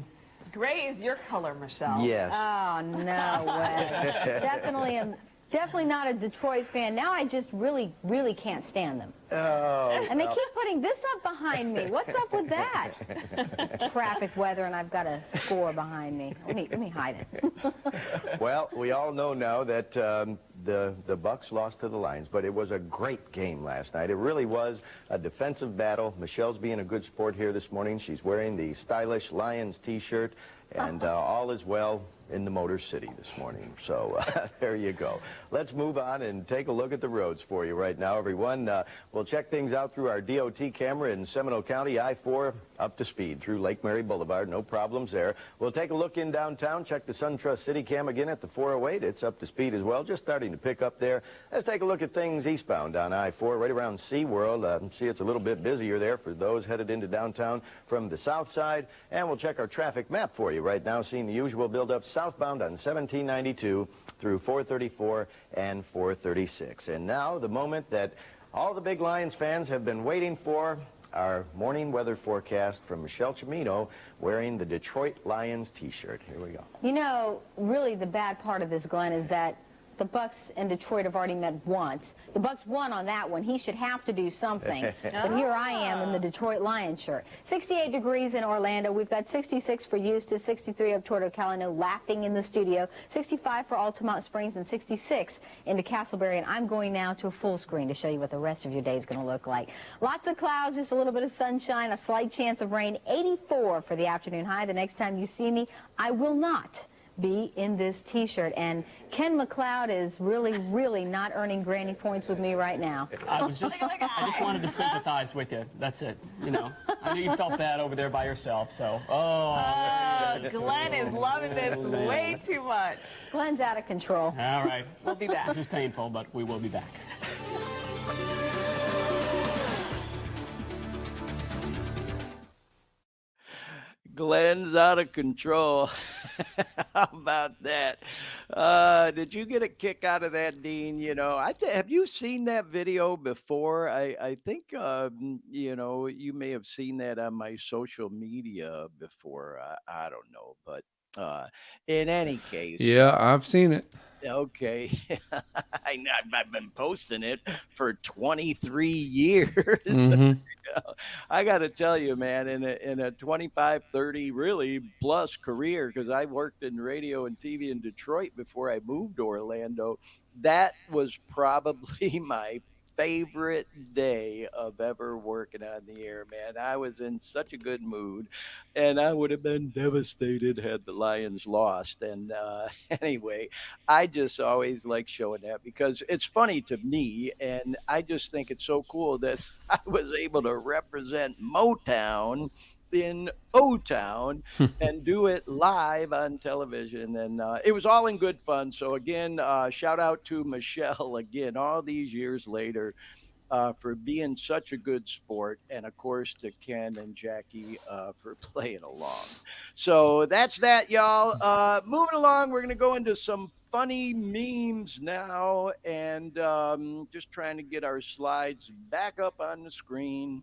Gray is your color, Michelle. Yes. Oh, no way. Definitely not a Detroit fan. Now I just really, really can't stand them. Oh. And they keep putting this up behind me. What's up with that? Traffic weather, and I've got a score behind me. Let me hide it. Well, we all know now that the Bucks lost to the Lions, but it was a great game last night. It really was a defensive battle. Michelle's being a good sport here this morning. She's wearing the stylish Lions t-shirt, and all is well in the Motor City this morning. So there you go. Let's move on and take a look at the roads for you right now, everyone. We'll check things out through our DOT camera in Seminole County. I-4 up to speed through Lake Mary Boulevard. No problems there. We'll take a look in downtown. Check the SunTrust City Cam again at the 408. It's up to speed as well. Just starting to pick up there. Let's take a look at things eastbound on I-4 right around SeaWorld. See, it's a little bit busier there for those headed into downtown from the south side. And we'll check our traffic map for you right now, seeing the usual buildup southbound on 1792 through 434 and 436. And now the moment that all the big Lions fans have been waiting for, our morning weather forecast from Michelle Cimino wearing the Detroit Lions t-shirt. Here we go. Really the bad part of this, Glenn, is that the Bucks and Detroit have already met once. The Bucks won on that one. He should have to do something. But here I am in the Detroit Lions shirt. 68 degrees in Orlando. We've got 66 for Eustis, 63 up toward Ocala, laughing in the studio, 65 for Altamont Springs, and 66 into Castleberry. And I'm going now to a full screen to show you what the rest of your day is going to look like. Lots of clouds, just a little bit of sunshine, a slight chance of rain, 84 for the afternoon high. The next time you see me, I will not be in this t-shirt. And Ken McLeod is really, really not earning granny points with me right now. I just wanted to sympathize with you. That's it. I knew you felt bad over there by yourself, so. Glenn is loving this way too much. Glenn's out of control. All right. We'll be back. This is painful, but we will be back. Glenn's out of control. How about that? Did you get a kick out of that, Dean? Have you seen that video before? I think you may have seen that on my social media before. I don't know, but uh, in any case, Yeah, I've seen it. okay. I've been posting it for 23 years. Hmm. I got to tell you, man, in a 25, 30, really plus career, because I worked in radio and TV in Detroit before I moved to Orlando, that was probably my favorite day of ever working on the air, man. I was in such a good mood, and I would have been devastated had the Lions lost. And anyway, I just always like showing that because it's funny to me, and I just think it's so cool that I was able to represent Motown in O Town and do it live on television. And it was all in good fun. So, again, shout out to Michelle again, all these years later, for being such a good sport. And of course, to Ken and Jackie for playing along. So, that's that, y'all. Moving along, we're going to go into some funny memes now and just trying to get our slides back up on the screen.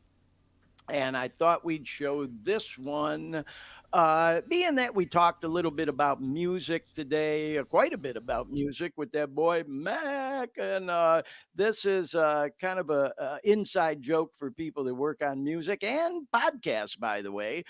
And I thought we'd show this one. Being that we talked a little bit about music today, quite a bit about music with that boy Mac, and this is kind of a inside joke for people that work on music and podcasts, by the way.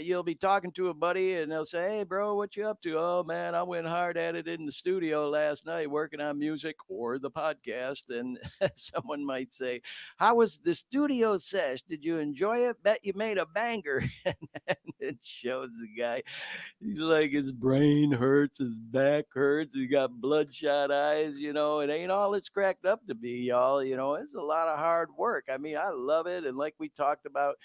You'll be talking to a buddy and they'll say, "Hey, bro, what you up to?" "Oh, man, I went hard at it in the studio last night working on music or the podcast." And someone might say, "How was the studio sesh? Did you enjoy it? Bet you made a banger." And it shows the guy. He's like, his brain hurts, his back hurts, he got bloodshot eyes. It ain't all it's cracked up to be, y'all. It's a lot of hard work. I mean, I love it. And like we talked about,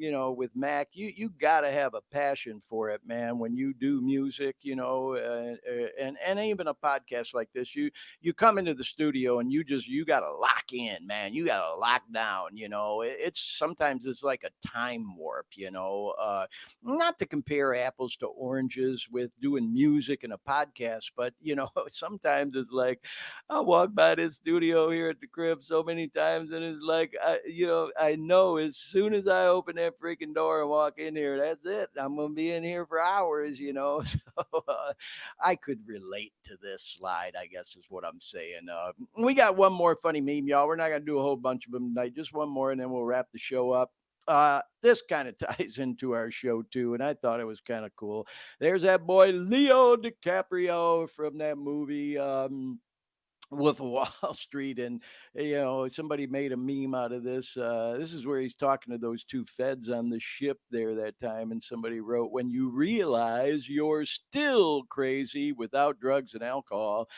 with Mac, you got to have a passion for it, man. When you do music, and even a podcast like this, you come into the studio and you got to lock in, man. You got to lock down. It's sometimes it's like a time warp. Not to compare apples to oranges with doing music and a podcast, but sometimes it's like I walk by this studio here at the crib so many times, and it's like I know as soon as I open that freaking door and walk in here, that's it. I'm gonna be in here for hours. So I could relate to this slide, I guess is what I'm saying. We got one more funny meme, y'all. We're not gonna do a whole bunch of them tonight, just one more, and then we'll wrap the show up. This kind of ties into our show too, and I thought it was kind of cool. There's that boy Leo DiCaprio from that movie. Wolf of Wall Street, and somebody made a meme out of this. This is where he's talking to those two feds on the ship there that time, and somebody wrote, "When you realize you're still crazy without drugs and alcohol,"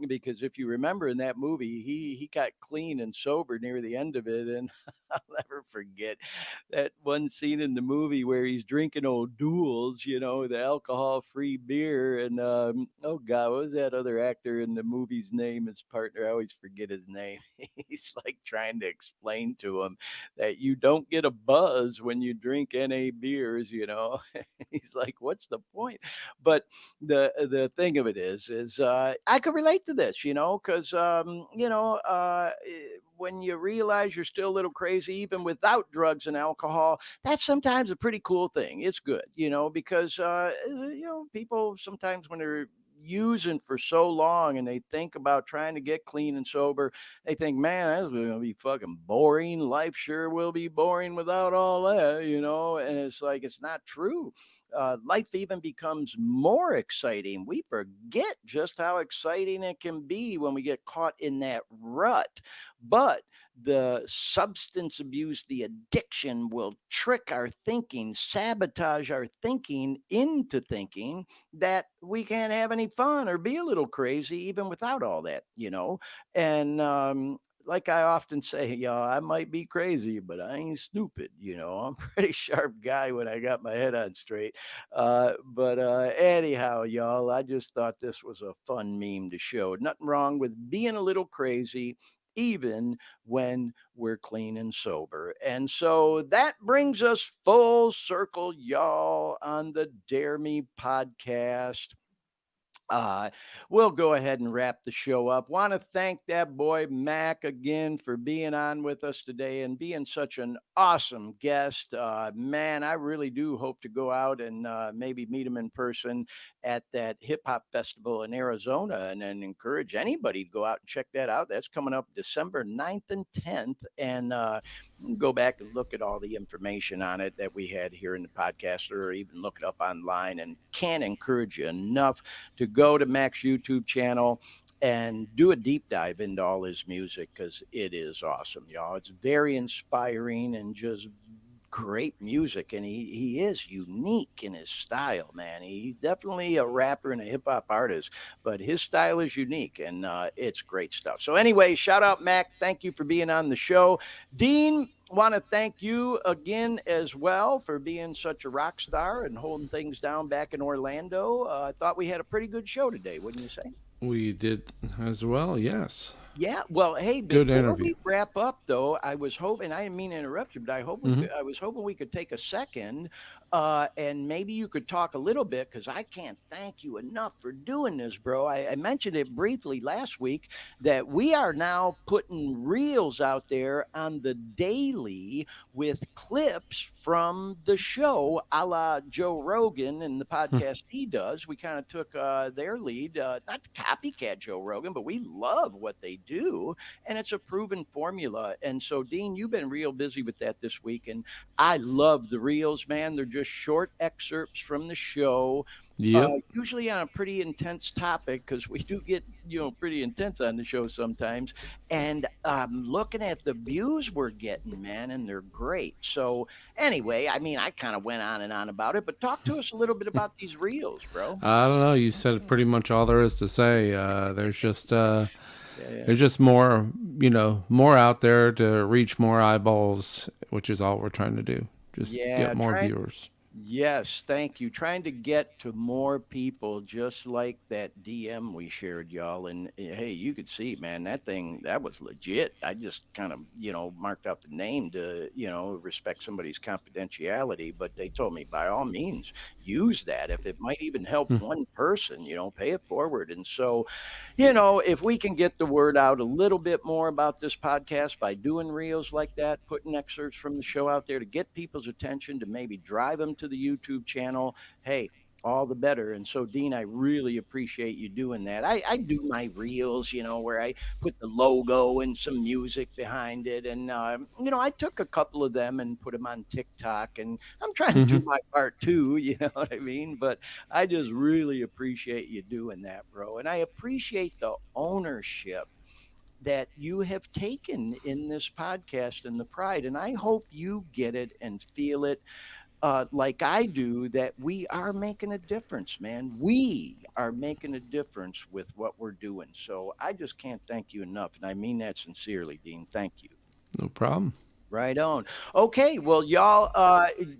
because if you remember in that movie, he got clean and sober near the end of it, and I'll never forget that one scene in the movie where he's drinking old duels, the alcohol-free beer, and oh god, what was that other actor in the movie's name? His partner, I always forget his name. He's like trying to explain to him that you don't get a buzz when you drink NA beers. He's like, "What's the point?" But the thing of it is I could relate to this, because when you realize you're still a little crazy, even without drugs and alcohol, that's sometimes a pretty cool thing. It's good, because people sometimes when they're using for so long and they think about trying to get clean and sober, they think, "Man, that's gonna be fucking boring. Life sure will be boring without all that." And it's like it's not true. Life even becomes more exciting. We forget just how exciting it can be when we get caught in that rut. But the substance abuse, the addiction will trick our thinking, sabotage our thinking into thinking that we can't have any fun or be a little crazy even without all that. And like I often say, y'all, I might be crazy, but I ain't stupid. I'm a pretty sharp guy when I got my head on straight. But anyhow, y'all, I just thought this was a fun meme to show. Nothing wrong with being a little crazy even when we're clean and sober. And so that brings us full circle, y'all, on the Dare Me podcast. uh, we'll go ahead and wrap the show up. Want to thank that boy Mack again for being on with us today and being such an awesome guest. Man, I really do hope to go out and maybe meet him in person at that hip hop festival in Arizona, and then encourage anybody to go out and check that out. That's coming up December 9th and 10th. And go back and look at all the information on it that we had here in the podcast, or even look it up online. And can't encourage you enough to go to Mack's YouTube channel and do a deep dive into all his music, because it is awesome, y'all. It's very inspiring and just great music, and he is unique in his style, man. He's definitely a rapper and a hip hop artist, but his style is unique, and it's great stuff. So anyway, shout out Mack. Thank you for being on the show. Dean, want to thank you again as well for being such a rock star and holding things down back in Orlando. I thought we had a pretty good show today, wouldn't you say? We did as well, yes. Yeah, well, hey, Good before interview. we wrap up, though, I was hoping, I didn't mean to interrupt you, but I was hoping we could take a second, and maybe you could talk a little bit, because I can't thank you enough for doing this, bro. I mentioned it briefly last week that we are now putting reels out there on the daily with clips from the show, a la Joe Rogan and the podcast he does. We kind of took their lead, not to copycat Joe Rogan, but we love what they do, and it's a proven formula. And so, Dean, you've been real busy with that this week, and I love the reels, man. They're just short excerpts from the show, Yep. usually on a pretty intense topic, because we do get pretty intense on the show sometimes. And looking at the views we're getting, man, and they're great. So anyway, I mean, I kind of went on and on about it, but talk to us a little bit about these reels, bro. I don't know. You said pretty much all there is to say. Yeah. There's just more, more out there to reach more eyeballs, which is all we're trying to do. Just Yeah, get more trying. viewers. Yes, thank you. Trying to get to more people, just like that DM we shared, y'all. And hey, you could see, man, that was legit. I just kind of, marked out the name to, respect somebody's confidentiality. But they told me, by all means, use that. If it might even help one person, pay it forward. And so, if we can get the word out a little bit more about this podcast by doing reels like that, putting excerpts from the show out there to get people's attention, to maybe drive them to the YouTube channel, hey, all the better. And so, Dean, I really appreciate you doing that. I do my reels, where I put the logo and some music behind it. And, I took a couple of them and put them on TikTok, and I'm trying to do my part too, you know what I mean? But I just really appreciate you doing that, bro. And I appreciate the ownership that you have taken in this podcast and the pride. And I hope you get it and feel it, like I do, that we are making a difference, man. We are making a difference with what we're doing. So I just can't thank you enough. And I mean that sincerely, Dean. Thank you. No problem. Right on. Okay, well, y'all,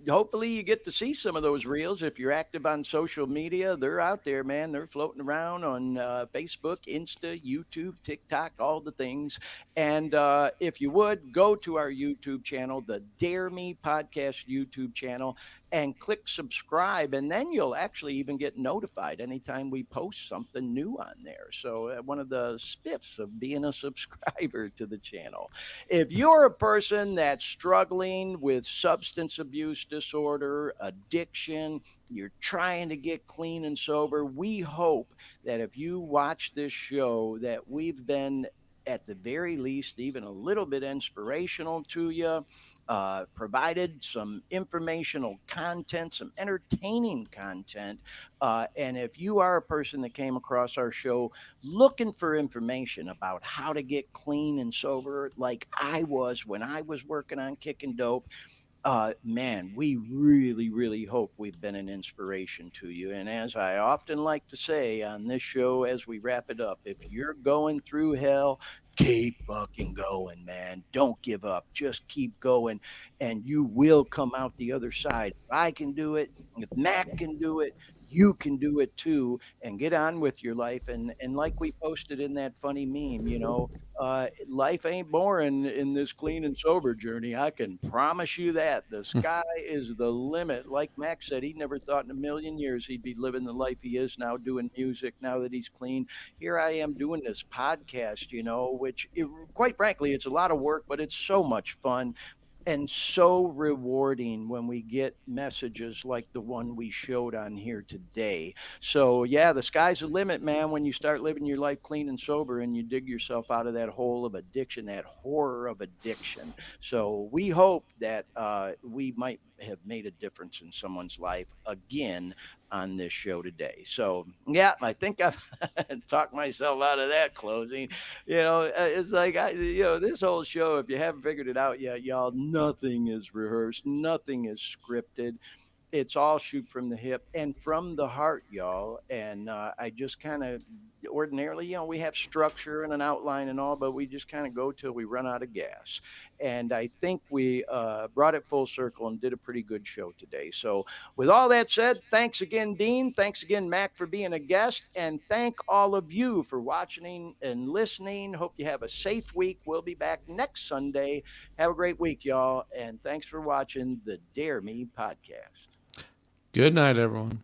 hopefully you get to see some of those reels. If you're active on social media, they're out there, man. They're floating around on Facebook, Insta, YouTube, TikTok, all the things. And if you would, go to our YouTube channel, the Dare Me Podcast YouTube channel, and click subscribe, and then you'll actually even get notified anytime we post something new on there. So one of the spiffs of being a subscriber to the channel. If you're a person that's struggling with substance abuse disorder, addiction, you're trying to get clean and sober, we hope that if you watch this show, that we've been, at the very least, even a little bit inspirational to you, provided some informational content, some entertaining content. And if you are a person that came across our show looking for information about how to get clean and sober, like I was when I was working on kicking dope, man, we really, really hope we've been an inspiration to you. And as I often like to say on this show, as we wrap it up, if you're going through hell, keep fucking going, man. Don't give up. Just keep going, and you will come out the other side. If I can do it, if Mack can do it, you can do it too, and get on with your life. And like we posted in that funny meme, life ain't boring in this clean and sober journey. I can promise you that. The sky is the limit. Like Mack said, he never thought in a million years he'd be living the life he is now, doing music now that he's clean. Here I am doing this podcast, which quite frankly, it's a lot of work, but it's so much fun and so rewarding when we get messages like the one we showed on here today. So, yeah, the sky's the limit, man, when you start living your life clean and sober and you dig yourself out of that hole of addiction, that horror of addiction. So, we hope that we might have made a difference in someone's life again on this show today. So, yeah, I think I've talked myself out of that closing. It's like this whole show, if you haven't figured it out yet, y'all, nothing is rehearsed, nothing is scripted. It's all shoot from the hip and from the heart, y'all. And I just kind of ordinarily, we have structure and an outline and all, but we just kind of go till we run out of gas. And I think we brought it full circle and did a pretty good show today. So with all that said, thanks again, Dean. Thanks again, Mack, for being a guest. And thank all of you for watching and listening. Hope you have a safe week. We'll be back next Sunday. Have a great week, y'all. And thanks for watching the Dare Me podcast. Good night, everyone.